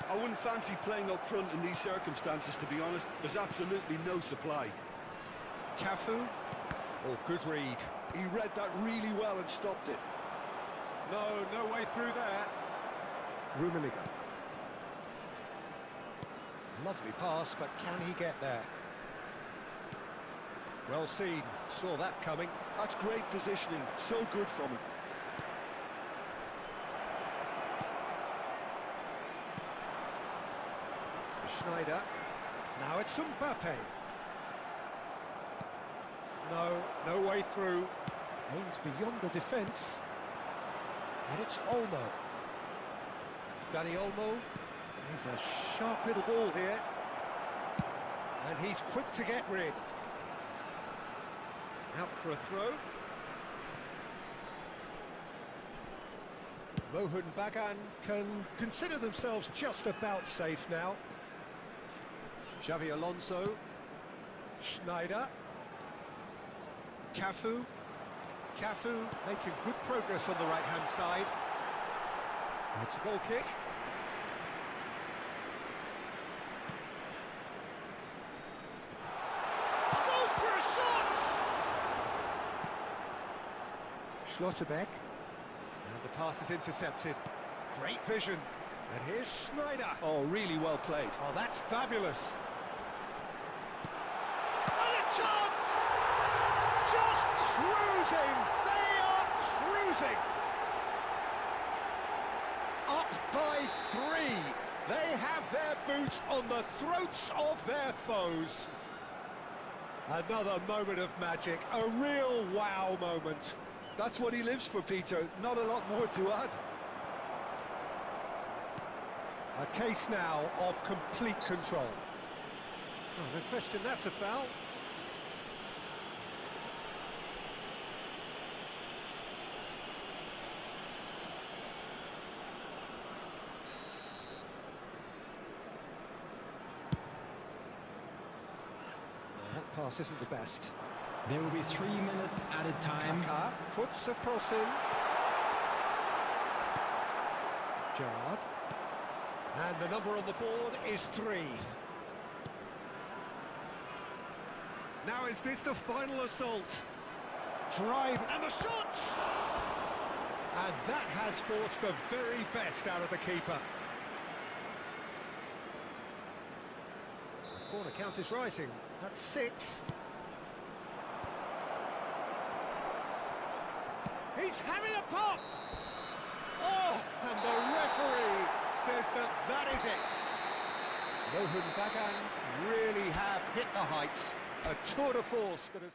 I wouldn't fancy playing up front in these circumstances, to be honest. There's absolutely no supply. Cafu. Oh, good read. He read that really well and stopped it. No way through there. Rummenigge. Lovely pass, but can he get there? Well seen, saw that coming. That's great positioning, so good from him. Schneider. Now it's Mbappe. No way through. Aims beyond the defence. And it's Olmo. Danny Olmo. He's a sharp little ball here. And he's quick to get rid. Out for a throw. Mohun Bagan can consider themselves just about safe now. Xavi Alonso. Schneider. Cafu. Cafu making good progress on the right-hand side. It's a goal kick. Goes for a shot! Schlotterbeck. And the pass is intercepted. Great vision. And here's Schneider. Oh, really well played. Oh, that's fabulous. And a chance! Just cruising! They are cruising! Up by 3. They have their boots on the throats of their foes. Another moment of magic, a real wow moment. That's what he lives for, Peter. Not a lot more to add. A case now of complete control. Oh, no question, that's a foul. That pass isn't the best. There will be 3 minutes added time. Kaka puts a cross in. Gerrard. And the number on the board is 3. Now is this the final assault? Drive and the shot! And that has forced the very best out of the keeper. The corner count is rising. That's 6. He's having a pop! Oh, and the referee says that is it. Mohun Bagan really have hit the heights. A tour de force that has...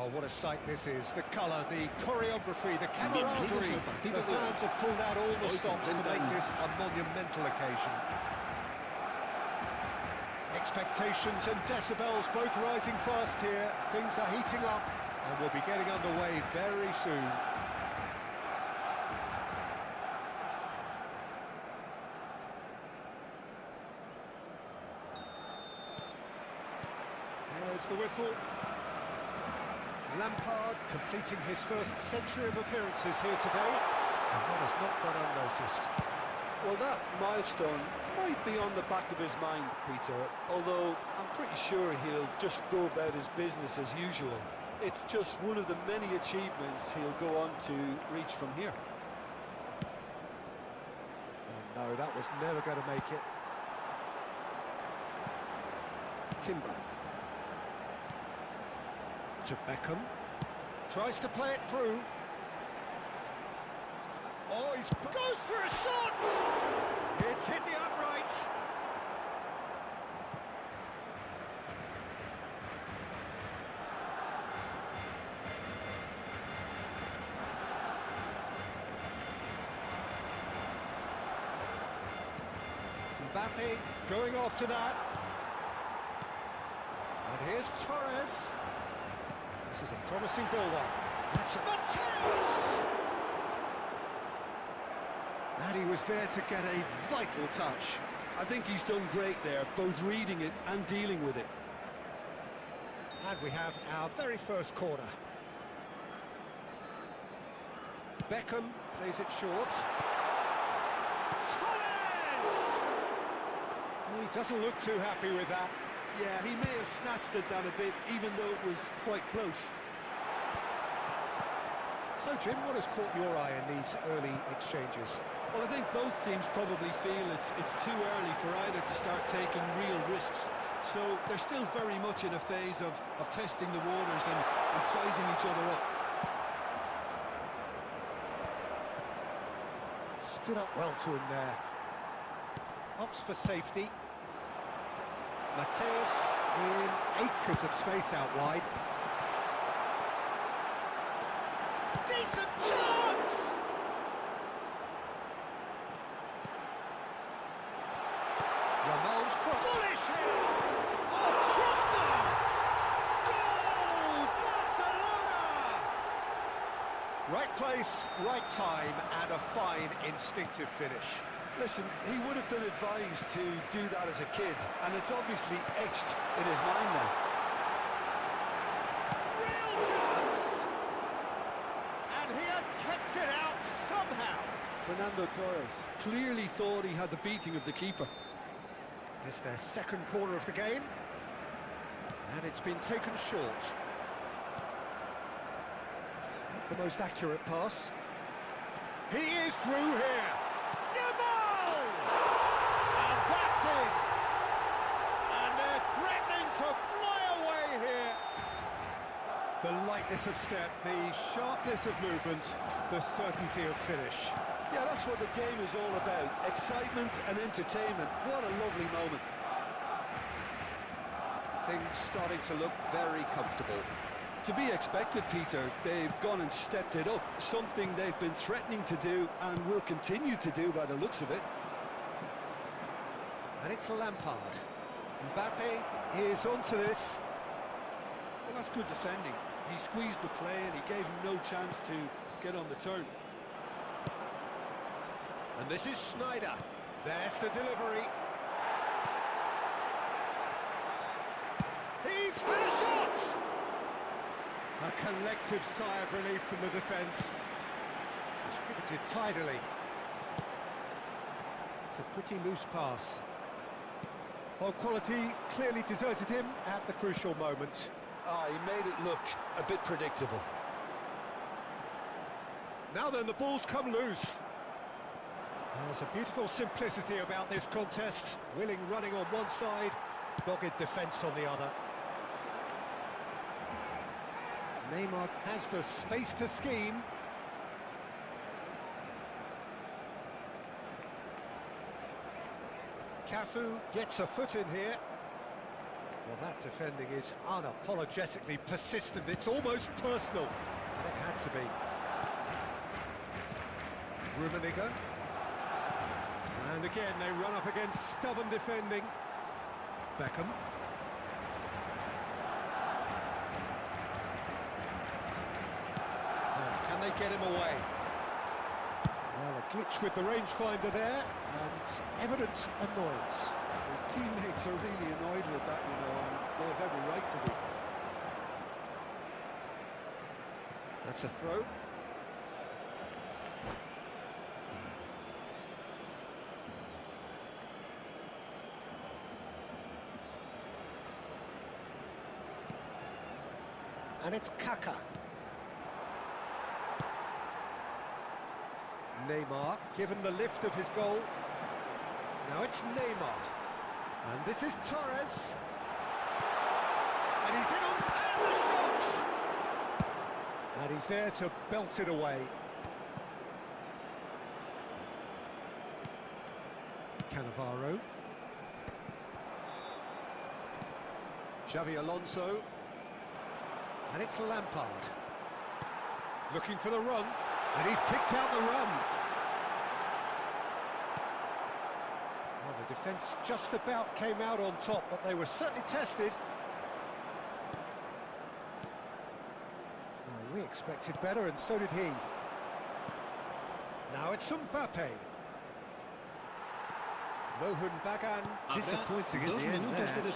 Oh, what a sight this is. The colour, the choreography, the camaraderie. The fans have pulled out all the stops to make this a monumental occasion. Expectations and decibels both rising fast here. Things are heating up and we'll be getting underway very soon. There's the whistle. Lampard completing his first century of appearances here today, and that has not gone unnoticed. Well, that milestone might be on the back of his mind, Peter, although I'm pretty sure he'll just go about his business as usual. It's just one of the many achievements he'll go on to reach from here. Oh, no, that was never going to make it. Timber. To Beckham. Tries to play it through. Oh, he goes for a shot! It's hit the uprights. Mbappe going after that. And here's Torres. This is a promising build-up. That's Mateus! And he was there to get a vital touch. I think he's done great there, both reading it and dealing with it. And we have our very first corner. Beckham plays it short. Torres! He doesn't look too happy with that. Yeah, he may have snatched it down a bit, even though it was quite close. So, Jim, what has caught your eye in these early exchanges? Well, I think both teams probably feel it's too early for either to start taking real risks. So they're still very much in a phase of testing the waters and sizing each other up. Stood up well to him there. Opts for safety. Mateus in acres of space out wide. Decent chance! Yamal's cross. Bullish here! Oh, crossbar! Goal! Barcelona! Right place, right time, and a fine instinctive finish. Listen, he would have been advised to do that as a kid, and it's obviously etched in his mind now. Real chance! And he has kept it out somehow. Fernando Torres clearly thought he had the beating of the keeper. It's their second corner of the game, and it's been taken short. Not the most accurate pass. He is through here. Yamal! And that's in. And they're threatening to fly away here. The lightness of step, the sharpness of movement, the certainty of finish. Yeah, that's what the game is all about. Excitement and entertainment. What a lovely moment. Things starting to look very comfortable. To be expected, Peter. They've gone and stepped it up. Something they've been threatening to do and will continue to do by the looks of it. And it's Lampard. Mbappe is onto this. Well, that's good defending. He squeezed the play and he gave him no chance to get on the turn. And this is Snyder. There's the delivery. He's had a shot! A collective sigh of relief from the defence. Distributed tidily. It's a pretty loose pass. Well, quality clearly deserted him at the crucial moment. Ah, he made it look a bit predictable. Now then, the ball's come loose. There's a beautiful simplicity about this contest. Willing running on one side, dogged defence on the other. Neymar has the space to scheme. Cafu gets a foot in here. Well, that defending is unapologetically persistent. It's almost personal. And it had to be. Rummenigge. And again, they run up against stubborn defending. Beckham. Now, can they get him away? Well, a glitch with the rangefinder there, and evident annoyance. His teammates are really annoyed with that, you know, and they have every right to be. That's a throw. And it's Kaka. Neymar, given the lift of his goal. Now it's Neymar. And this is Torres. And he's in on... And the shot! And he's there to belt it away. Cannavaro. Xavi Alonso. And it's Lampard. Looking for the run. And he's picked out the run. Well, the defence just about came out on top, but they were certainly tested. Well, we expected better, and so did he. Now it's Mbappe. Mohun Bagan, disappointing in the end there. They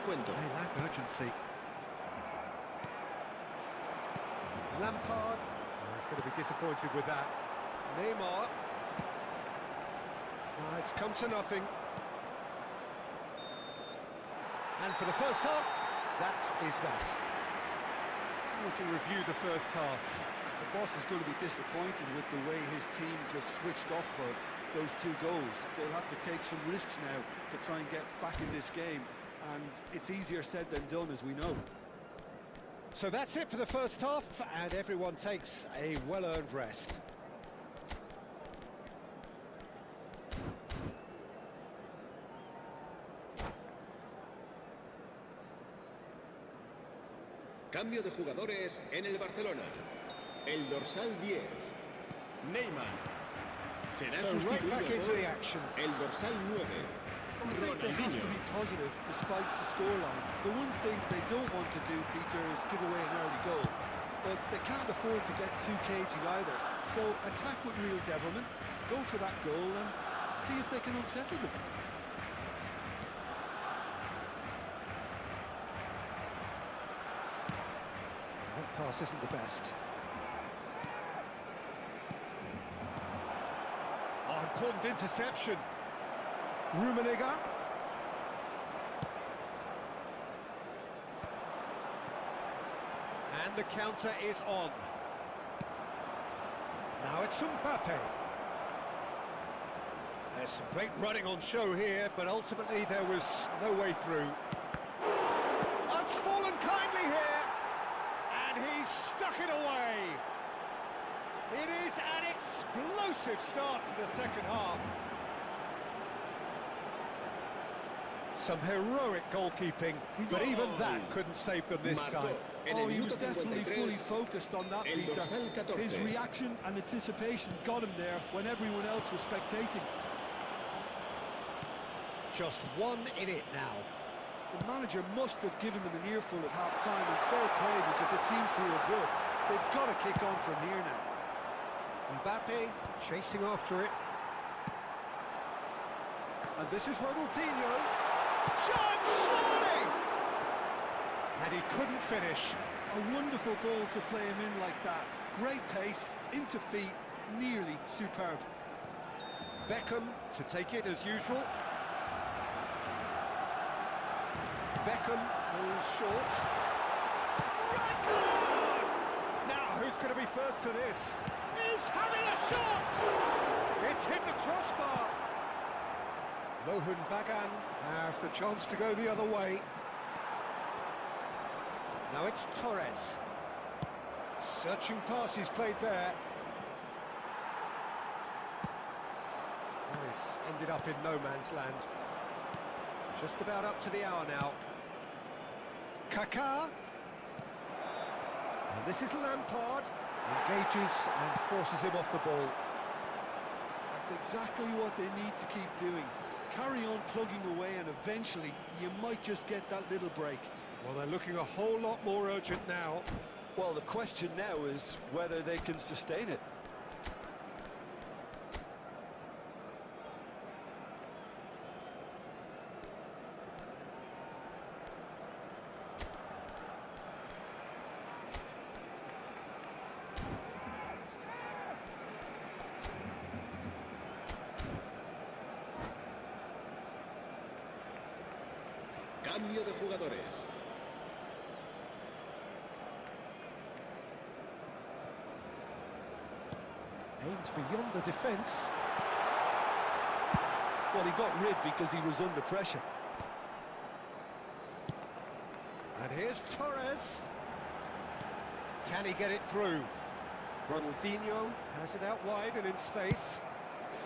lack urgency. Lampard. He's going to be disappointed with that. Neymar. It's come to nothing. And for the first half, that is that. How would you review the first half? The boss is going to be disappointed with the way his team just switched off for those two goals. They'll have to take some risks now to try and get back in this game. And it's easier said than done, as we know. So that's it for the first half, and everyone takes a well-earned rest. Cambio de jugadores en el Barcelona. El dorsal 10, Neymar. Será So right back into the action. El dorsal 9. I think they have to be positive despite the scoreline. The one thing they don't want to do, Peter, is give away an early goal. But they can't afford to get too cagey either. So attack with real devilment, go for that goal and see if they can unsettle them. That pass isn't the best. Oh, important interception. Rummenigge. And the counter is on. Now it's Mbappe. There's some great running on show here, but ultimately there was no way through. Oh, it's fallen kindly here, and he's stuck it away. It is an explosive start to the second half. Some heroic goalkeeping, but even that couldn't save them this time. Oh, he was definitely fully focused on that, Peter. His reaction and anticipation got him there when everyone else was spectating. Just one in it now. The manager must have given them an earful at half-time, and fair play because it seems to have worked. They've got to kick on from here now. Mbappe chasing after it. And this is Ronaldinho. Shot, surely! And he couldn't finish. A wonderful ball to play him in like that. Great pace, into feet, nearly superb. Beckham to take it as usual. Beckham goes short. Record! Now, who's going to be first to this? He's having a shot! It's hit the crossbar. Mohun Bagan have the chance to go the other way. Now it's Torres. Searching pass he's played there. This ended up in no man's land. Just about up to the hour now. Kaká. And this is Lampard. Engages and forces him off the ball. That's exactly what they need to keep doing. Carry on plugging away and eventually you might just get that little break. Well, they're looking a whole lot more urgent now. Well, the question now is whether they can sustain it. Cambio de jugadores. Aims beyond the defence. Well, he got rid because he was under pressure. And here's Torres. Can he get it through? Ronaldinho has it out wide and in space.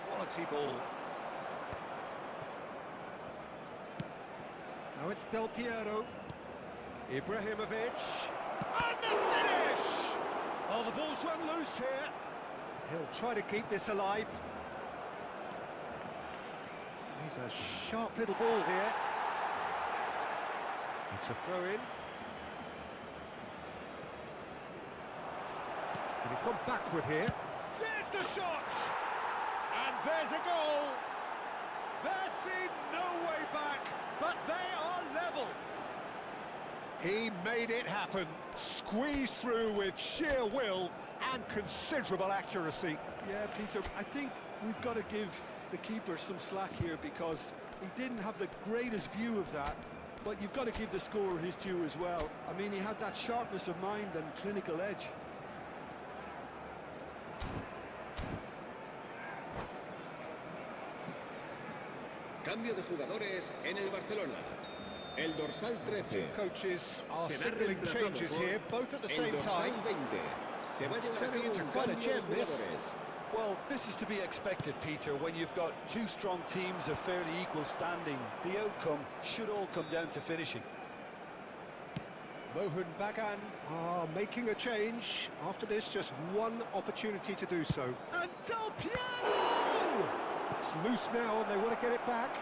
Quality ball. Now it's Del Piero. Ibrahimovic. And the finish! Oh, the ball's run loose here. He'll try to keep this alive. He's a sharp little ball here. It's a throw-in. And he's gone backward here. There's the shot! And there's a goal! There seemed no way back, but they are level. He made it happen. Squeezed through with sheer will and considerable accuracy. Yeah, Peter, I think we've got to give the keeper some slack here because he didn't have the greatest view of that, but you've got to give the scorer his due as well. I mean, he had that sharpness of mind and clinical edge. Cambio de jugadores en el Barcelona. El dorsal 13. Coaches are Será signaling reemplazado changes por here, both at the el same dorsal time. 20. Se va a It's llevar a turning cabo into un quite a cambio gem, de this. jugadores. Well, this is to be expected, Peter, when you've got two strong teams of fairly equal standing. The outcome should all come down to finishing. Mohun Bagan are making a change. After this, just one opportunity to do so. And Del Piero! It's loose now and they want to get it back.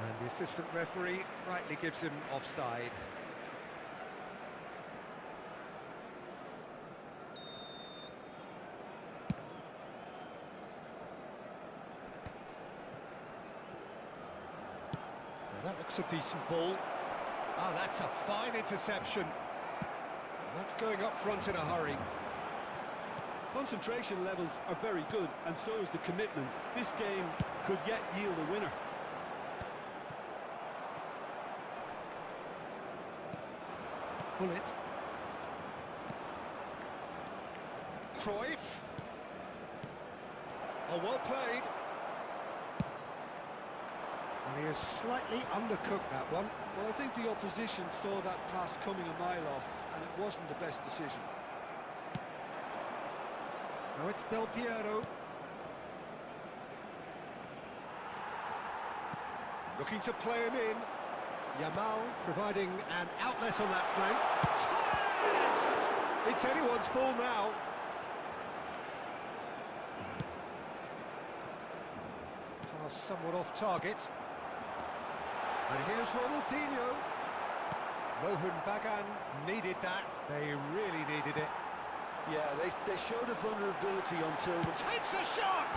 And the assistant referee rightly gives him offside. Now that looks a decent ball. Ah, that's a fine interception. That's going up front in a hurry. Concentration levels are very good, and so is the commitment. This game could yet yield a winner. Bullet. Cruyff. Oh, well played. And he has slightly undercooked that one. Well, I think the opposition saw that pass coming a mile off, and it wasn't the best decision. Now it's Del Piero. Looking to play him in. Yamal providing an outlet on that flank. Torres! It's anyone's ball now. Pass somewhat off target. And here's Ronaldinho. Mohun Bagan needed that. They really needed it. Yeah, they showed a vulnerability until... Takes a shot!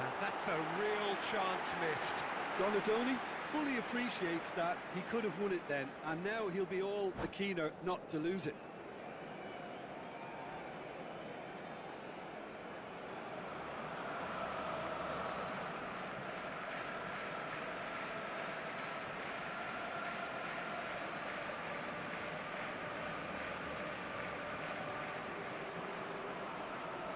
And that's a real chance missed. Donadoni fully appreciates that he could have won it then, and now he'll be all the keener not to lose it.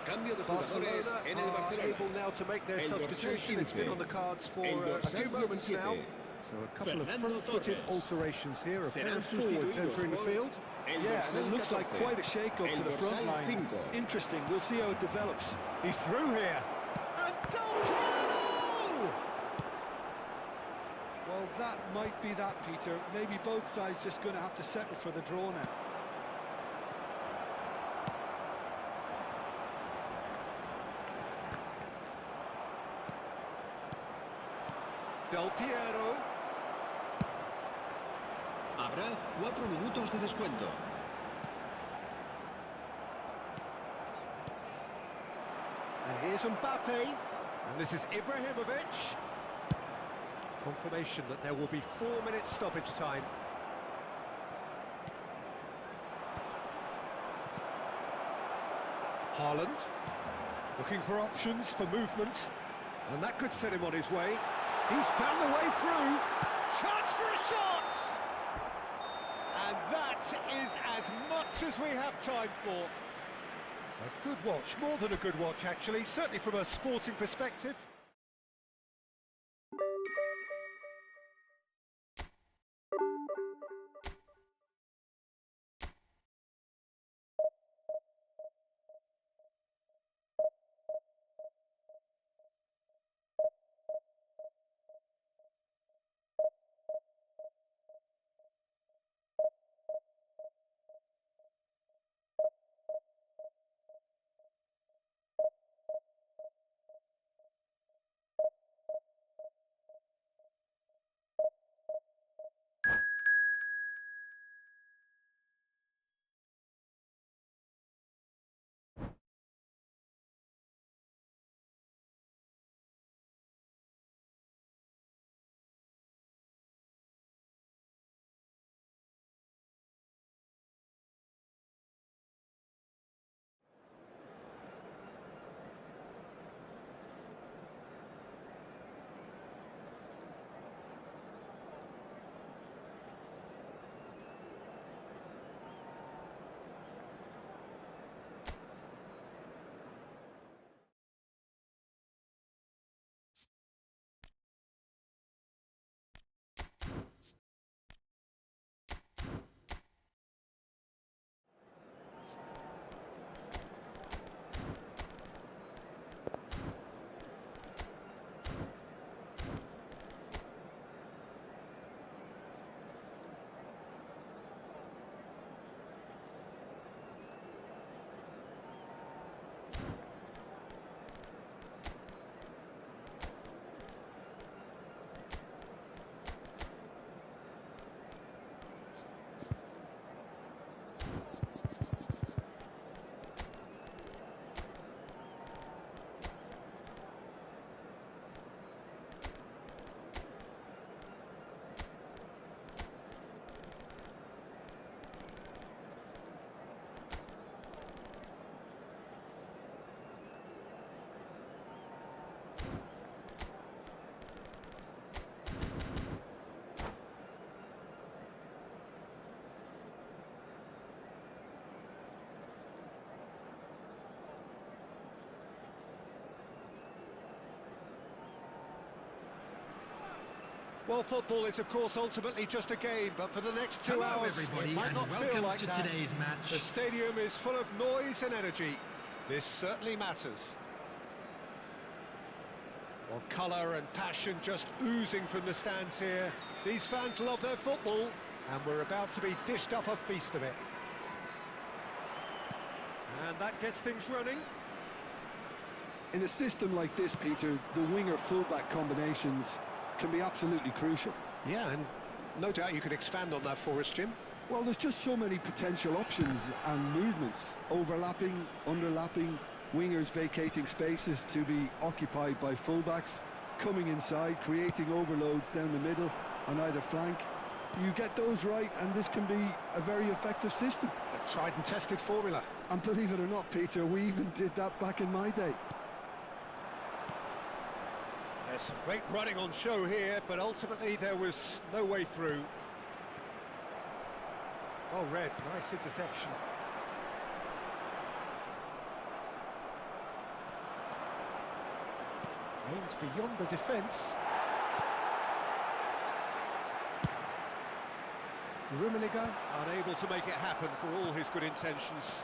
Cambio de jugadores Barcelona en el are Barcelona. able now to make their El dorsal substitution. It's been 15. on the cards for El a dorsal few moments now. 17. So a couple of Fernando front-footed Torres. alterations here. A pair Serán of forwards sustituidos entering the por field. el Yeah, and dorsal it looks like 14. quite a shake-up El to the front dorsal line. 5. Interesting, we'll see how it develops. He's through here. And Del Piero! Well, Well, that might be that, Peter. Maybe both sides just going to have to settle for the draw now. Del Piero. Habrá 4 minutos de descuento. And here's Mbappe. And this is Ibrahimovic. Confirmation that there will be 4 minutes stoppage time. Haaland. Looking for options for movement. And that could set him on his way. He's found the way through. Chance for a shot! And that is as much as we have time for. A good watch, more than a good watch actually, certainly from a sporting perspective. Well, football is, of course, ultimately just a game, but for the next 2 hours, everybody, it might and not feel welcome like to that. today's match. The stadium is full of noise and energy. This certainly matters. Well, colour and passion just oozing from the stands here. These fans love their football, and we're about to be dished up a feast of it. And that gets things running. In a system like this, Peter, the winger-fullback combinations can be absolutely crucial. Yeah, and no doubt you could expand on that for us, Jim. Well, there's just so many potential options and movements. Overlapping, underlapping, wingers vacating spaces to be occupied by fullbacks, coming inside, creating overloads down the middle on either flank. You get those right, and this can be a very effective system. A tried and tested formula. And believe it or not, Peter, we even did that back in my day. There's some great running on show here, but ultimately there was no way through. Oh, Red, nice interception. Aims beyond the defence. Rummenigge unable to make it happen for all his good intentions.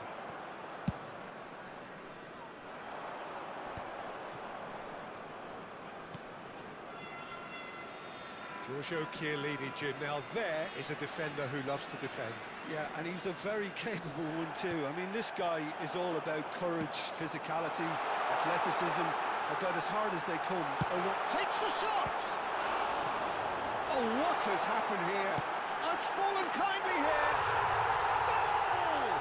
Giorgio Chiellini, Jim. Now there is a defender who loves to defend. Yeah, and he's a very capable one too. I mean, this guy is all about courage, physicality, athleticism, about as hard as they come. Takes the shot! Oh, what has happened here? It's fallen kindly here! Goal!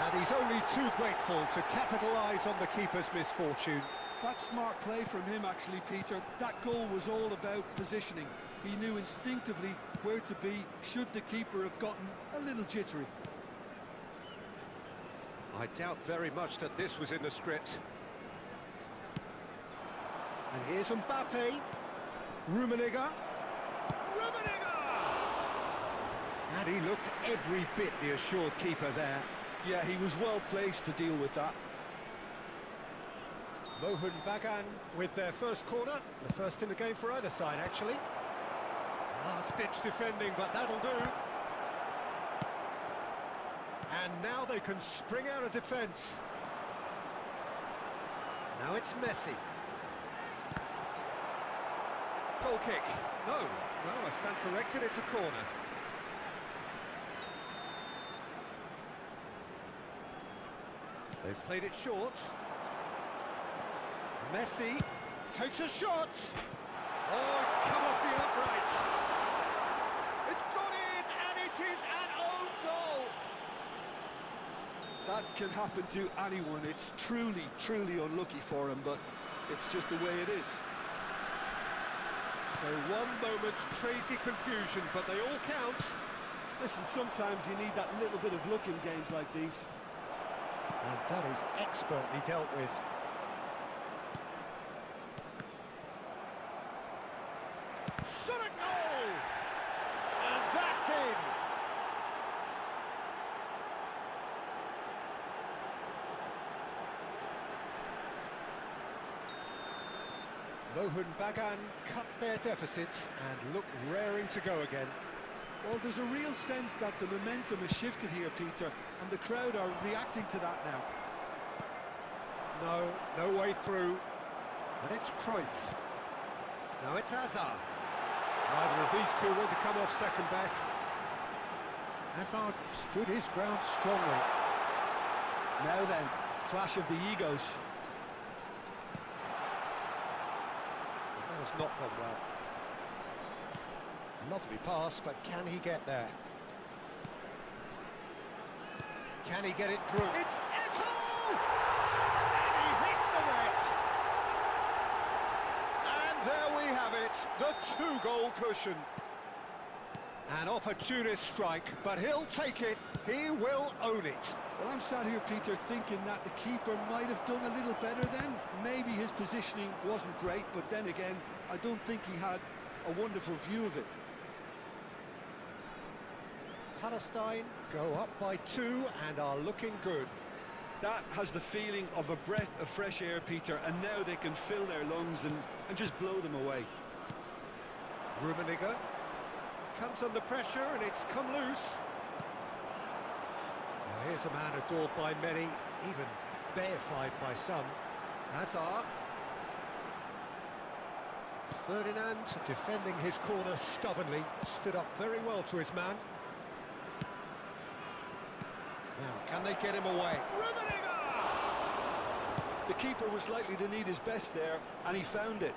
And he's only too grateful to capitalise on the keeper's misfortune. That's smart play from him, actually, Peter. That goal was all about positioning. He knew instinctively where to be should the keeper have gotten a little jittery. I doubt very much that this was in the script. And here's Mbappe. Rummenigge. And he looked every bit the assured keeper there. Yeah, he was well placed to deal with that. Mohun Bagan with their first corner. The first in the game for either side, actually. Last-ditch defending, but that'll do. And now they can spring out of defence. Now it's Messi. Goal kick. No, I stand corrected, it's a corner. They've played it short. Messi takes a shot. Oh, it's come off the upright. It's gone in, and it is an own goal. That can happen to anyone. It's truly, truly unlucky for him, but it's just the way it is. So one moment's crazy confusion, but they all count. Listen, sometimes you need that little bit of luck in games like these. And that is expertly dealt with. Shot a goal! And that's in! Mohun Bagan cut their deficits and look raring to go again. Well, there's a real sense that the momentum has shifted here, Peter, and the crowd are reacting to that now. No way through. And it's Cruyff. Now it's Hazard. Neither of these two want to come off second best. Hazard stood his ground strongly. Now then, clash of the egos. That has not gone well. Lovely pass, but can he get there? Can he get it through? It's Eto'o! And he hits the net! And there we have it, the two-goal cushion. An opportunist strike, but he'll take it, he will own it. Well, I'm sat here, Peter, thinking that the keeper might have done a little better then. Maybe his positioning wasn't great, but then again, I don't think he had a wonderful view of it. Palestine go up by 2 and are looking good. That has the feeling of a breath of fresh air, Peter, and now they can fill their lungs and just blow them away. Rummenigge comes under pressure and it's come loose. Now here's a man adored by many, even deified by some. Hazard. Ferdinand defending his corner stubbornly, stood up very well to his man. Now, can they get him away? Rummenigge! The keeper was likely to need his best there, and he found it.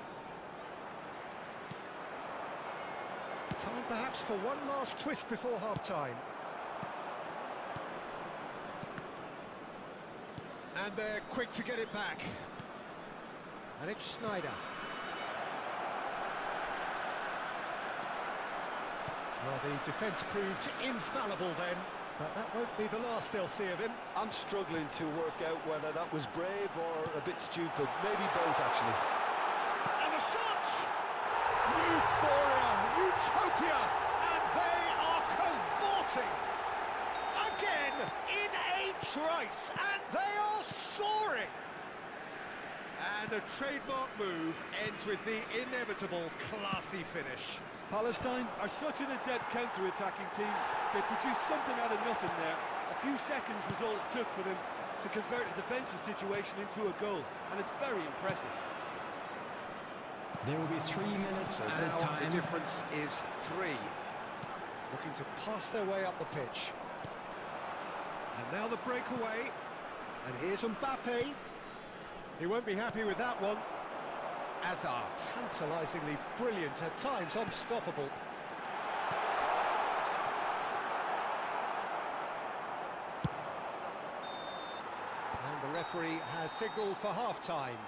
Time perhaps for one last twist before half-time. And they're quick to get it back. And it's Sneijder. Well, the defence proved infallible then. But that won't be the last they'll see of him. I'm struggling to work out whether that was brave or a bit stupid. Maybe both, actually. And the shot! Euphoria, utopia, and they are cavorting. Again, in a trice, and they are soaring. And a trademark move ends with the inevitable classy finish. Palestine are such an adept counter-attacking team. They produced something out of nothing there. A few seconds was all it took for them to convert a defensive situation into a goal, and it's very impressive. There will be 3 minutes So at a now the time. difference is 3. Looking to pass their way up the pitch. And now the breakaway. And here's Mbappe. He won't be happy with that one. Hazard, tantalisingly brilliant, at times unstoppable. And the referee has signalled for half-time.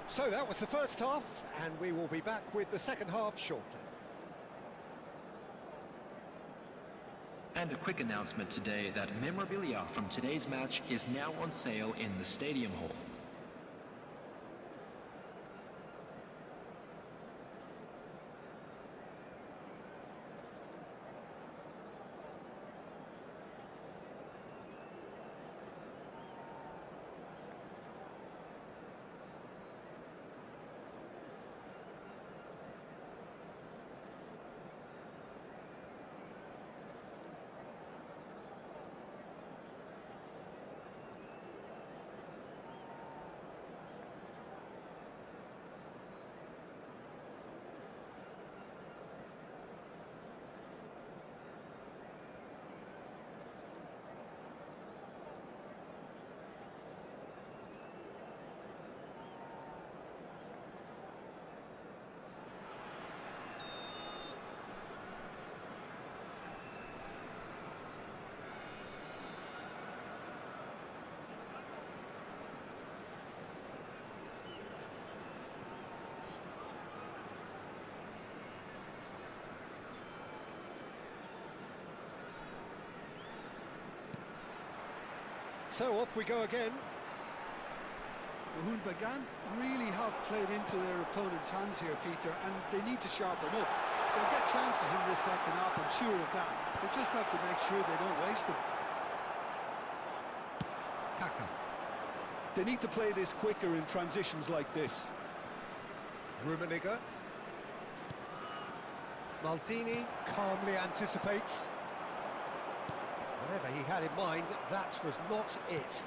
So that was the first half, and we will be back with the second half shortly. And a quick announcement today that memorabilia from today's match is now on sale in the Stadium Hall. So off we go again. Bagan really have played into their opponent's hands here, Peter, and they need to sharpen up. They'll get chances in this second half, I'm sure of that. They just have to make sure they don't waste them. Kaka. They need to play this quicker in transitions like this. Rummenigge. Maldini calmly anticipates. Whatever he had in mind, that was not it.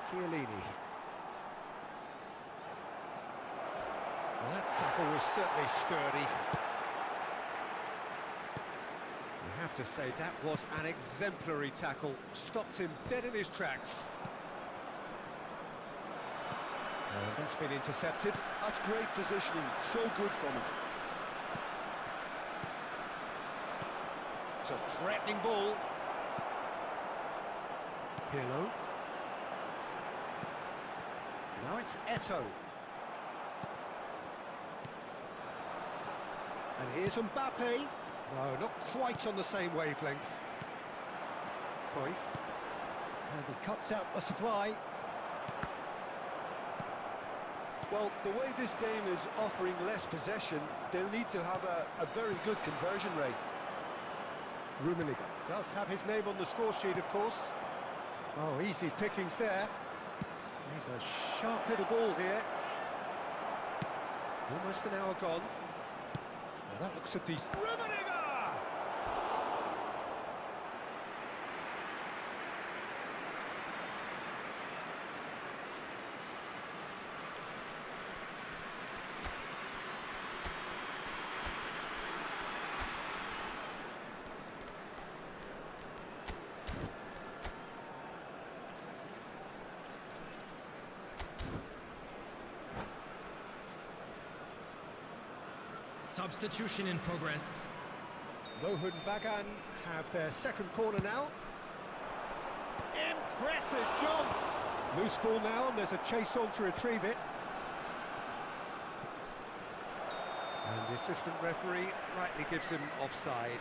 Chiellini. Well, that tackle was certainly sturdy. You have to say that was an exemplary tackle. Stopped him dead in his tracks. And that's been intercepted. That's great positioning, so good from him. It's a threatening ball. Pirlo. Now it's Eto'o. And here's Mbappe. No, not quite on the same wavelength. Cruyff. And he cuts out the supply. Well, the way this game is offering less possession, they'll need to have a very good conversion rate. Rummenigge does have his name on the score sheet, of course. Oh, easy pickings there. He's a sharp little ball here. Almost an hour gone. Now that looks a decent... Rummenigge! Substitution in progress. Mohun Bagan have their second corner now. Impressive jump! Loose ball now, and there's a chase on to retrieve it. And the assistant referee rightly gives him offside.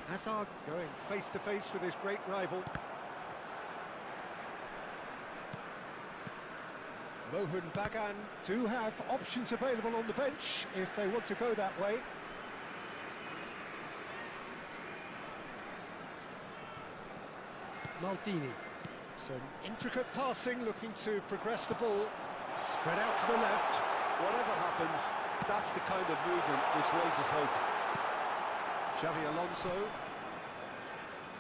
Hazard going face-to-face with his great rival. Mohun Bagan do have options available on the bench if they want to go that way. Maldini. Some intricate passing, looking to progress the ball. Spread out to the left. Whatever happens, that's the kind of movement which raises hope. Xavi Alonso.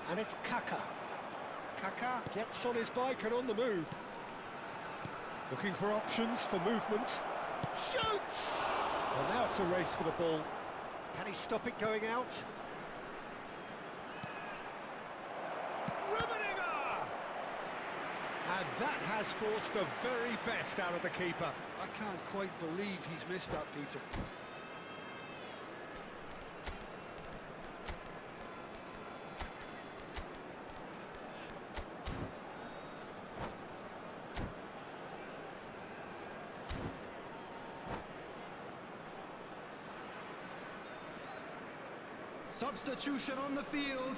And it's Kaka. Kaka gets on his bike and on the move. Looking for options for movement. Shoots! Well, now it's a race for the ball. Can he stop it going out? And that has forced the very best out of the keeper. I can't quite believe he's missed that, Peter. Substitution on the field.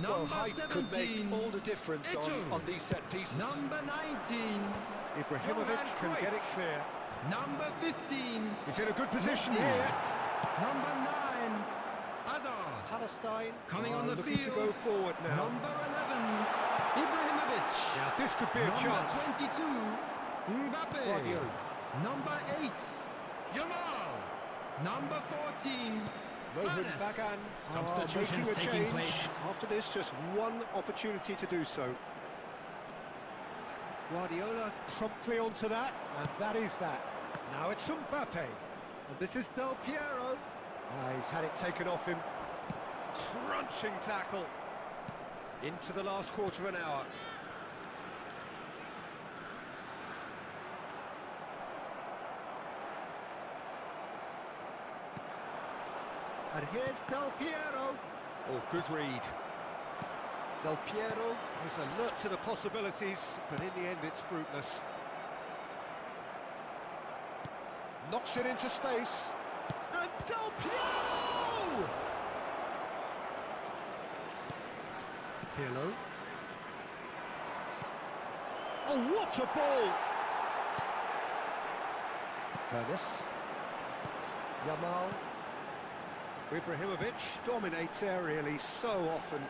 Well, Number height 17. could make all the difference on these set pieces. Number 19. Ibrahimovic can get it clear. Number 15. He's in a good position Messi. here. Number 9. Hazard. Palestine Coming on the looking field. to go forward now. Number 11. Ibrahimovic. Now this could be a Number chance. 22. Mbappe. Guardiola. Number 8. Yamal. Number 14. Rohan Vanes. Bagan Substitutions making a taking change. place. After this, just one opportunity to do so. Guardiola promptly onto that, and that is that. Now it's Mbappe, and this is Del Piero. He's had it taken off him. Crunching tackle. Into the last quarter of an hour. And here's Del Piero. Oh, good read. Del Piero is alert to the possibilities, but in the end it's fruitless. Knocks it into space. And Del Piero! Pirlo. Oh, what a ball! Vanes. Yamal. Ibrahimovic dominates aerially so often.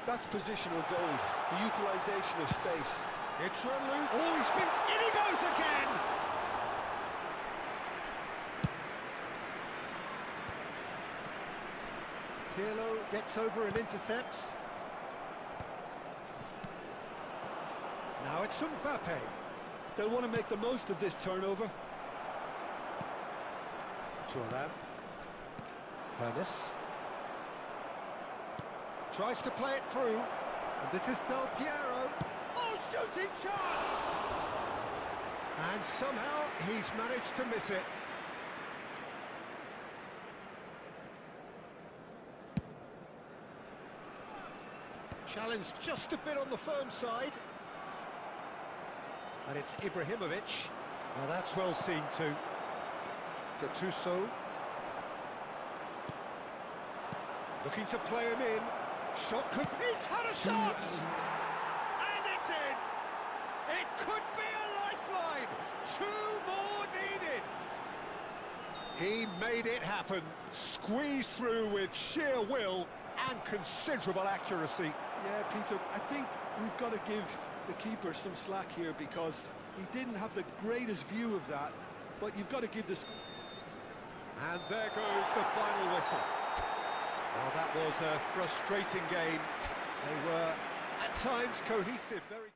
That's positional gold, the utilisation of space. It's run loose. Oh, in he goes again! Pirlo gets over and intercepts. Now it's Mbappe. They'll want to make the most of this turnover. Thuram. Vanes. Tries to play it through. And this is Del Piero. Oh, shooting chance! And somehow he's managed to miss it. Challenge just a bit on the firm side. And it's Ibrahimovic. Now that's well seen too. Gattuso. Looking to play him in. Shot could... He's had a shot! And it's in! It could be a lifeline! 2 more needed! He made it happen. Squeezed through with sheer will and considerable accuracy. Yeah, Peter, I think we've got to give the keeper some slack here because he didn't have the greatest view of that, but you've got to give this... And there goes the final whistle. Well, that was a frustrating game. They were, at times, cohesive, very...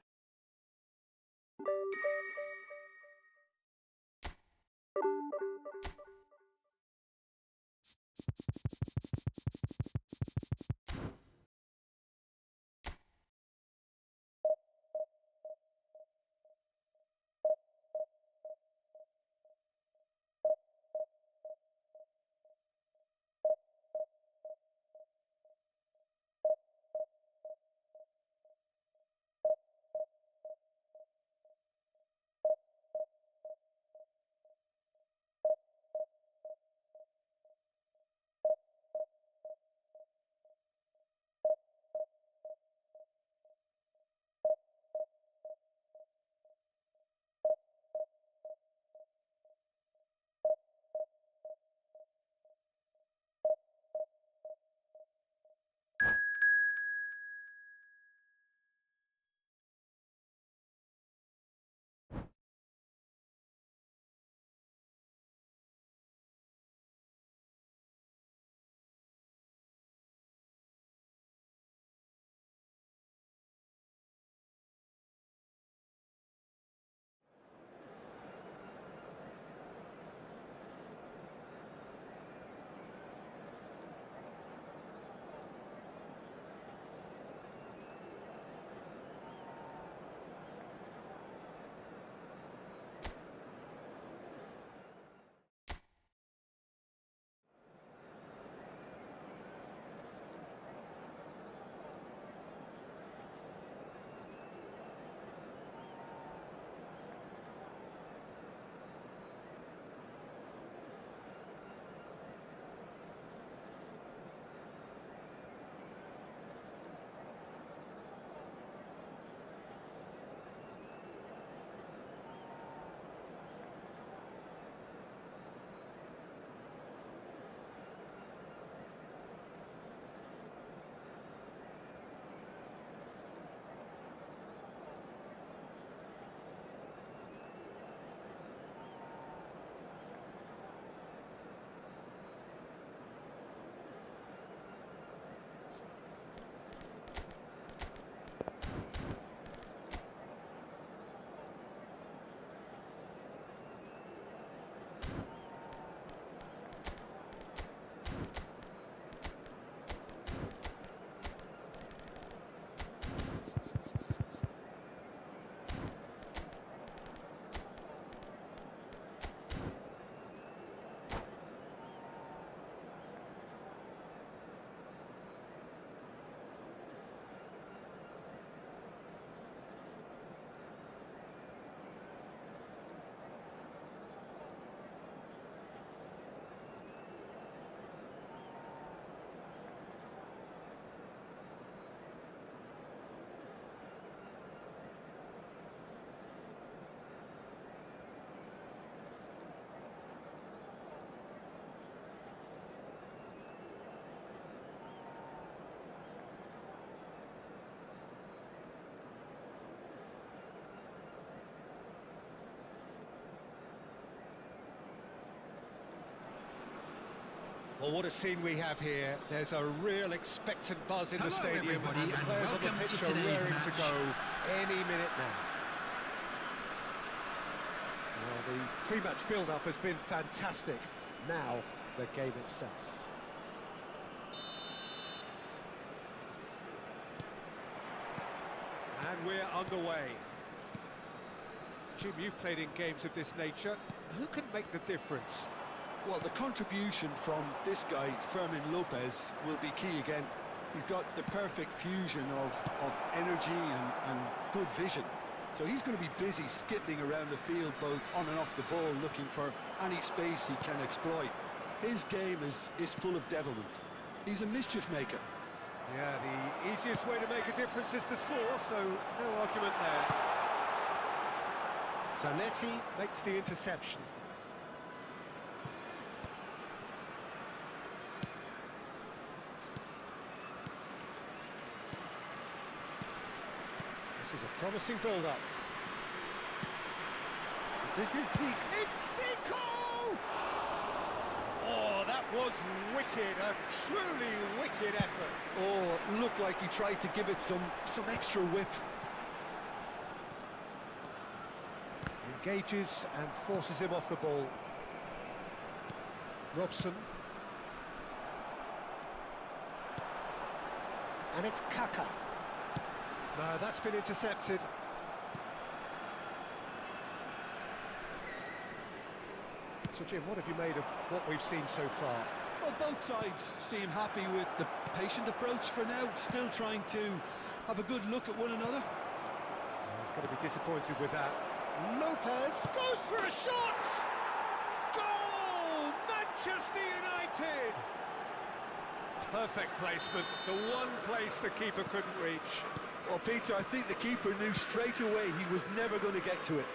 Well, what a scene we have here. There's a real expectant buzz in the Hello, stadium, everybody, and the and players on the welcome pitch to are today's raring to match. go any minute now. Well, the pre-match build-up has been fantastic. Now, the game itself. And we're underway. Jim, you've played in games of this nature. Who can make the difference? Well, the contribution from this guy, Fermin Lopez, will be key again. He's got the perfect fusion of energy and good vision. So he's going to be busy skittling around the field, both on and off the ball, looking for any space he can exploit. His game is full of devilment. He's a mischief maker. Yeah, the easiest way to make a difference is to score, so no argument there. Zanetti makes the interception. This is a promising build-up. This is Zeke. It's Zico! Oh, that was wicked, a truly wicked effort. Oh, it looked like he tried to give it some extra whip. Engages and forces him off the ball. Robson. And it's Kaka. No, that's been intercepted. So, Jim, what have you made of what we've seen so far? Well, both sides seem happy with the patient approach for now, still trying to have a good look at one another. He's going to be disappointed with that. Lopez goes for a shot! Goal! Manchester United! Perfect placement, the one place the keeper couldn't reach. Well, Peter, I think the keeper knew straight away he was never going to get to it.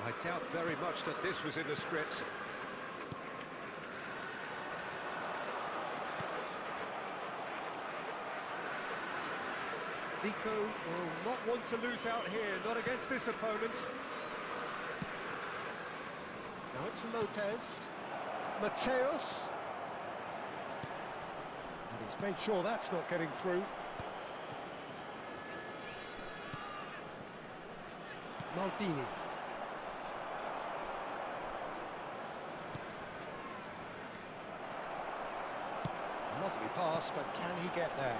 I doubt very much that this was in the script. Zico will not want to lose out here, not against this opponent. Now it's Lopez. Mateus. And he's made sure that's not getting through. Maldini. Lovely pass, but can he get there?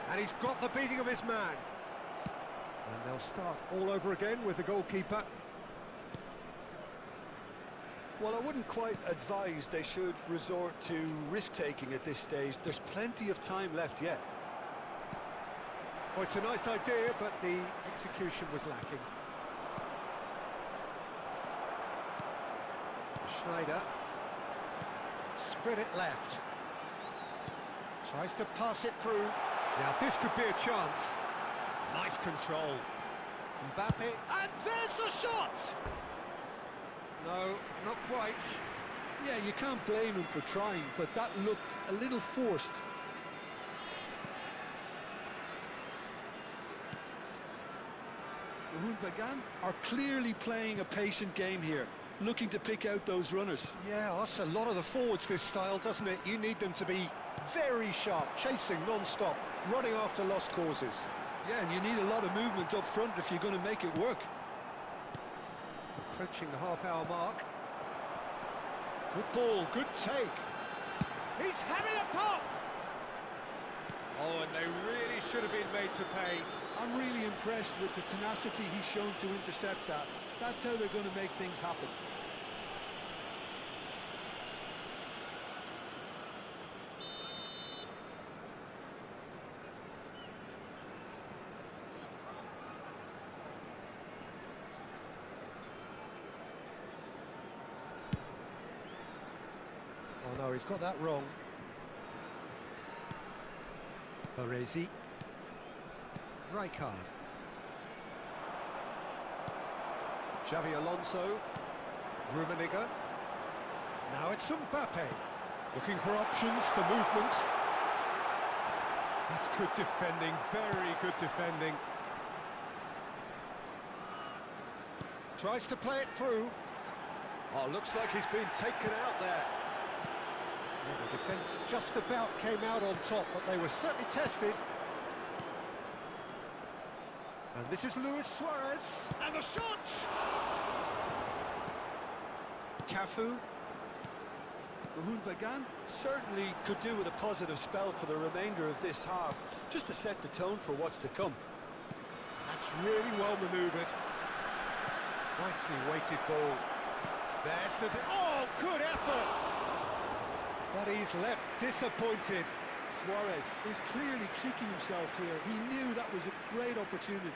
And he's got the beating of his man. And they'll start all over again with the goalkeeper. Well, I wouldn't quite advise they should resort to risk-taking at this stage. There's plenty of time left yet. Well, it's a nice idea, but the execution was lacking. Schneider. Spread it left. Tries to pass it through. Now, this could be a chance. Nice control. Mbappe. And there's the shot! No, not quite. Yeah, you can't blame him for trying, but that looked a little forced. Bagan are clearly playing a patient game here, looking to pick out those runners. Yeah, that's a lot of the forwards, this style, doesn't it? You need them to be very sharp, chasing non-stop, running after lost causes. Yeah, and you need a lot of movement up front if you're going to make it work. Approaching the half-hour mark. Good ball, good take. He's having a pop! Oh, and they really should have been made to pay. I'm really impressed with the tenacity he's shown to intercept that. That's how they're going to make things happen. Oh no, he's got that wrong. Baresi. Rijkaard. Xavi Alonso. Rummenigge. Now it's Mbappe. Looking for options for movement. That's good defending, very good defending. Tries to play it through. Oh, looks like he's been taken out there. Well, the defence just about came out on top, but they were certainly tested. And this is Luis Suarez, and the shot! Cafu. Bagan certainly could do with a positive spell for the remainder of this half, just to set the tone for what's to come. That's really well manoeuvred. Nicely weighted ball. There's the... Oh, good effort! But he's left disappointed. Suarez is clearly kicking himself here. He knew that was a great opportunity.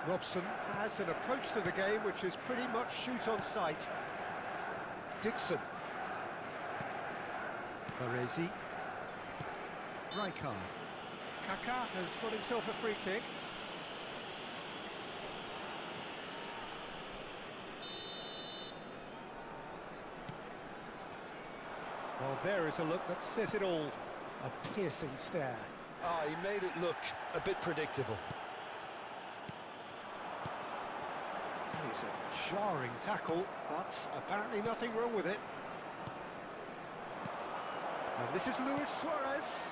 Robson has an approach to the game which is pretty much shoot on sight. Dixon. Baresi. Rijkaard. Kaká has got himself a free kick. Well, there is a look that says it all. A piercing stare. Ah, he made it look a bit predictable. That is a jarring tackle, but apparently nothing wrong with it. And this is Luis Suarez.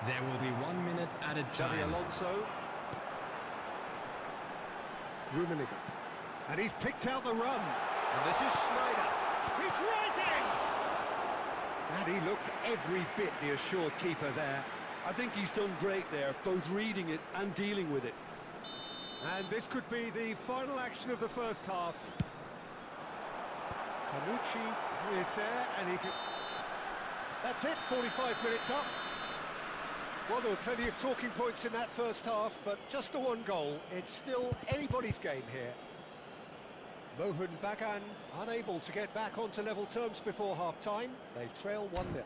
There will be 1 minute added Xavi time. Alonso. Rummenigge. And he's picked out the run. And this is Schneider. He's rising! And he looked every bit the assured keeper there. I think he's done great there, both reading it and dealing with it. And this could be the final action of the first half. Tanucci is there, and he can... That's it, 45 minutes up. Well, there were plenty of talking points in that first half, but just the one goal. It's still anybody's game here. Mohun Bagan unable to get back onto level terms before half-time. They trail 1-0.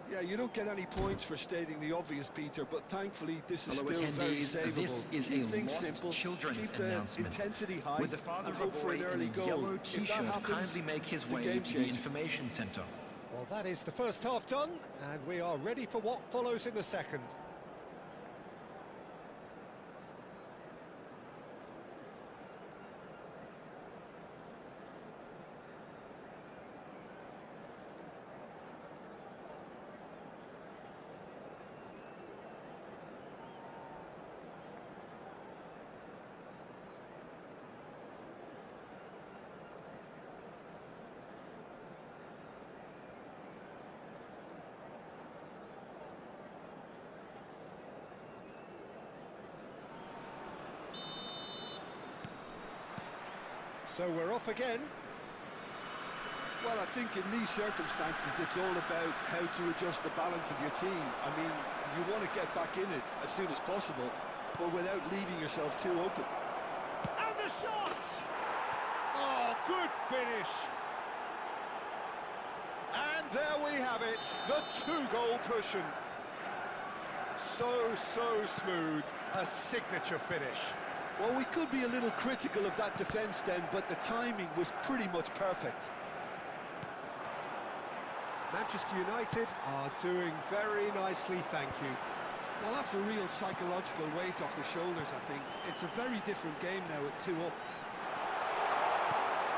Yeah, you don't get any points for stating the obvious, Peter, but thankfully this is Hello, still very attendees. savable. This is Keep a things lost simple, children's keep the announcement. intensity high, Would the father and of a hope for boy an early in a goal. yellow If t-shirt that happens, kindly make his it's a way game to the changer. information centre? Well, that is the first half done, and we are ready for what follows in the second. So we're off again. Well, I think in these circumstances, it's all about how to adjust the balance of your team. I mean, you want to get back in it as soon as possible, but without leaving yourself too open. And the shot! Oh, good finish. And there we have it, the two-goal cushion. So smooth, a signature finish. Well, we could be a little critical of that defence then, but the timing was pretty much perfect. Manchester United are doing very nicely, thank you. Well, that's a real psychological weight off the shoulders, I think. It's a very different game now at 2 up.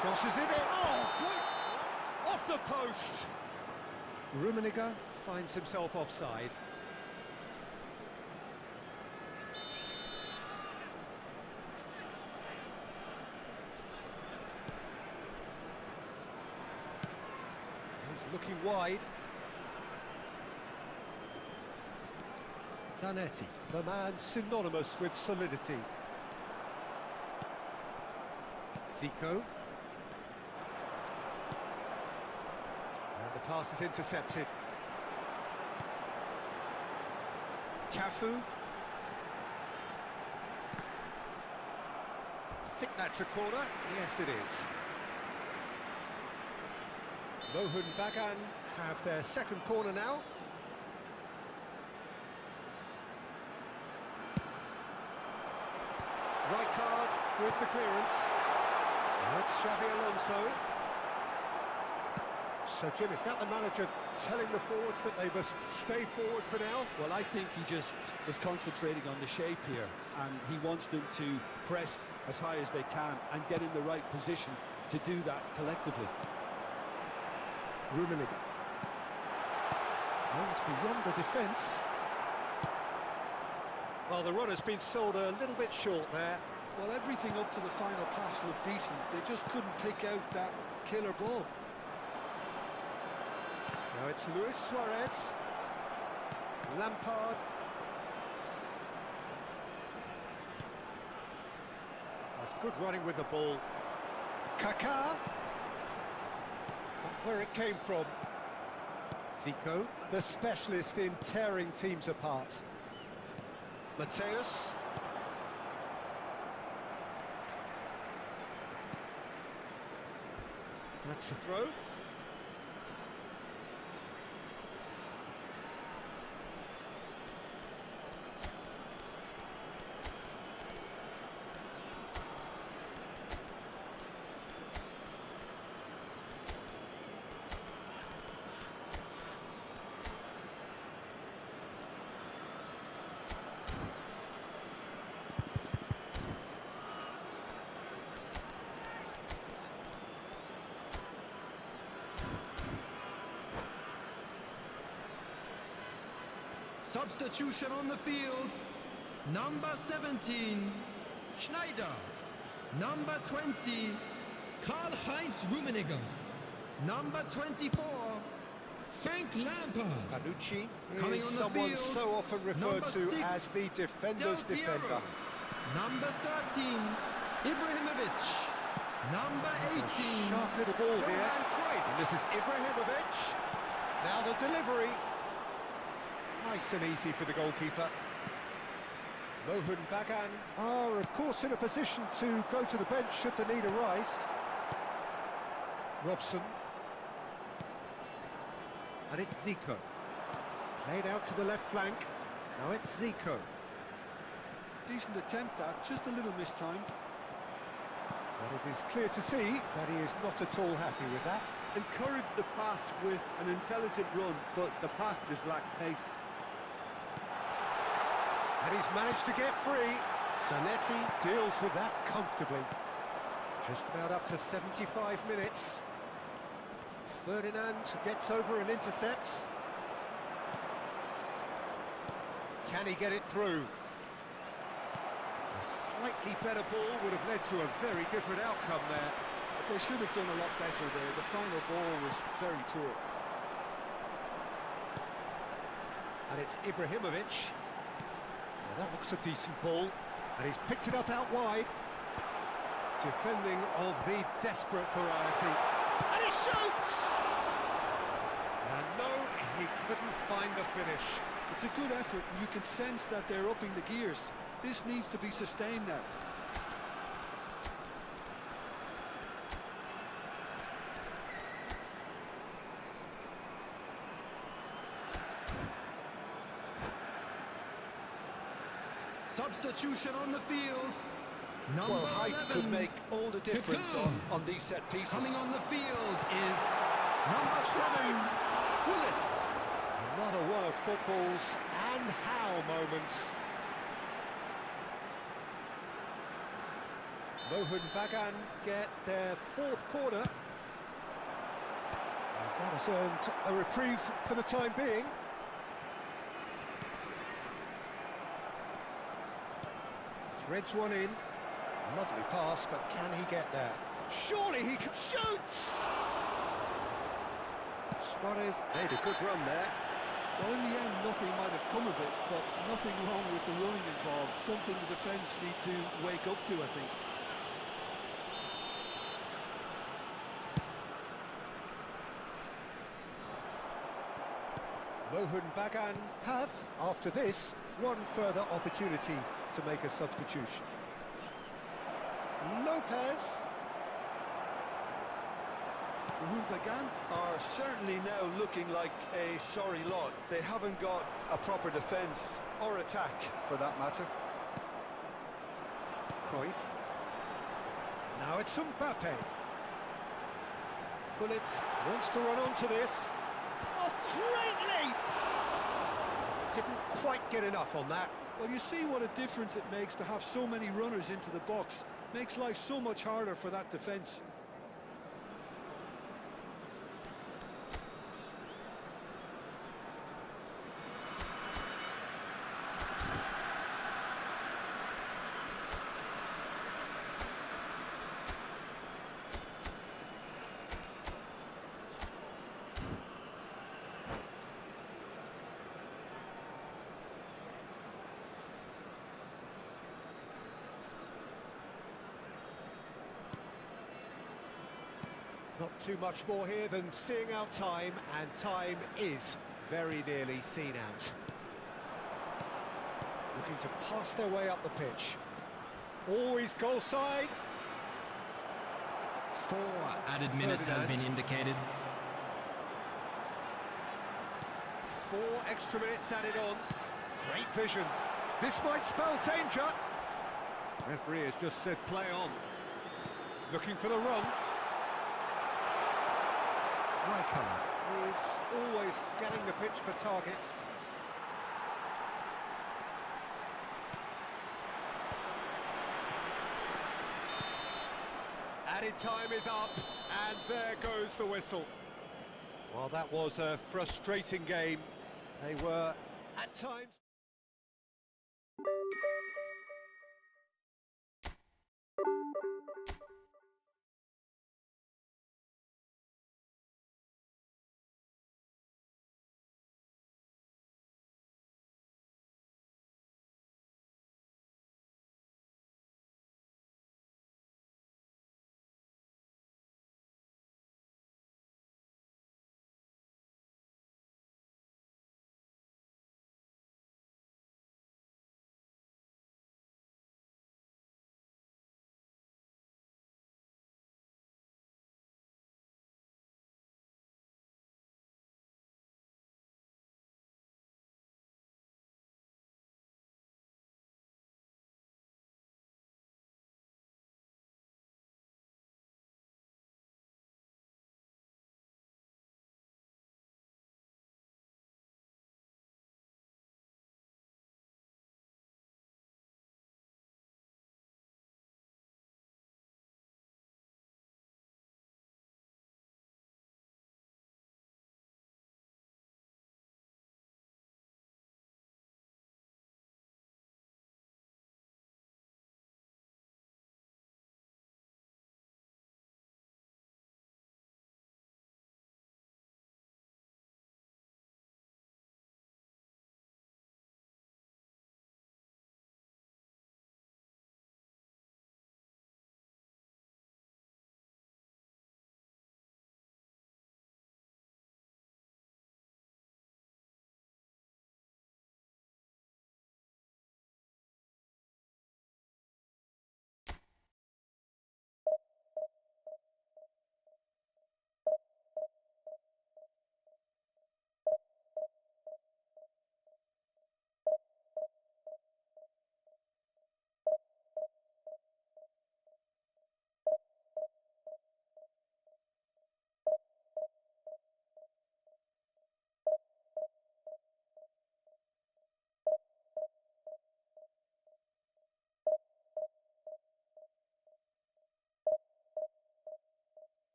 Crosses it in. Oh, good! Off the post! Rummenigge finds himself offside. looking wide. Zanetti, the man synonymous with solidity. Zico. And the pass is intercepted. Cafu. I think that's a corner. Yes, it is. Mohun Bagan have their second corner now. Rijkaard with the clearance. That's Xabi Alonso. So, Jim, is that the manager telling the forwards that they must stay forward for now? Well, I think he just is concentrating on the shape here, and he wants them to press as high as they can and get in the right position to do that collectively. Rummenigge. Oh, it's beyond the defence. Well, the runner's been sold a little bit short there. Well, everything up to the final pass looked decent. They just couldn't pick out that killer ball. Now it's Luis Suarez. Lampard. That's good running with the ball. Kaká. Not where it came from. Zico, the specialist in tearing teams apart. Mateus. That's the throw. Substitution on the field. Number 17, Schneider. Number 20, Karl-Heinz Rummenigge. Number 24, Frank Lampard. Panucci Coming is on the someone field, so often referred number to 6, as the defender's Del Piero. defender. Number 13, Ibrahimovic. Number 18, Sharp little ball here. Johan Cruyff. And this is Ibrahimovic. Now the delivery. Nice and easy for the goalkeeper. Mohun Bagan are, of course, in a position to go to the bench should the need arise. Robson. And it's Zico. Played out to the left flank. Now it's Zico. Decent attempt, that, just a little mistimed. But it is clear to see that he is not at all happy with that. Encouraged the pass with an intelligent run, but the pass just lacked pace. And he's managed to get free. Zanetti deals with that comfortably. Just about up to 75 minutes. Ferdinand gets over and intercepts. Can he get it through? A slightly better ball would have led to a very different outcome there. They should have done a lot better there. The final ball was very poor. And it's Ibrahimovic. Now that looks a decent ball. And he's picked it up out wide. Defending of the desperate variety. And he shoots! And no, he couldn't find the finish. It's a good effort, and you can sense that they're upping the gears. This needs to be sustained now. Substitution on the field. Number Well, height 11, could make all the difference on these set pieces. Coming on the field is number 7, Bullet. Another one of football's and how moments. Mohun Bagan get their fourth corner. And that has earned a reprieve for the time being. Threads one in. Lovely pass, but can he get there? Surely he can shoot! Suarez made a good run there. Well, in the end, nothing might have come of it, but nothing wrong with the running involved. Something the defence need to wake up to, I think. Mohun Bagan have, after this, one further opportunity to make a substitution. Lopez. Bagan are certainly now looking like a sorry lot. They haven't got a proper defence or attack, for that matter. Cruyff. Now it's Mbappe. Pullet wants to run onto this. Oh, great leap! Didn't quite get enough on that. Well, you see what a difference it makes to have so many runners into the box. Makes life so much harder for that defence. Not too much more here than seeing out time, and time is very nearly seen out. Looking to pass their way up the pitch. Always goal side. 4 added minutes has been indicated. 4 extra minutes added on. Great vision. This might spell danger. Referee has just said play on. Looking for the run. Rijkaard is always scanning the pitch for targets. Added time is up, and there goes the whistle. Well, that was a frustrating game. They were, at times...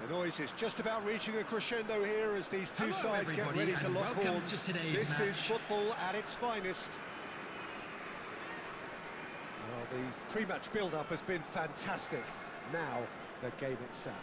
The noise is just about reaching a crescendo here as these two Hello, sides get everybody, ready to and lock welcome horns. to today's This is match. football at its finest. Well, the pre-match build-up has been fantastic. Now, the game itself.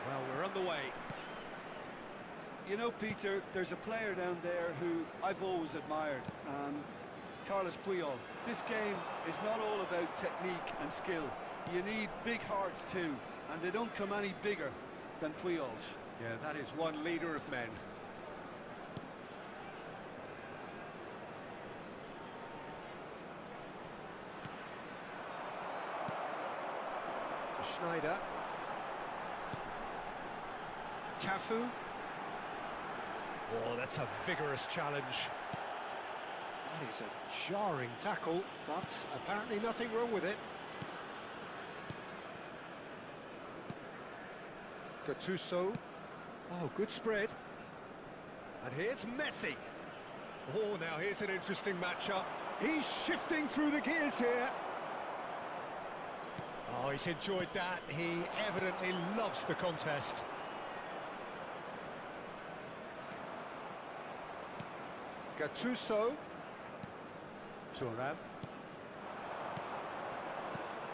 Well, we're on the way. You know, Peter, there's a player down there who I've always admired, Carlos Puyol. This game is not all about technique and skill. You need big hearts too, and they don't come any bigger than Puyol's. Yeah, that is one leader of men. Schneider. Cafu. Oh, that's a vigorous challenge. That is a jarring tackle, but apparently nothing wrong with it. Gattuso. Oh, good spread. And here's Messi. Oh, now here's an interesting matchup. He's shifting through the gears here. Oh, he's enjoyed that. He evidently loves the contest. Gattuso. Thuram.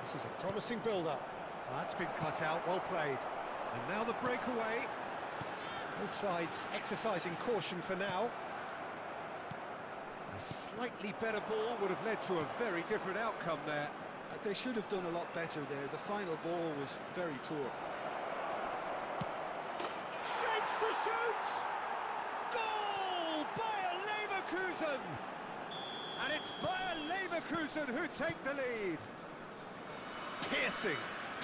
This is a promising build-up. That's been cut out, well played. And now the breakaway. Both sides exercising caution for now. A slightly better ball would have led to a very different outcome there. They should have done a lot better there. The final ball was very poor. Shapes to shoot! Goal! Bayer Leverkusen! And it's Bayer Leverkusen who take the lead.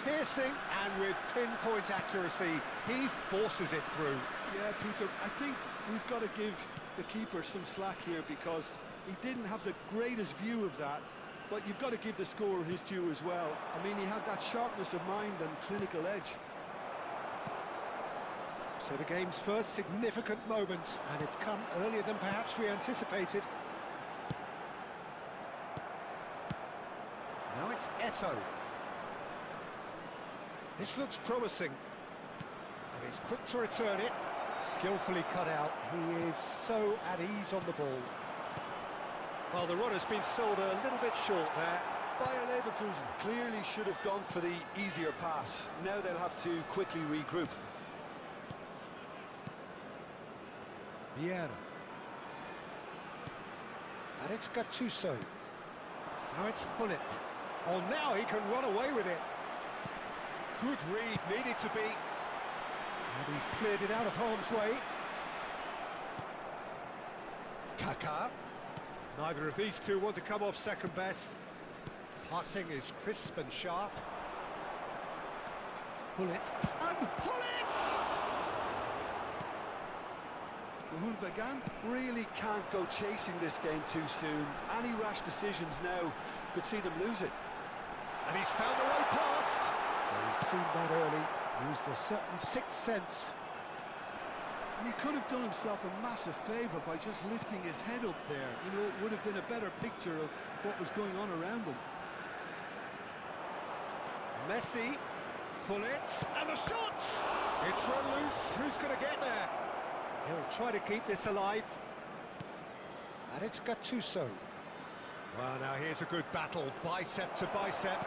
Piercing, and with pinpoint accuracy, he forces it through. Yeah, Peter, I think we've got to give the keeper some slack here because he didn't have the greatest view of that, but you've got to give the scorer his due as well. I mean, he had that sharpness of mind and clinical edge. So the game's first significant moment, and it's come earlier than perhaps we anticipated. Now it's Eto'o. This looks promising. And he's quick to return it. Skillfully cut out. He is so at ease on the ball. Well, the run has been sold a little bit short there. Bayer Leverkusen clearly should have gone for the easier pass. Now they'll have to quickly regroup. Vieira. And it's Gattuso. Now it's Hullet. Oh, now he can run away with it. Good read, needed to be. And he's cleared it out of harm's way. Kaká. Neither of these two want to come off second best. Passing is crisp and sharp. Hullet. And Hullet! Bagan really can't go chasing this game too soon. Any rash decisions now could see them lose it. And he's found the way past. Well, he's seen that early, used a certain sixth sense. And he could have done himself a massive favour by just lifting his head up there. You know, it would have been a better picture of what was going on around him. Messi, Hullet, and the shot! It's run loose, who's going to get there? He'll try to keep this alive. And it's Gattuso. Well, now here's a good battle, bicep to bicep.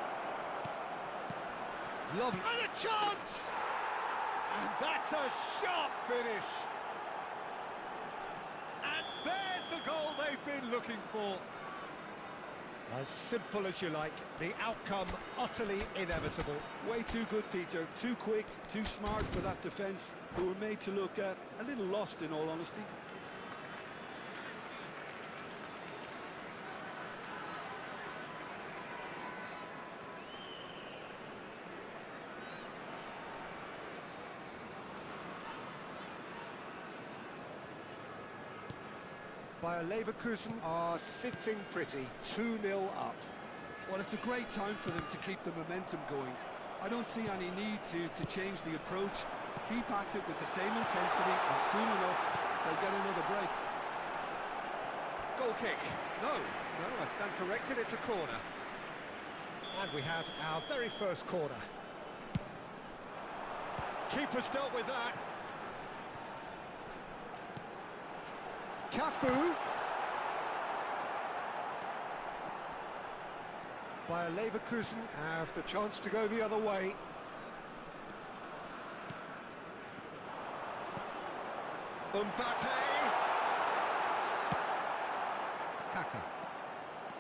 Lovely. And a chance! And that's a sharp finish. And there's the goal they've been looking for. As simple as you like, the outcome utterly inevitable. Way too good, Peter. Too quick, too smart for that defence, who were made to look a little lost, in all honesty. Bayer Leverkusen are sitting pretty, 2-0 up. Well, it's a great time for them to keep the momentum going. I don't see any need to change the approach. Keep at it with the same intensity, and soon enough, they'll get another break. Goal kick. No, I stand corrected, it's a corner. And we have our very first corner. Keeper's dealt with that. Cafu. Bayer Leverkusen have the chance to go the other way. Mbappe.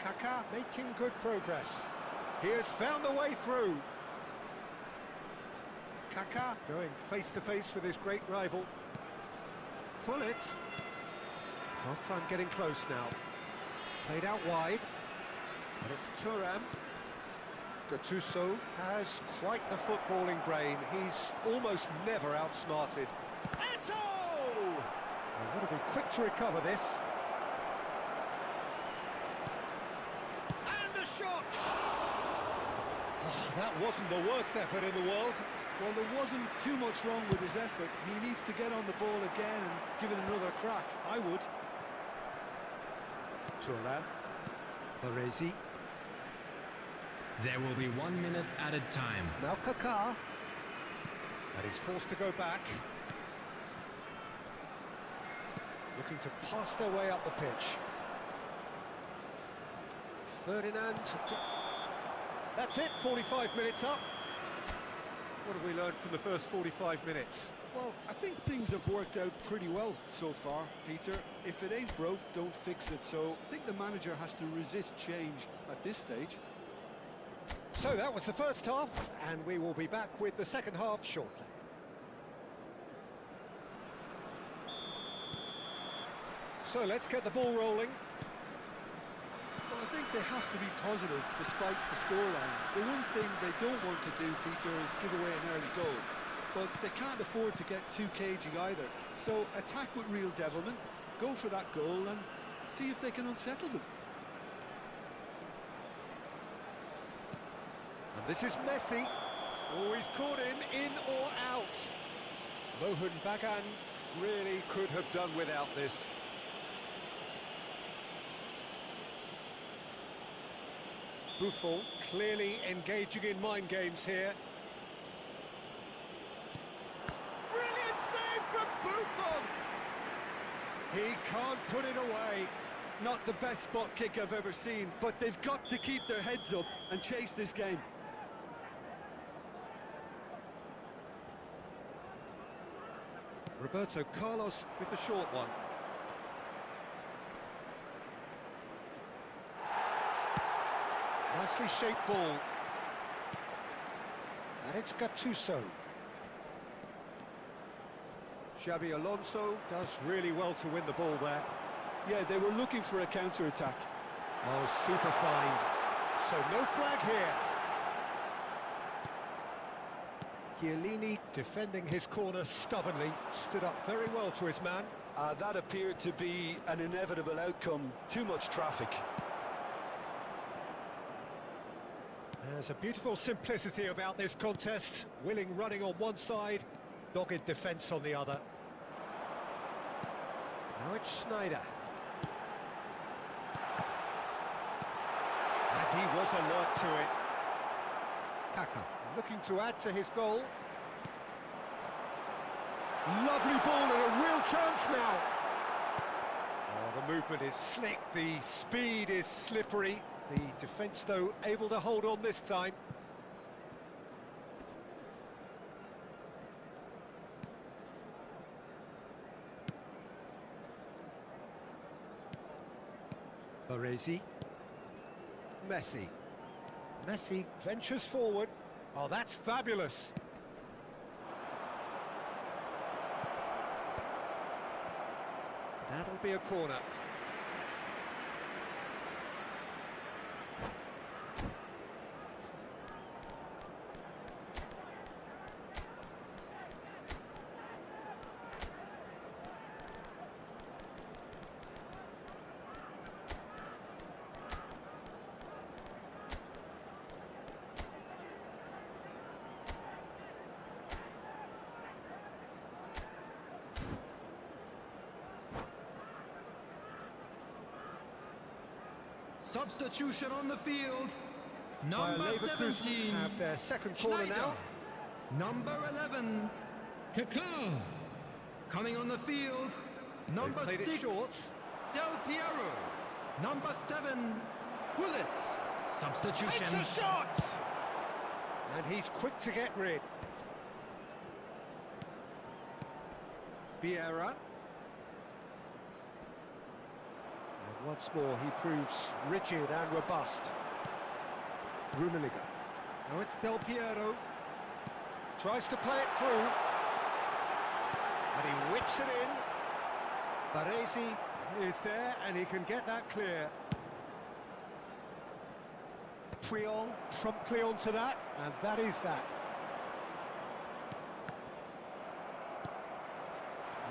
Kaka making good progress. He has found the way through. Kaka going face to face with his great rival. Pullet. Half-time getting close now. Played out wide. But it's Thuram. Gattuso has quite the footballing brain. He's almost never outsmarted. Eto! They've got to be quick to recover this. And a shot! Oh, that wasn't the worst effort in the world. Well, there wasn't too much wrong with his effort. He needs to get on the ball again and give it another crack. I would. Thuram. Baresi. There will be 1 minute added time. Now Kaká. And he's forced to go back. Looking to pass their way up the pitch. Ferdinand. That's it, 45 minutes up. What have we learned from the first 45 minutes? Well, I think things have worked out pretty well so far, Peter. If it ain't broke, don't fix it. So I think the manager has to resist change at this stage. So that was the first half, and we will be back with the second half shortly. So let's get the ball rolling. Well, I think they have to be positive despite the scoreline. The one thing they don't want to do, Peter, is give away an early goal. But they can't afford to get too cagey either. So attack with real devilment, go for that goal and see if they can unsettle them. And this is Messi. Oh, he's caught him in or out. Mohun Bagan really could have done without this. Buffon clearly engaging in mind games here. Brilliant save from Buffon! He can't put it away. Not the best spot kick I've ever seen, but they've got to keep their heads up and chase this game. Roberto Carlos with the short one. Nicely shaped ball. And it's Gattuso. Xabi Alonso does really well to win the ball there. Yeah, they were looking for a counter-attack. Oh, super find. So no flag here. Chiellini defending his corner stubbornly, stood up very well to his man. That appeared to be an inevitable outcome. Too much traffic. There's a beautiful simplicity about this contest. Willing running on one side, dogged defence on the other. Now it's Schneider. And he was alert to it. Kaka looking to add to his goal. Lovely ball and a real chance now. Oh, the movement is slick, the speed is slippery. The defence, though, able to hold on this time. Baresi. Messi. Messi ventures forward. Oh, that's fabulous. That'll be a corner. Substitution on the field. Bayer Number Leverkusen 17. have their second corner Schneider. now. Number 11. Kaká. Coming on the field. Number They've played 6. it short. Del Piero. Number 7. Gullit. Substitution. It's a shot! And he's quick to get rid. Vieira. And once more he proves rigid and robust. Rummenigge. Now it's Del Piero. Tries to play it through. And he whips it in. Baresi is there and he can get that clear. Puyol promptly onto that, and that is that.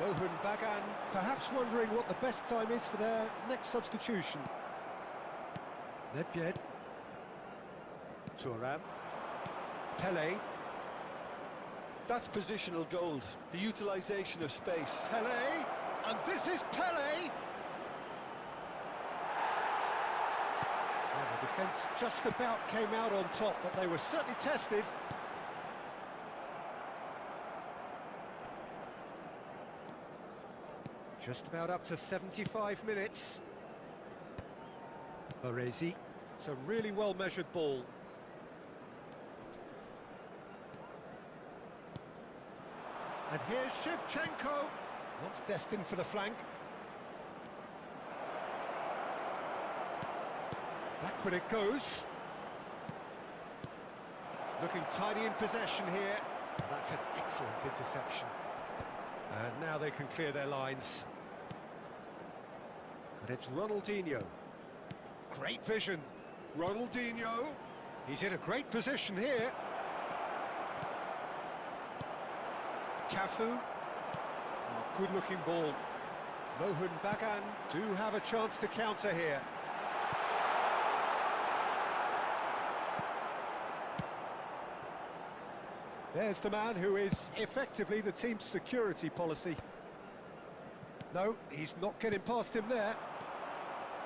Mohun Bagan perhaps wondering what the best time is for their next substitution. Nedved. Thuram. Pele. That's positional gold, the utilisation of space. Pele. And this is Pele. The defence just about came out on top, but they were certainly tested. Just about up to 75 minutes. Baresi. It's a really well-measured ball. And here's Shevchenko. That's destined for the flank. Backward it goes. Looking tidy in possession here. That's an excellent interception. And now they can clear their lines. And it's Ronaldinho. Great vision. Ronaldinho. He's in a great position here. Cafu. Oh, good-looking ball. Mohun Bagan do have a chance to counter here. There's the man who is effectively the team's security policy. No, he's not getting past him there.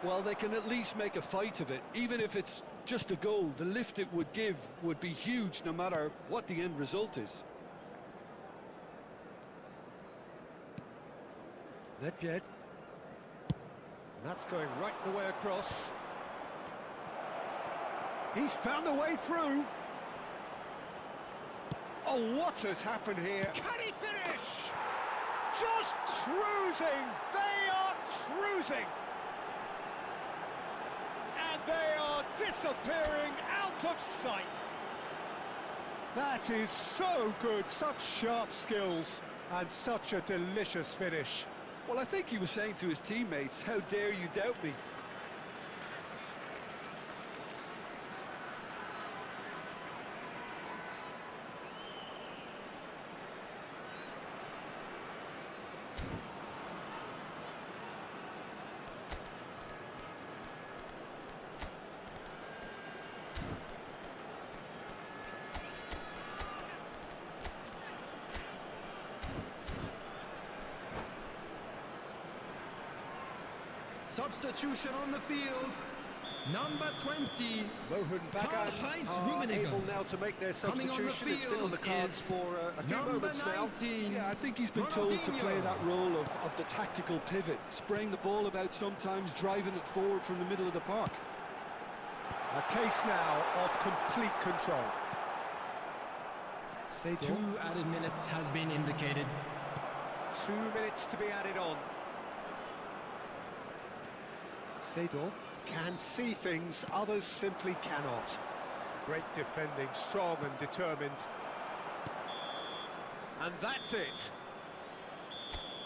Well, they can at least make a fight of it. Even if it's just a goal, the lift it would give would be huge no matter what the end result is. Nedved. That's going right the way across. He's found a way through. Oh, what has happened here? Can he finish? Just cruising! They are cruising! And they are disappearing out of sight. That is so good, such sharp skills, and such a delicious finish. Well, I think he was saying to his teammates, how dare you doubt me? Substitution on the field. Number 20. Mohun Bagan Karl-Heinz are Rummenigge. able now to make their Coming on the substitution. It's been on the field cards is for a few number moments now. 19. Yeah, I think he's been told to play that role of the tactical pivot, spraying the ball about sometimes, driving it forward from the middle of the park. A case now of complete control. Seedorf. 2 added minutes has been indicated. 2 minutes to be added on. Seedorf can see things others simply cannot. Great defending, strong and determined. And that's it.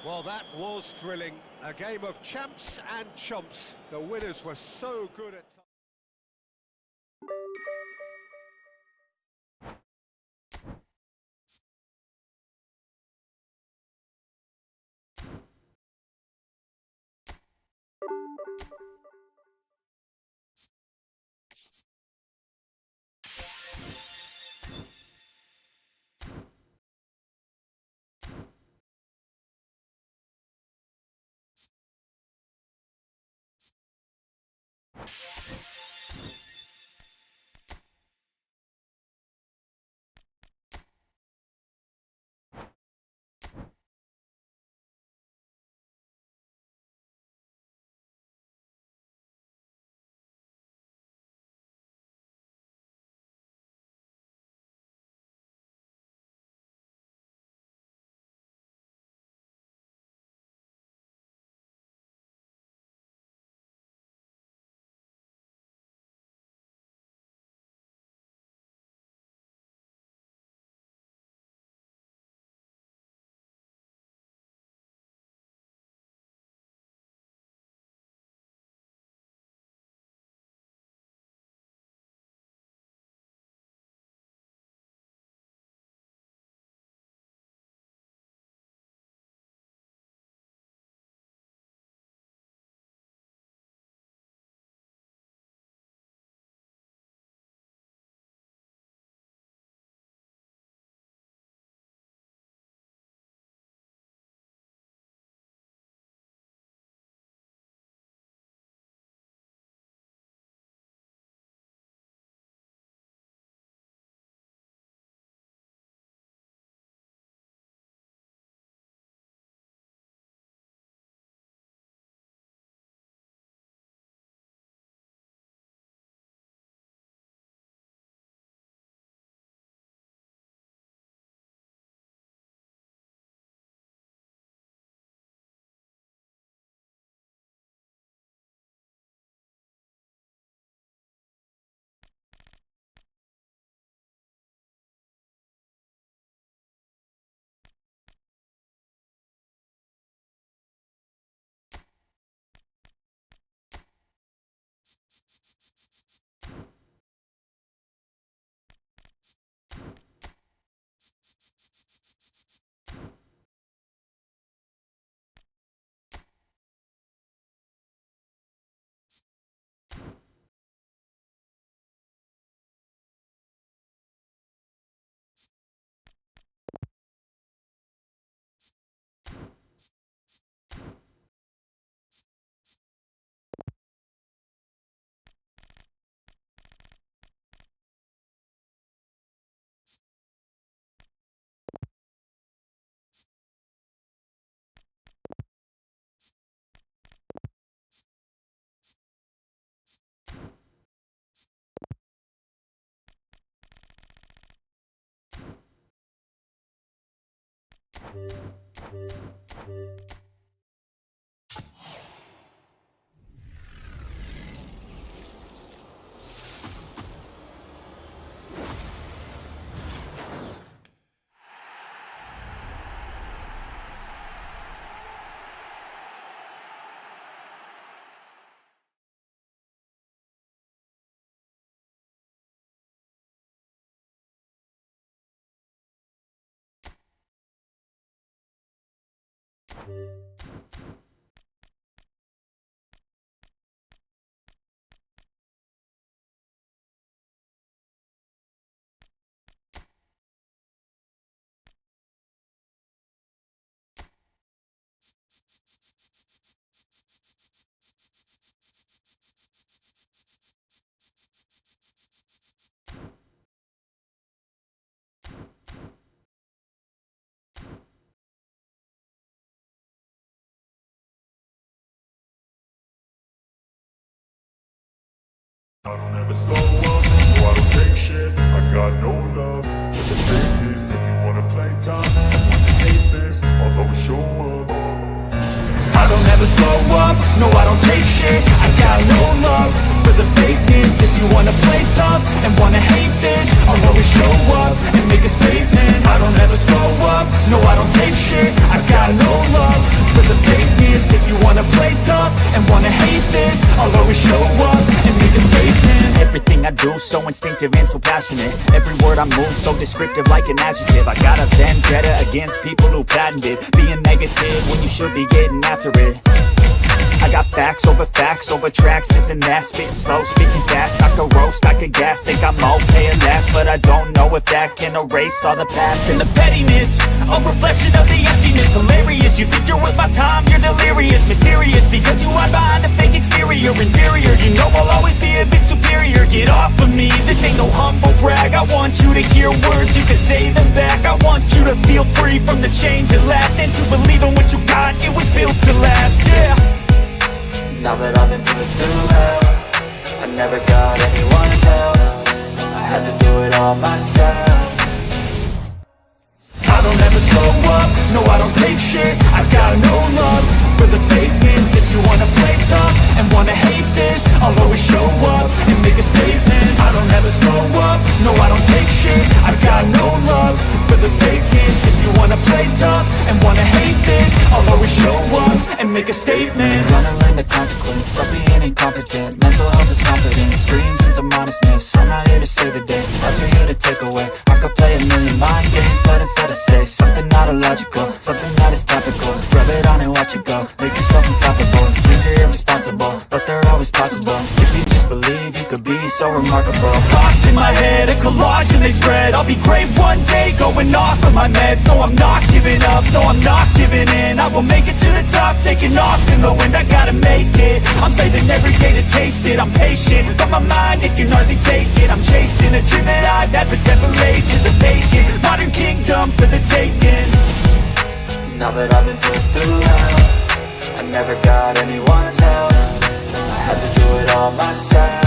Well, that was thrilling. A game of champs and chumps. The winners were so good at times. I don't ever slow up, no I don't take shit. I got no love for the fakeness. If you wanna play tough, hate this, I'll always show up. I don't ever slow up, no I don't take shit. I got no love for the fakeness. If you wanna play tough and wanna hate this, I'll always show up and make a statement. I don't ever slow up, no I don't take shit. I got no love for the fakeness. If you wanna play tough and wanna hate this, I'll always show up and make a statement. Everything I do so instinctive and so passionate. Every word I move so descriptive like an adjective. I got a vendetta against people who patented being negative when you should be getting after it. I got facts over tracks, this and that. Spitting slow, speaking fast. I could roast, I could gas. Think I'm okay at last, but I don't know if that can erase all the past. And the pettiness, a reflection of the emptiness. Hilarious, you think you're worth my time, you're delirious. Mysterious, because you hide behind a fake exterior. Inferior, you know I'll always be a bit superior. Get off of me, this ain't no humble brag. I want you to hear words, you can say them back. I want you to feel free from the chains that last, and to believe in what you got, it was built to last, yeah. Now that I've been put through hell, I never got anyone's help. I had to do it all myself. I don't ever slow up, no I don't take shit. I got no love for the fakeness. If you wanna play tough and wanna hate this, I'll always show up and make a statement. I don't ever slow up, no I don't take shit. I got no love for the fakeness. If you wanna play tough and wanna hate this, I'll always show up and make a statement. Gonna learn the consequence of being incompetent. Mental health is confidence, dreams and some modestness. I'm not here to save the day, that's for you to take away. I could play a million mind games, but instead I say something not illogical, something that is topical. Rub it on and watch it go, make yourself unstoppable. Dreams are irresponsible, but they're always possible. If you just believe, you could be so remarkable. Thoughts in my head, a collage and they spread. I'll be great one day, going off of my meds. No, I'm not giving up, no, I'm not giving in. I will make it to the top, taking off in the wind. I gotta make it, I'm saving every day to taste it. I'm patient, but my mind, it can hardly take it. I'm chasing a dream that I've had for several ages. A vacant, modern kingdom for the taking. Now that I've been put through hell, I never got anyone's help. I had to do it all myself.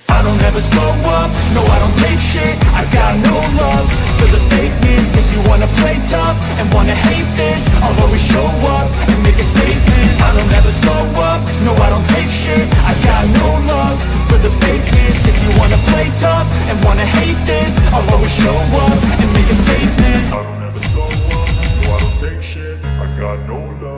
I don't ever slow up, no I don't take shit. I got no love for the fakeness. If you wanna play tough and wanna hate this, I'll always show up and make a statement. I don't ever slow up, no I don't take shit. I got no love for the fakeness. If you wanna play tough and wanna hate this, I'll always show up and make a statement. I don't ever slow up, no I don't take shit. I got no love